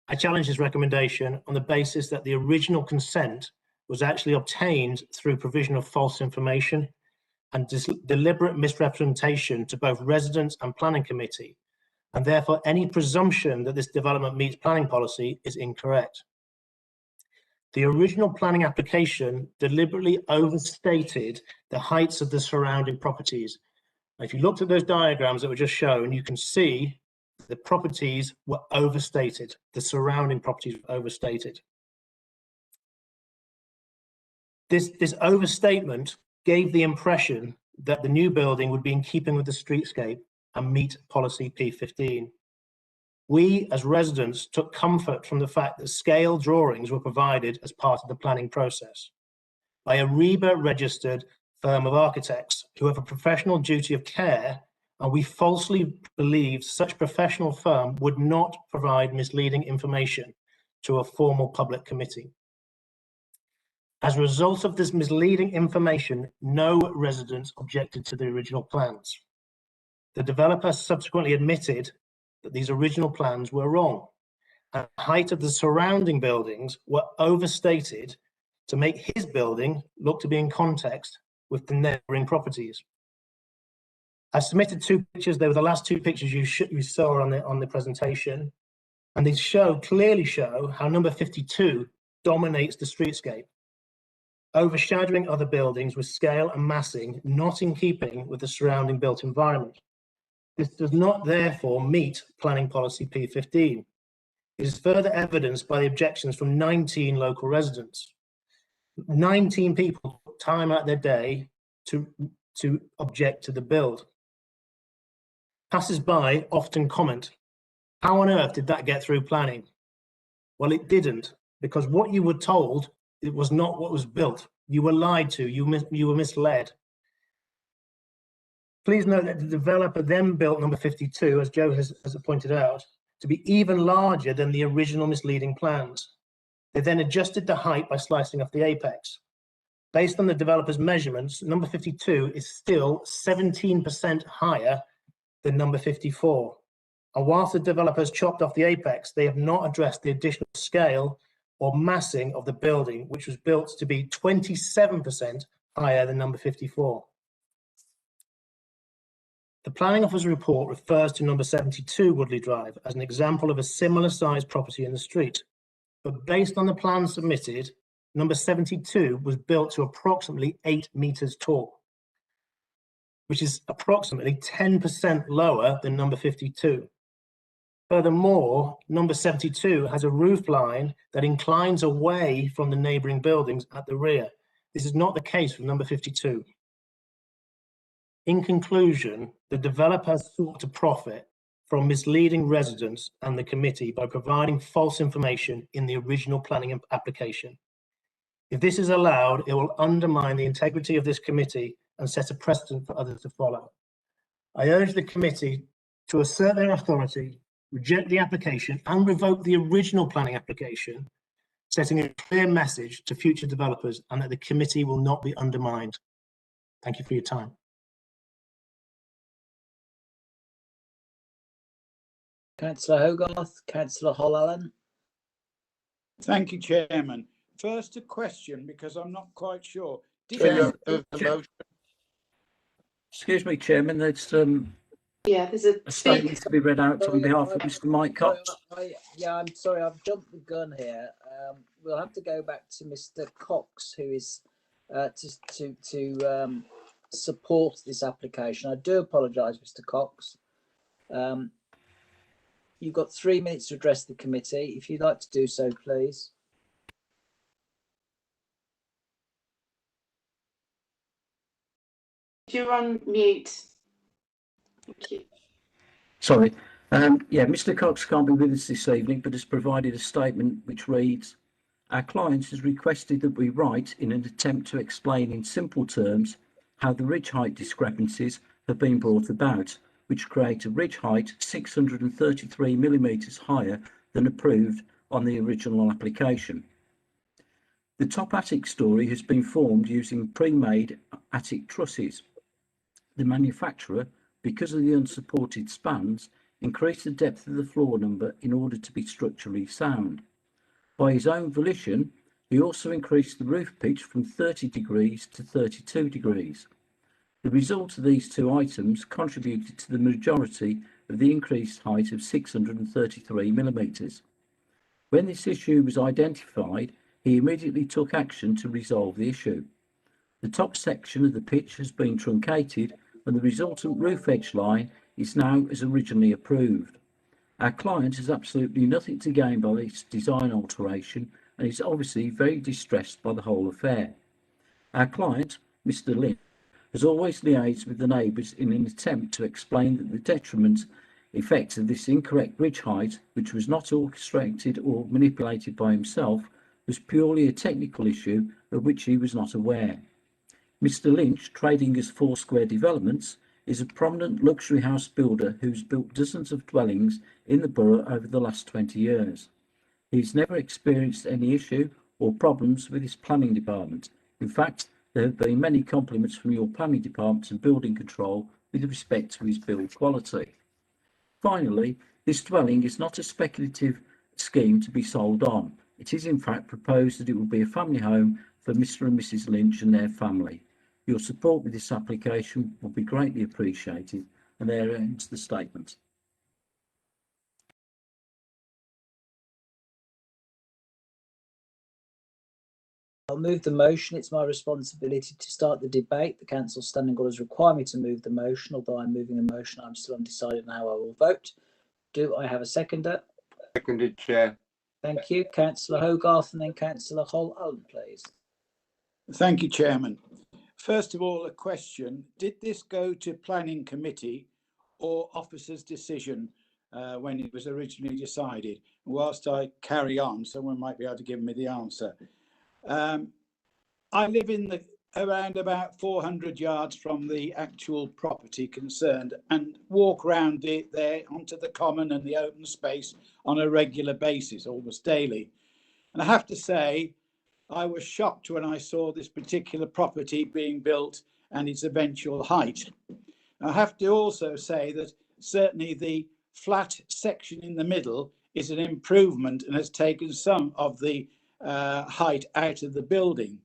I challenge this recommendation on the basis that the original consent was actually obtained through provision of false information and deliberate misrepresentation to both residents and planning committee, and therefore any presumption that this development meets planning policy is incorrect. The original planning application deliberately overstated the heights of the surrounding properties. And if you looked at those diagrams that were just shown, you can see the properties were overstated. The surrounding properties were overstated. This overstatement gave the impression that the new building would be in keeping with the streetscape and meet policy P15. We, as residents, took comfort from the fact that scale drawings were provided as part of the planning process by a REBA-registered firm of architects who have a professional duty of care, and we falsely believed such professional firm would not provide misleading information to a formal public committee. As a result of this misleading information, no residents objected to the original plans. The developer subsequently admitted that these original plans were wrong, and the height of the surrounding buildings were overstated to make his building look to be in context with the neighbouring properties. I submitted two pictures. They were the last two pictures you saw on the presentation, and they clearly show how number 52 dominates the streetscape, overshadowing other buildings with scale and massing not in keeping with the surrounding built environment. This does not therefore meet planning policy P15. It is further evidenced by the objections from 19 local residents. 19 people took time out of their day to object to the build. Passers-by often comment, how on earth did that get through planning? Well, it didn't, because what you were told, it was not what was built. You were lied to, you were misled. Please note that the developer then built number 52, as Joe has pointed out, to be even larger than the original misleading plans. They then adjusted the height by slicing off the apex. Based on the developer's measurements, number 52 is still 17% higher than number 54. And whilst the developers chopped off the apex, they have not addressed the additional scale or massing of the building, which was built to be 27% higher than number 54. The planning officer report refers to number 72 Woodley Drive as an example of a similar sized property in the street. But based on the plan submitted, number 72 was built to approximately 8 meters tall, which is approximately 10% lower than number 52. Furthermore, number 72 has a roof line that inclines away from the neighbouring buildings at the rear. This is not the case with number 52. In conclusion, the developer has sought to profit from misleading residents and the committee by providing false information in the original planning application. If this is allowed, it will undermine the integrity of this committee and set a precedent for others to follow. I urge the committee to assert their authority, reject the application and revoke the original planning application, setting a clear message to future developers and that the committee will not be undermined. Thank you for your time. Councillor Hogarth, Councillor Hall-Allen. Thank you, Chairman. First, a question, because I'm not quite sure. Excuse me, Chairman, there's yeah, there's a statement to be read out on behalf of Mr. Mike Cox. Yeah, I'm sorry, I've jumped the gun here. We'll have to go back to Mr. Cox, who is to support this application. I do apologise, Mr. Cox. You've got 3 minutes to address the committee. If you'd like to do so, please. You're on mute. Thank you. Sorry. Yeah, Mr. Cox can't be with us this evening, but has provided a statement which reads, our client has requested that we write in an attempt to explain in simple terms how the ridge height discrepancies have been brought about, which create a ridge height 633 millimetres higher than approved on the original application. The top attic story has been formed using pre-made attic trusses. The manufacturer, because of the unsupported spans, increased the depth of the floor number in order to be structurally sound. By his own volition, He also increased the roof pitch from 30 degrees to 32 degrees. The result of these two items contributed to the majority of the increased height of 633 millimetres. When this issue was identified, he immediately took action to resolve the issue. The top section of the pitch has been truncated and the resultant roof edge line is now as originally approved. Our client has absolutely nothing to gain by this design alteration and is obviously very distressed by the whole affair. Our client, Mr. Lynch, has always liaised with the neighbours in an attempt to explain that the detriment effect of this incorrect bridge height, which was not orchestrated or manipulated by himself, was purely a technical issue of which he was not aware. Mr. Lynch, trading as Foursquare Developments, is a prominent luxury house builder who's built dozens of dwellings in the borough over the last 20 years. He's never experienced any issue or problems with his planning department. In fact, there have been many compliments from your planning department and building control with respect to his build quality. Finally, this dwelling is not a speculative scheme to be sold on. It is in fact proposed that it will be a family home for Mr. and Mrs. Lynch and their family. Your support with this application will be greatly appreciated, and there ends the statement. I'll move the motion. It's my responsibility to start the debate. The Council Standing Orders require me to move the motion. Although I'm moving the motion, I'm still undecided on how I will vote. Do I have a seconder? Seconded, Chair. Thank you. Councillor Hogarth and then Councillor Hull-Allen, please. Thank you, Chairman. First of all, a question. Did this go to Planning Committee or officer's decision when it was originally decided? Whilst I carry on, someone might be able to give me the answer. I live in around about 400 yards from the actual property concerned and walk around there onto the common and the open space on a regular basis, almost daily. And I have to say, I was shocked when I saw this particular property being built and its eventual height. I have to also say that certainly the flat section in the middle is an improvement and has taken some of the height out of the building.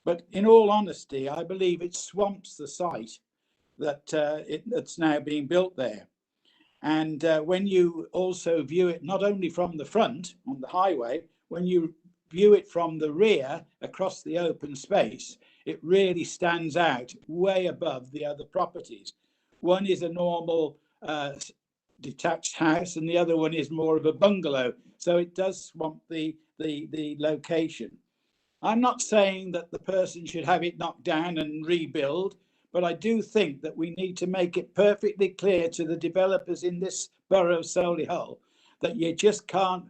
But in all honesty, I believe it swamps the site that's now being built there. And when you also view it not only from the front on the highway, when you view it from the rear across the open space, it really stands out way above the other properties. One is a normal detached house and the other one is more of a bungalow. So it does swamp the location. I'm not saying that the person should have it knocked down and rebuild, but I do think that we need to make it perfectly clear to the developers in this borough of Solihull that you just can't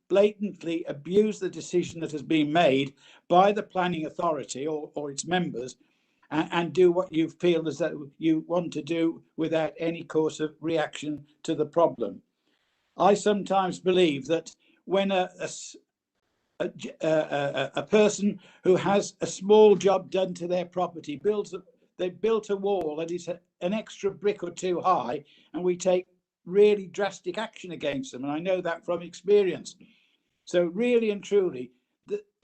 blatantly abuse the decision that has been made by the planning authority or its members and do what you feel as though you want to do without any course of reaction to the problem. I sometimes believe that when a person who has a small job done to their property they've built a wall that is an extra brick or two high, and we take really drastic action against them. And I know that from experience. So really and truly,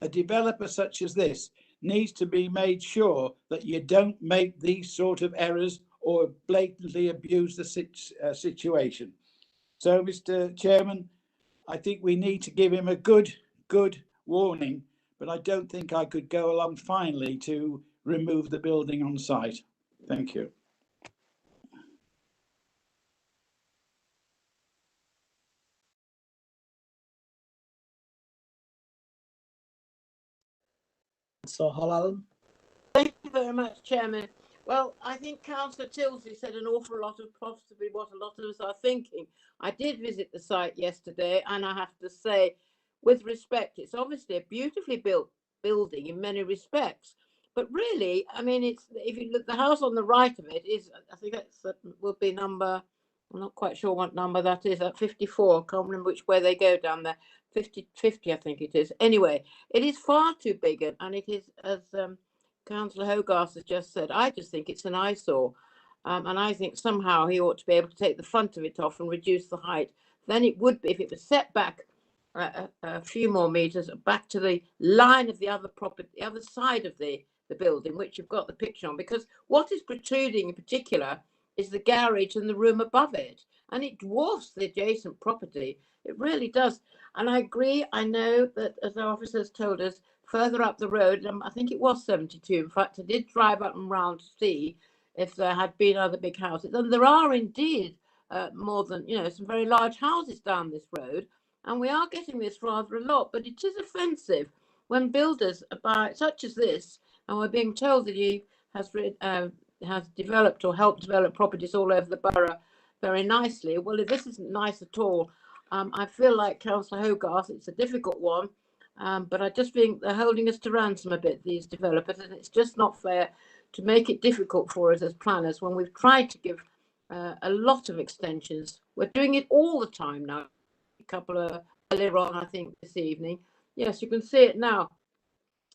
a developer such as this needs to be made sure that you don't make these sort of errors or blatantly abuse the situation. So, Mr. Chairman, I think we need to give him a good warning, but I don't think I could go along finally to remove the building on site. Thank you. So Hull-Allen. Thank you very much, Chairman. Well, I think Councillor Tilsley said an awful lot of possibly what a lot of us are thinking. I did visit the site yesterday, and I have to say, with respect, it's obviously a beautifully built building in many respects. But really, I mean, it's, if you look, the house on the right of it is, I think that will be number, I'm not quite sure what number that is, at 54. I can't remember which way they go down there. 50, I think it is. Anyway, it is far too big, and it is, as Councillor Hogarth has just said, I just think it's an eyesore. And I think somehow he ought to be able to take the front of it off and reduce the height. Then it would be, if it was set back a few more meters back to the line of the other property, the other side of the building, which you've got the picture on, because what is protruding in particular is the garage and the room above it, and it dwarfs the adjacent property. It really does. And I agree. I know that, as our officers told us, further up the road, I think it was 72. In fact, I did drive up and round to see if there had been other big houses. And there are indeed more than, some very large houses down this road. And we are getting this rather a lot. But it is offensive when builders buy such as this, and we're being told that he has developed or helped develop properties all over the borough very nicely. Well, if this isn't nice at all, I feel like Councillor Hogarth, it's a difficult one, but I just think they're holding us to ransom a bit, these developers, and it's just not fair to make it difficult for us as planners when we've tried to give a lot of extensions. We're doing it all the time now. A couple of earlier on, I think, this evening. Yes, you can see it now.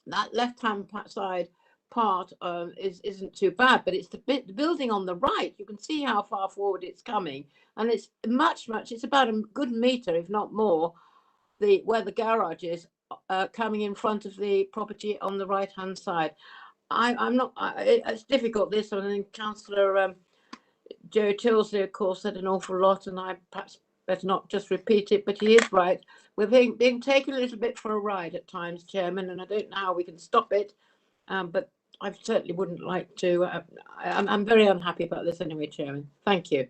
That left-hand side part isn't too bad, but it's the building on the right. You can see how far forward it's coming, and it's much. It's about a good metre, if not more, where the garage is coming in front of the property on the right-hand side. I'm not. It's difficult this one. And Councillor Joe Tilsley, of course, said an awful lot, and I perhaps better not just repeat it, but he is right. We're being taken a little bit for a ride at times, Chairman, and I don't know how we can stop it, but I certainly wouldn't like to. I'm very unhappy about this anyway, Chairman. Thank you.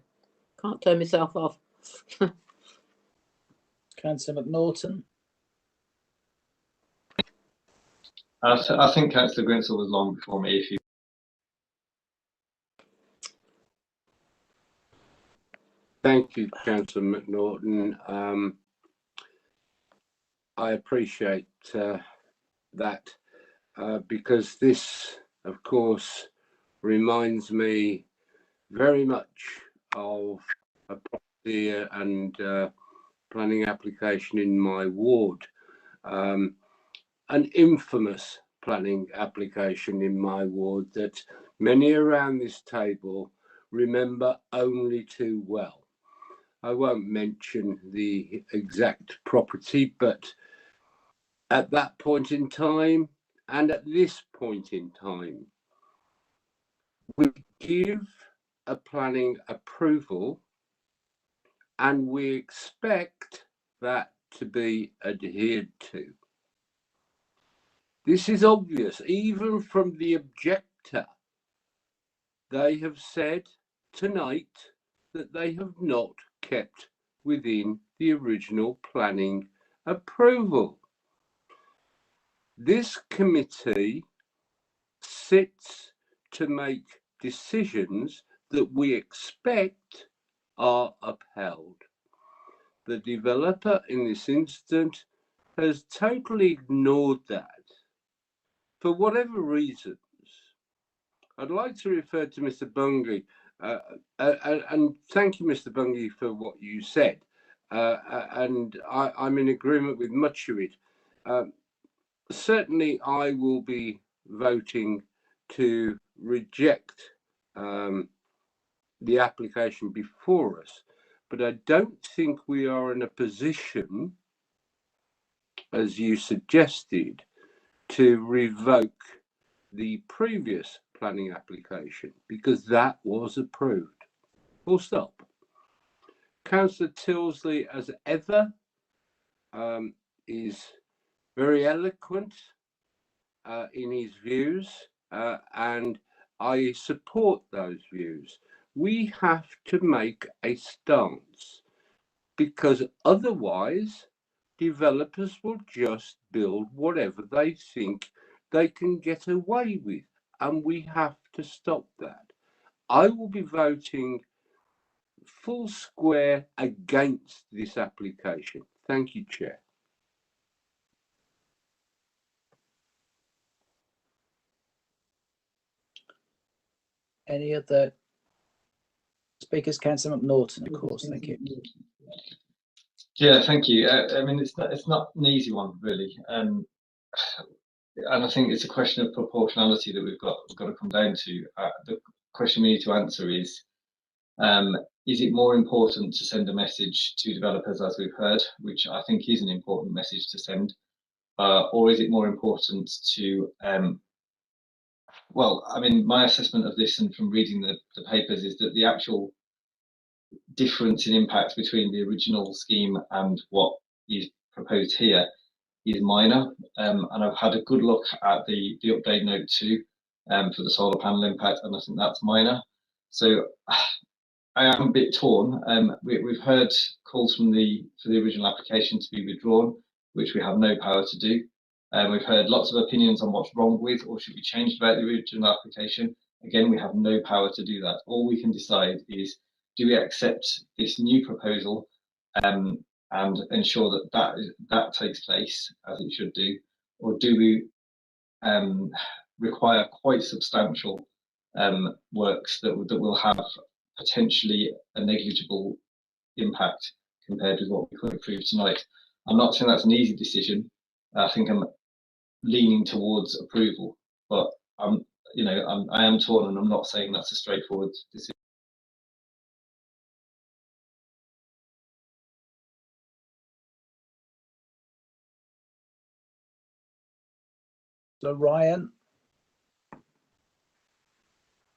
Can't turn myself off. Councillor McNaughton. I think Councillor Grinsell was long before me. If you Thank you, Councillor McNaughton. I appreciate that because this, of course, reminds me very much of a property and planning application in my ward, an infamous planning application in my ward that many around this table remember only too well. I won't mention the exact property, but at that point in time and at this point in time, we give a planning approval and we expect that to be adhered to. This is obvious, even from the objector. They have said tonight that they have not kept within the original planning approval. This committee sits to make decisions that we expect are upheld. The developer in this instance has totally ignored that for whatever reasons. I'd like to refer to Mr. Bungay, and thank you, Mr. Bungay, for what you said. And I'm in agreement with much of it. Certainly, I will be voting to reject the application before us, but I don't think we are in a position, as you suggested, to revoke the previous planning application because that was approved. Full stop. Councillor Tilsley, as ever, is very eloquent in his views, and I support those views. We have to make a stance because otherwise developers will just build whatever they think they can get away with, and we have to stop that. I will be voting full square against this application. Thank you, Chair. Any other speakers? Councillor McNaughton, of course. Thank you. Yeah, thank you. I mean, it's not an easy one, really, and I think it's a question of proportionality that we've got to come down to. The question we need to answer is, is it more important to send a message to developers, as we've heard, which I think is an important message to send, or is it more important to, well, I mean, my assessment of this and from reading the papers is that the actual difference in impact between the original scheme and what is proposed here is minor. And I've had a good look at the update note 2 for the solar panel impact, and I think that's minor. So I am a bit torn. We've heard calls for the original application to be withdrawn, which we have no power to do. We've heard lots of opinions on what's wrong with or should be changed about the original application. Again, we have no power to do that. All we can decide is, do we accept this new proposal and ensure that takes place as it should do, or do we require quite substantial works that will have potentially a negligible impact compared with what we could approve tonight? I'm not saying that's an easy decision. I think I'm leaning towards approval, but I am torn, and I'm not saying that's a straightforward decision. So Ryan.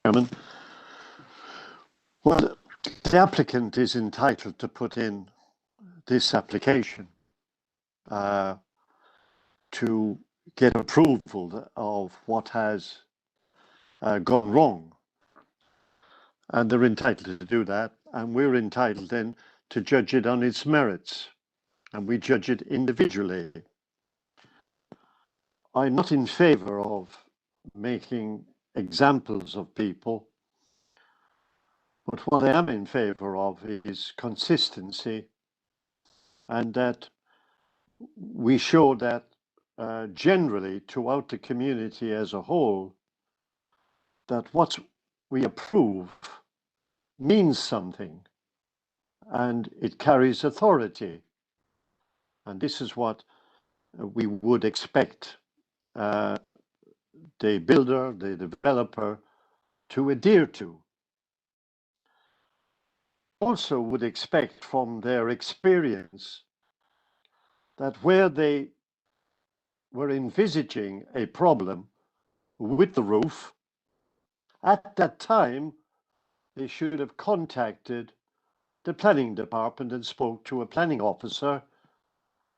Chairman, well, the applicant is entitled to put in this application to get approval of what has gone wrong. And they're entitled to do that, and we're entitled then to judge it on its merits, and we judge it individually. I'm not in favour of making examples of people, but what I am in favour of is consistency, and that we show that generally throughout the community as a whole, that what we approve means something and it carries authority. And this is what we would expect the builder, the developer to adhere to. Also would expect from their experience that where they were envisaging a problem with the roof, at that time they should have contacted the planning department and spoke to a planning officer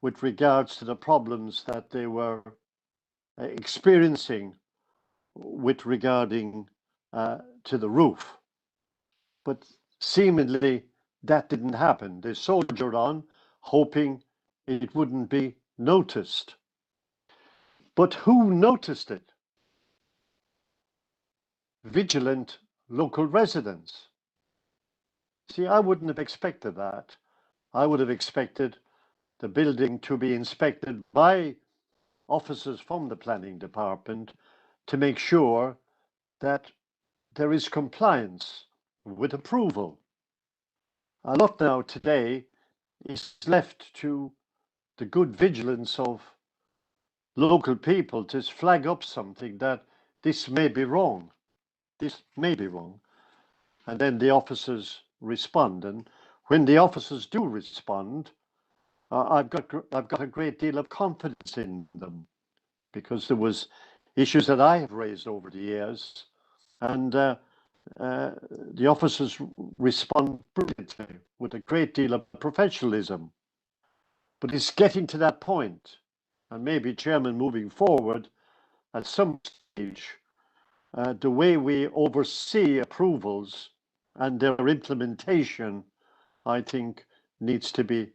with regards to the problems that they were experiencing with regarding to the roof. But seemingly that didn't happen. They soldiered on, hoping it wouldn't be noticed. But who noticed it? Vigilant local residents. See, I wouldn't have expected that. I would have expected the building to be inspected by officers from the planning department to make sure that there is compliance with approval. A lot now today is left to the good vigilance of local people to flag up something that this may be wrong. This may be wrong. And then the officers respond. And when the officers do respond, I've got a great deal of confidence in them, because there was issues that I have raised over the years, and the officers respond brilliantly with a great deal of professionalism. But it's getting to that point, and maybe, Chairman, moving forward, at some stage, the way we oversee approvals and their implementation, I think, needs to be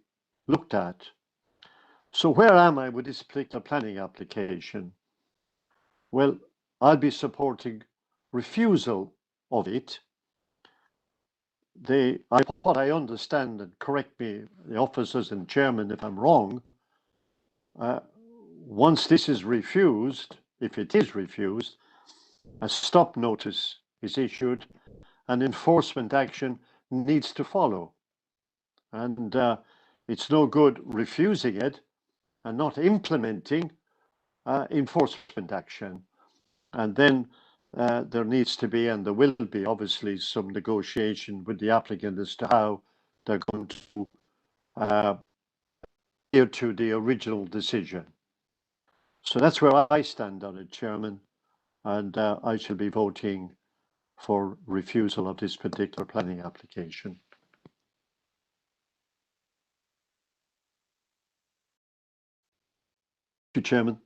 looked at. So where am I with this particular planning application? Well, I'll be supporting refusal of it. What I understand, and correct me, the officers and chairman, if I'm wrong, once this is refused, if it is refused, a stop notice is issued and enforcement action needs to follow. And it's no good refusing it and not implementing enforcement action. And then there needs to be, and there will be, obviously, some negotiation with the applicant as to how they're going to adhere to the original decision. So that's where I stand on it, Chairman, and I shall be voting for refusal of this particular planning application. Thank you, Chairman.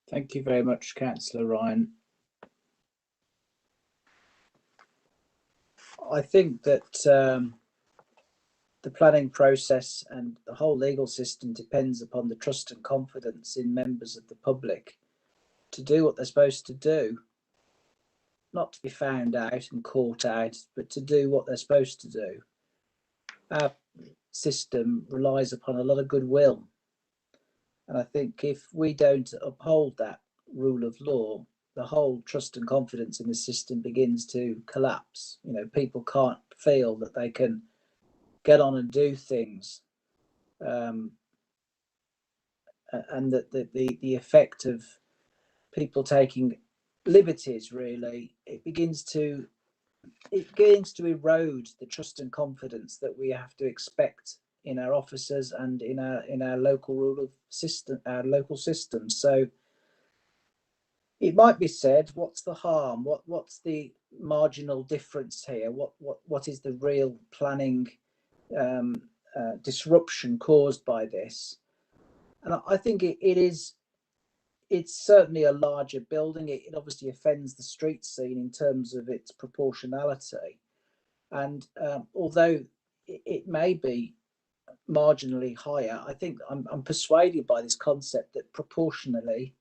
Thank you very much, Councillor Ryan. I think that the planning process and the whole legal system depends upon the trust and confidence in members of the public to do what they're supposed to do. Not to be found out and caught out, but to do what they're supposed to do. Our system relies upon a lot of goodwill. And I think if we don't uphold that rule of law, the whole trust and confidence in the system begins to collapse. You know, people can't feel that they can get on and do things. And that the effect of people taking liberties, really, it begins to erode the trust and confidence that we have to expect in our officers and in our local rule of system, our local systems. So it might be said, what's the harm? What's the marginal difference here? What is the real planning disruption caused by this? And I think it's certainly a larger building. It obviously offends the street scene in terms of its proportionality. And although it may be marginally higher, I think I'm persuaded by this concept that proportionally,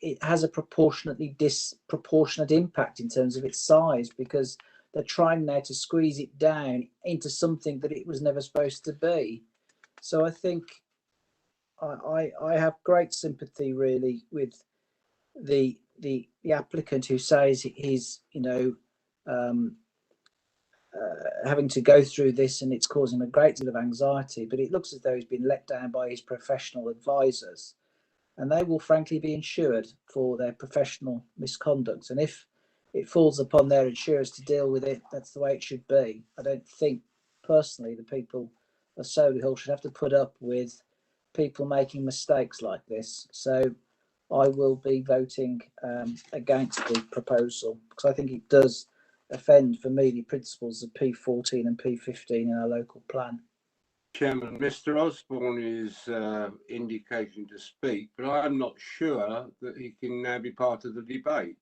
it has a proportionately disproportionate impact in terms of its size, because they're trying now to squeeze it down into something that it was never supposed to be. So I think I have great sympathy really with the applicant who says he's, you know, having to go through this and it's causing a great deal of anxiety, but it looks as though he's been let down by his professional advisors, and they will frankly be insured for their professional misconduct. And if it falls upon their insurers to deal with it, that's the way it should be. I don't think personally the people of Solihull should have to put up with people making mistakes like this. So I will be voting against the proposal, because I think it does offend, for me, the principles of P14 and P15 in our local plan. Chairman, Mr. Osborne is indicating to speak, but I'm not sure that he can now be part of the debate.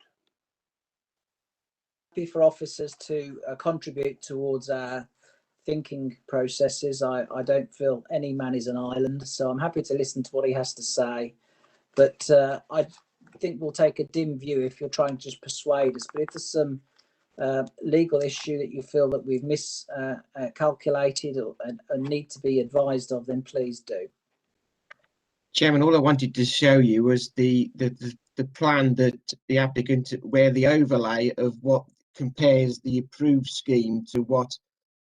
Happy for officers to contribute towards our thinking processes. I don't feel any man is an island, so I'm happy to listen to what he has to say. But I think we'll take a dim view if you're trying to just persuade us. But if there's some legal issue that you feel that we've miscalculated and need to be advised of, then please do. Chairman, all I wanted to show you was the plan that the applicant, where the overlay of what compares the approved scheme to what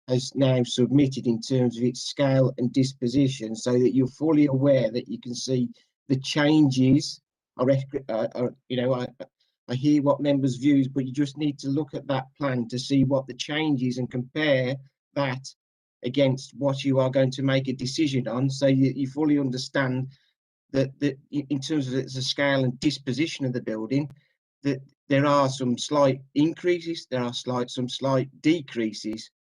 has now submitted in terms of its scale and disposition, so that you're fully aware that you can see the changes. You know, I hear what members' views, but you just need to look at that plan to see what the changes and compare that against what you are going to make a decision on, so you fully understand that in terms of the scale and disposition of the building, that there are some slight increases, there are some slight decreases,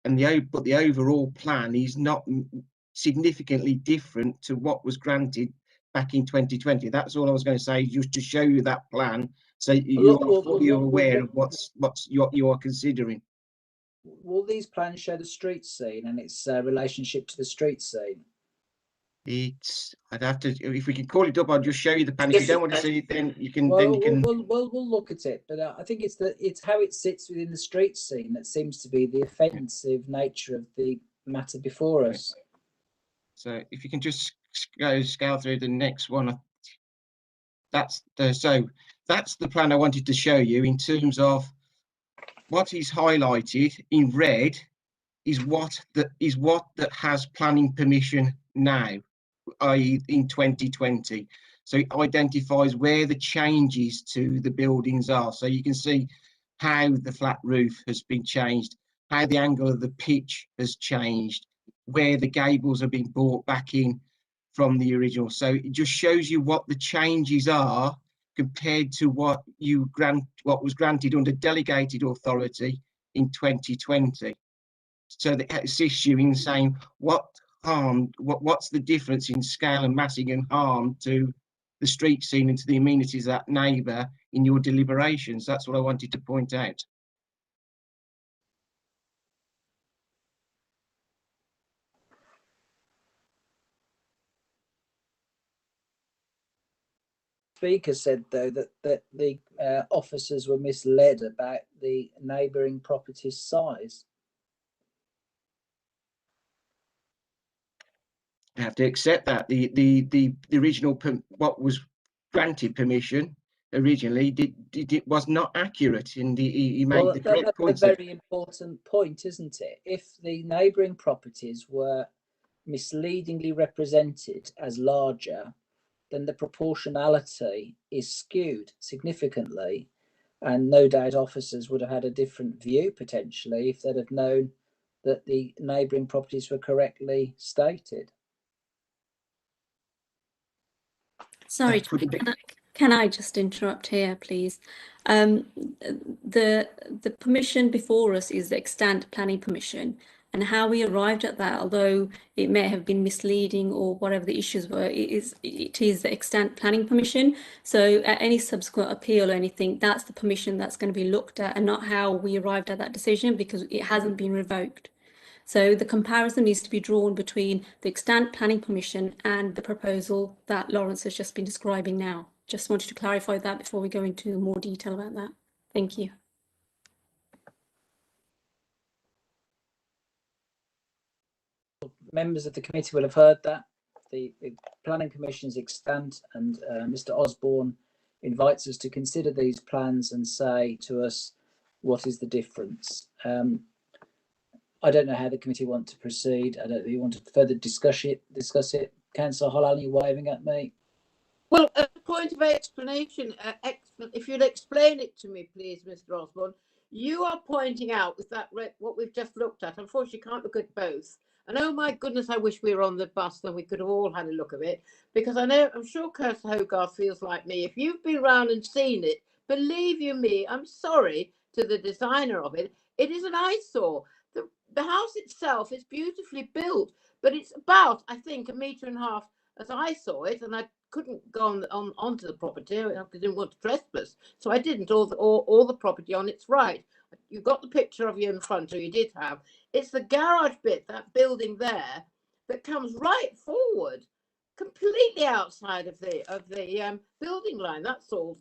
and but the overall plan is not significantly different to what was granted back in 2020. That's all I was going to say, just to show you that plan, so you are fully aware of what you are considering. Will these plans show the street scene and its relationship to the street scene? I'd have to, if we can call it up, I'll just show you the plan. If you don't want to see it, then you can. Well, we'll look at it, but I think it's how it sits within the street scene that seems to be the offensive nature of the matter before us. So if you can just scale through the next one, that's the plan I wanted to show you. In terms of what is highlighted in red is what that has planning permission now, i.e. in 2020. So it identifies where the changes to the buildings are. So you can see how the flat roof has been changed, how the angle of the pitch has changed, where the gables have been brought back in from the original. So it just shows you what the changes are compared to what was granted under delegated authority in 2020. So that assists you in saying what's the difference in scale and massing and harm to the street scene and to the amenities of that neighbour in your deliberations. That's what I wanted to point out. Speaker said though that the officers were misled about the neighbouring property's size. I have to accept that the original what was granted permission originally was not accurate, and he made the correct that's points. a very important point, isn't it? If the neighbouring properties were misleadingly represented as larger, then the proportionality is skewed significantly, and no doubt officers would have had a different view potentially if they'd have known that the neighbouring properties were correctly stated. Sorry, can I just interrupt here, please? The permission before us is the extant planning permission, and how we arrived at that, although it may have been misleading or whatever the issues were, it is the extant planning permission. So at any subsequent appeal or anything, that's the permission that's going to be looked at, and not how we arrived at that decision, because it hasn't been revoked. So the comparison needs to be drawn between the extant planning permission and the proposal that Lawrence has just been describing now. Just wanted to clarify that before we go into more detail about that. Thank you. Members of the committee will have heard that. The planning permission is extant, and Mr. Osborne invites us to consider these plans and say to us what is the difference. I don't know how the committee want to proceed. I don't know if you want to further discuss it. Councillor Holland, you're waving at me. Well, a point of explanation, if you'd explain it to me, please, Mr. Osborne. You are pointing out with that what we've just looked at. Unfortunately, you can't look at both. And oh my goodness, I wish we were on the bus, then we could have all had a look at it. Because I'm sure Kirsty Hogarth feels like me. If you've been around and seen it, believe you me, I'm sorry to the designer of it. It is an eyesore. The house itself is beautifully built, but it's about, I think, 1.5 meters as I saw it, and I couldn't go onto the property. I didn't want to trespass, so I didn't. All the property on its right. You've got the picture of you in front, or you did have. It's the garage bit, that building there, that comes right forward, completely outside of the building line. That's all.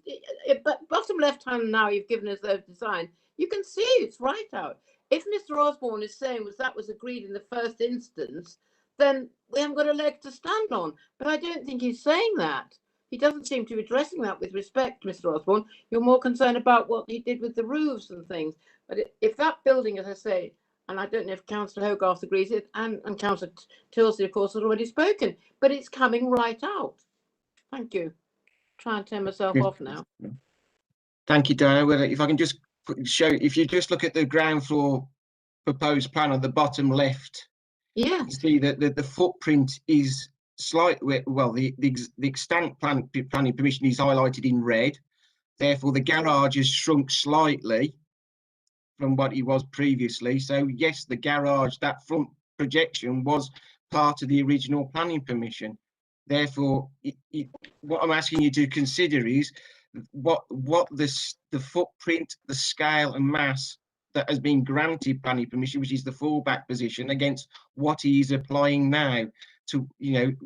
But bottom left hand now, you've given us the design. You can see it's right out. If Mr. Osborne is saying that was agreed in the first instance, then we haven't got a leg to stand on. But I don't think he's saying that. He doesn't seem to be addressing that with respect, Mr. Osborne. You're more concerned about what he did with the roofs and things. But if that building, as I say, and I don't know if Councillor Hogarth agrees with it, and Councillor Tilsley, of course, has already spoken, but it's coming right out. Thank you. Try and turn myself off now. Thank you, Diana. Well, if I can just show, if you just look at the ground floor proposed plan on the bottom left, yeah, you see that the footprint is slightly, well, the extant planning permission is highlighted in red. Therefore, the garage has shrunk slightly from what it was previously. So yes, the garage, that front projection was part of the original planning permission. Therefore, what I'm asking you to consider is what the footprint, the scale and mass that has been granted planning permission, which is the fallback position, against what he is applying now to,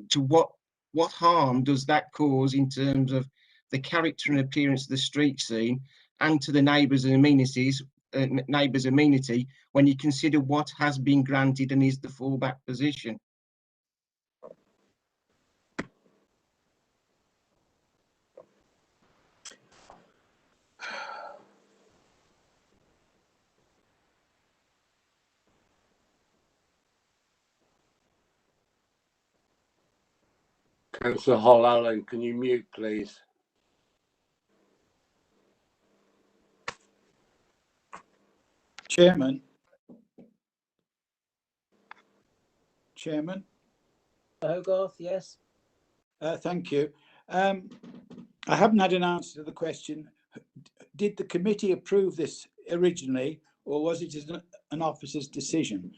to what harm does that cause in terms of the character and appearance of the street scene and to the neighbours and amenities, neighbours' amenity, when you consider what has been granted and is the fallback position. Councillor Hall-Allen, can you mute, please? Chairman. Hogarth, yes. Thank you. I haven't had an answer to the question. Did the committee approve this originally, or was it an officer's decision?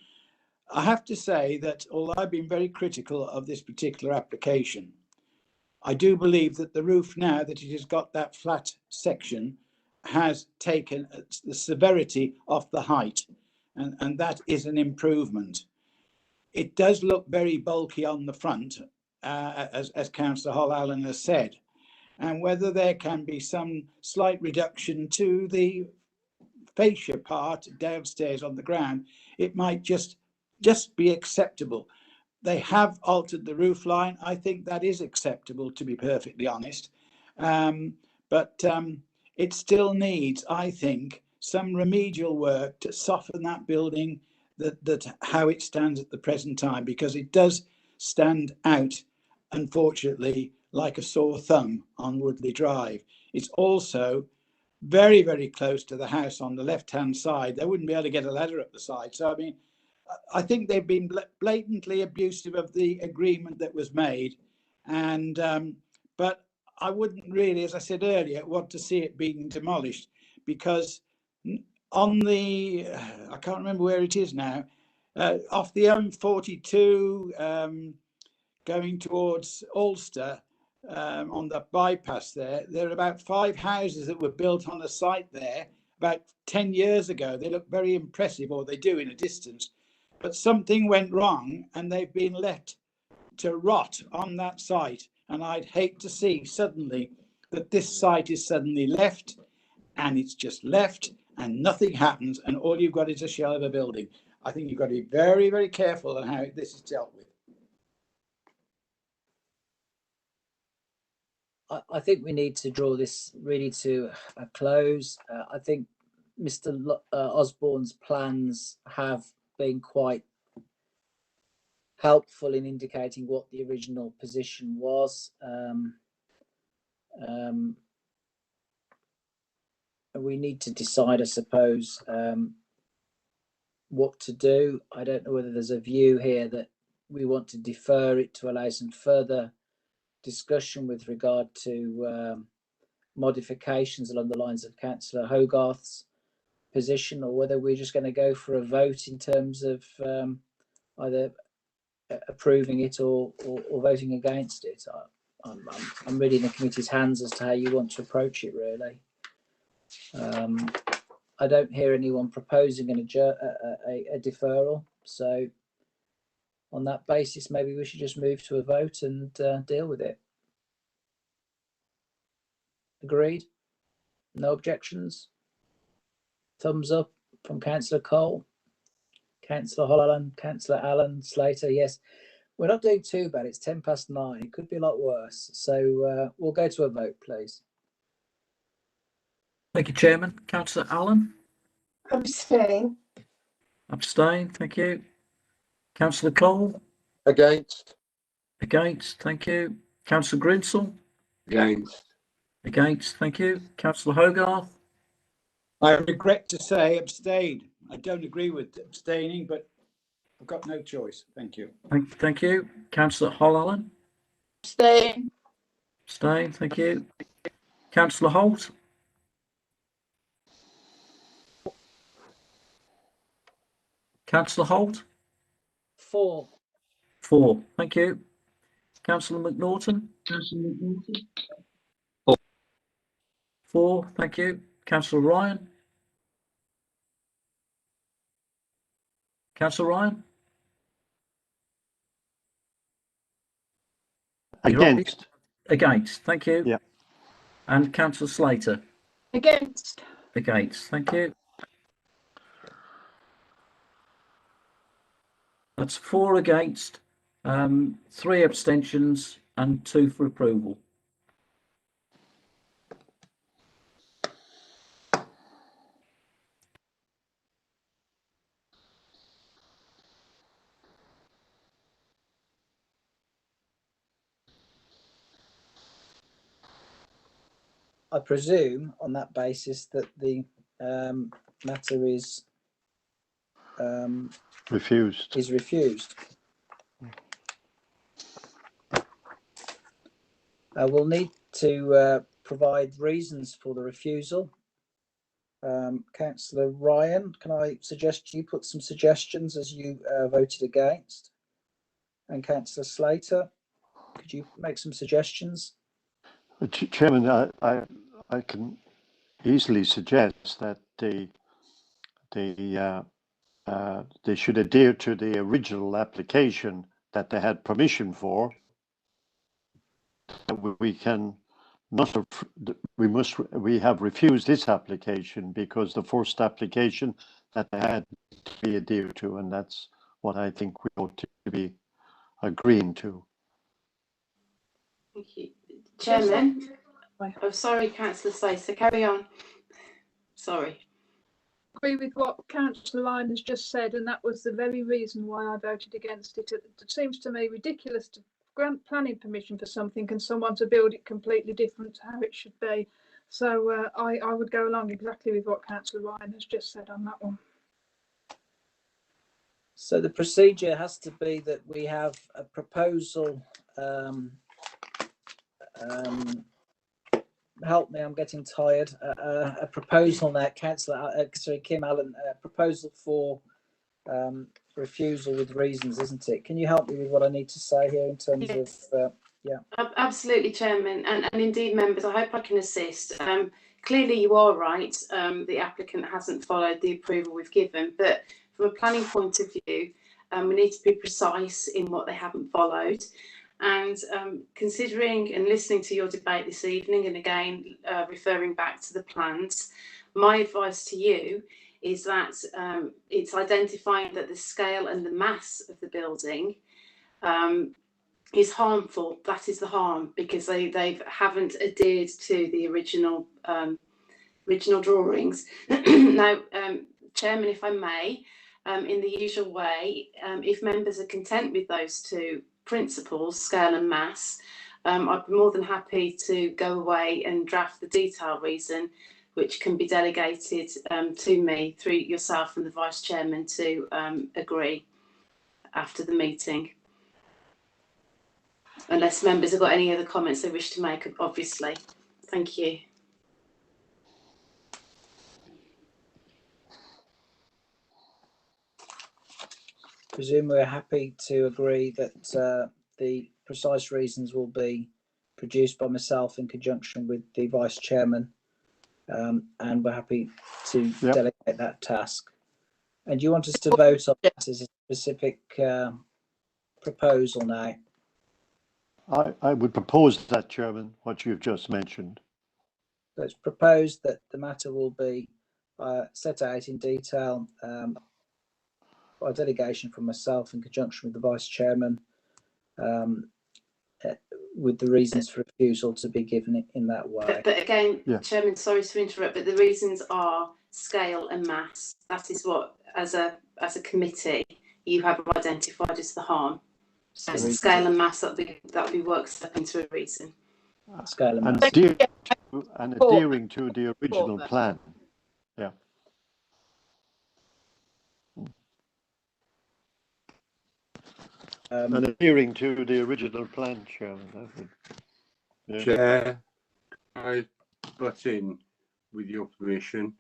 I have to say that although I've been very critical of this particular application, I do believe that the roof, now that it has got that flat section, has taken the severity off the height, and that is an improvement. It does look very bulky on the front, as Councillor Hall-Allen has said, and whether there can be some slight reduction to the fascia part downstairs on the ground, it might just be acceptable. They have altered the roof line. I think that is acceptable, to be perfectly honest. But it still needs, I think, some remedial work to soften that building, that how it stands at the present time, because it does stand out, unfortunately, like a sore thumb on Woodley Drive. It's also very, very close to the house on the left-hand side. They wouldn't be able to get a ladder up the side. So, I mean, I think they've been blatantly abusive of the agreement that was made. And but I wouldn't really, as I said earlier, want to see it being demolished, because on the, I can't remember where it is now, off the M42 going towards Ulster, on the bypass there are about 5 houses that were built on the site there about 10 years ago. They look very impressive, or they do in a distance, but something went wrong and they've been let to rot on that site. And I'd hate to see suddenly that this site is suddenly left, and it's just left and nothing happens, and all you've got is a shell of a building. I think you've got to be very, very careful on how this is dealt with. I think we need to draw this really to a close. I think Mr. Osborne's plans have been quite helpful in indicating what the original position was. We need to decide, I suppose, what to do. I don't know whether there's a view here that we want to defer it to allow some further discussion with regard to modifications along the lines of Councillor Hogarth's position, or whether we're just going to go for a vote in terms of either approving it or voting against it. I'm really in the committee's hands as to how you want to approach it, really. I don't hear anyone proposing a deferral, so on that basis, maybe we should just move to a vote and deal with it. Agreed? No objections? Thumbs up from Councillor Cole, Councillor Hall-Allen, Councillor Allen, Slater, yes. We're not doing too bad. It's 9:10. It could be a lot worse. So we'll go to a vote, please. Thank you, Chairman. Councillor Allen? Abstain. Abstain, thank you. Councillor Cole? Against. Against, thank you. Councillor Grinsell? Against. Against, thank you. Councillor Hogarth? I regret to say abstain. I don't agree with abstaining, but I've got no choice. Thank you. Thank you. Councillor Hall-Allen? Abstain. Abstain, thank you. Councillor Holt? Councillor Holt? 4. 4, thank you. Councillor McNaughton? 4, thank you. Councillor Ryan? Councillor Ryan? Against. Against, thank you. Yeah. And Councillor Slater? Against. Against, thank you. That's 4 against, 3 abstentions and 2 for approval. I presume on that basis that the matter is refused. Is refused. We'll need to provide reasons for the refusal. Councillor Ryan, can I suggest you put some suggestions as you voted against? And Councillor Slater, could you make some suggestions? Chairman, I can easily suggest that they should adhere to the original application that they had permission for. We have refused this application because the first application that they had to be adhered to, and that's what I think we ought to be agreeing to. Thank you. Chairman. Oh, sorry, Councillor Slater, carry on. Sorry. Agree with what Councillor Ryan has just said, and that was the very reason why I voted against it. It seems to me ridiculous to grant planning permission for something and someone to build it completely different to how it should be. So I would go along exactly with what Councillor Ryan has just said on that one. So the procedure has to be that we have a proposal. Help me, I'm getting tired. A proposal now, Councillor, sorry, Kim Allen, a proposal for refusal with reasons, isn't it? Can you help me with what I need to say here in terms of, yeah. Absolutely, Chairman, and indeed members, I hope I can assist. Clearly you are right, the applicant hasn't followed the approval we've given, but from a planning point of view, we need to be precise in what they haven't followed. And considering and listening to your debate this evening, and again referring back to the plans, my advice to you is that it's identifying that the scale and the mass of the building is harmful. That is the harm, because they haven't adhered to the original drawings. Now, Chairman, if I may, in the usual way, if members are content with those two principles, scale and mass, I'd be more than happy to go away and draft the detailed reason, which can be delegated to me through yourself and the Vice Chairman to agree after the meeting. Unless members have got any other comments they wish to make, obviously. Thank you. Presume we're happy to agree that the precise reasons will be produced by myself in conjunction with the Vice Chairman, and we're happy to delegate that task. And do you want us to vote on that as a specific proposal now? I would propose that, Chairman, what you've just mentioned. So it's proposed that the matter will be set out in detail by delegation from myself in conjunction with the Vice Chairman, with the reasons for refusal to be given in that way. But again, Chairman, sorry to interrupt, but the reasons are scale and mass. That is what, as a committee, you have identified as the harm. So it's scale and mass that be worked up into a reason. Scale and mass. Adhering to the original plan. Yeah. And adhering to the original plan, Chairman. Chair, I butt in with your permission.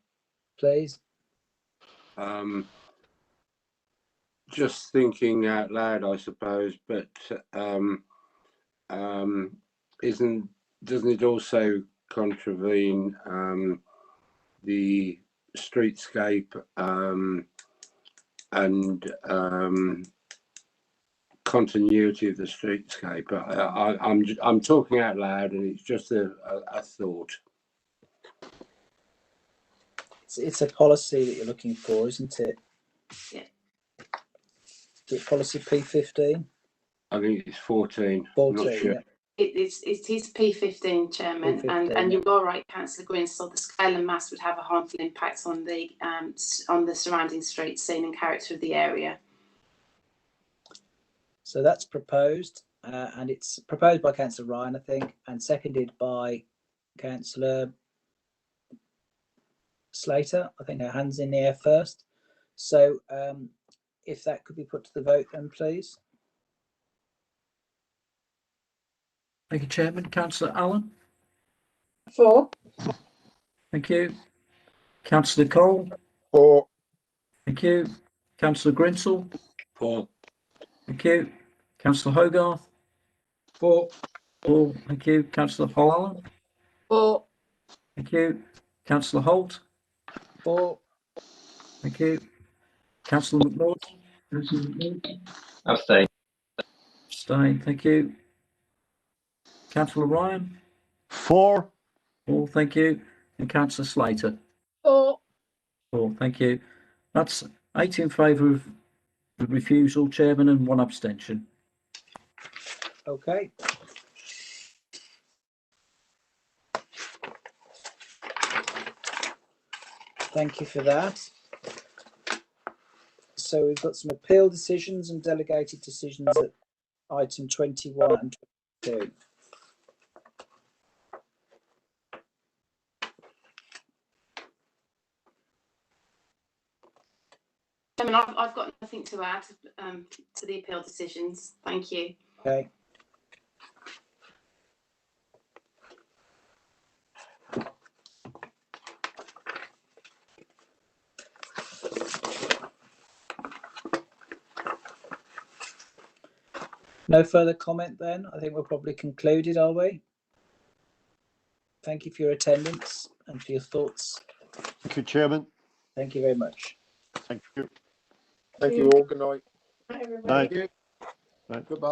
Please. Just thinking out loud, I suppose, but doesn't it also contravene the streetscape and continuity of the streetscape? I'm talking out loud, and it's just a thought. It's a policy that you're looking for, isn't it? Yeah. Is it policy P15? I think it's 14. 14, not sure. Yeah. It is P15, Chairman, P15, and you are right, Councillor Grinsell. The scale and mass would have a harmful impact on the surrounding street scene and character of the area. So that's proposed, and it's proposed by Councillor Ryan, I think, and seconded by Councillor Slater. I think her hand's in the air first. So if that could be put to the vote then, please. Thank you, Chairman. Councillor Allen. For. Thank you. Councillor Cole. For. Thank you. Councillor Grinsell. For. Thank you. Councillor Hogarth. For. For. Thank you. Councillor Holland. For. Thank you. Councillor Holt. For. Thank you. Councillor McNaughton. Abstain. Abstain. Thank you. Councillor Ryan. For. Thank you. And Councillor Slater. For. Thank you. That's 8 in favour of the refusal, Chairman, and 1 abstention. Okay. Thank you for that. So we've got some appeal decisions and delegated decisions at item 21 and 22. I've got nothing to add to the appeal decisions. Thank you. Okay. No further comment then. I think we're probably concluded, are we? Thank you for your attendance and for your thoughts. Thank you, Chairman. Thank you very much. Thank you. Thank you all. Good night. Hi, everybody. Night. Thank you. Right. Goodbye.